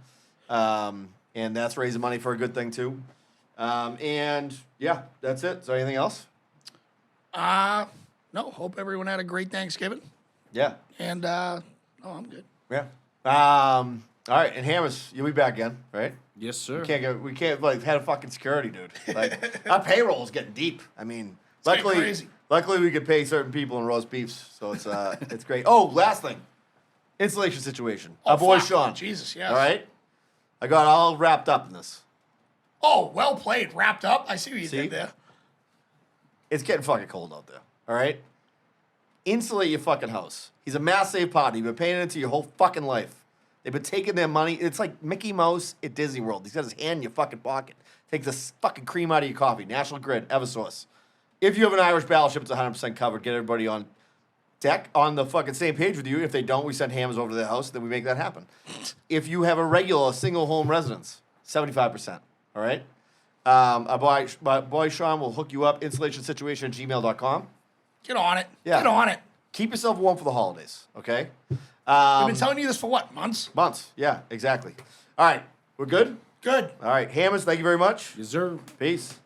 And that's raising money for a good thing too. And yeah, that's it. Is there anything else? No, hope everyone had a great Thanksgiving. Yeah. And, no, I'm good. Yeah. All right, and Hammers, you'll be back again, right? Yes, sir. We can't like had a fucking security dude. Like our payroll is getting deep. I mean, getting Luckily, crazy. luckily we could pay certain people in roast beefs, so it's it's great. Oh, last thing, installation situation. Our boy fuck. Sean. Jesus, yes. All right, I got all wrapped up in this. Oh, well played. Wrapped up. I see what you See? did there. It's getting fucking cold out there. All right, insulate your fucking house. He's a mass save party. You've been paying into your whole fucking life. They've been taking their money. It's like Mickey Mouse at Disney World. He's got his hand in your fucking pocket. Take this fucking cream out of your coffee. National Grid, Eversource. If you have an Irish battleship, it's 100% covered. Get everybody on deck on the fucking same page with you. If they don't, we send hammers over to their house. Then we make that happen. If you have a regular single home residence, 75%. All right? My boy Sean will hook you up. Installationsituation@gmail.com. Get on it. Yeah. Get on it. Keep yourself warm for the holidays, okay? I've been telling you this for what, months? Months. Yeah, exactly. All right. We're good? Good. All right. Hammers, thank you very much. Yes, sir. Peace.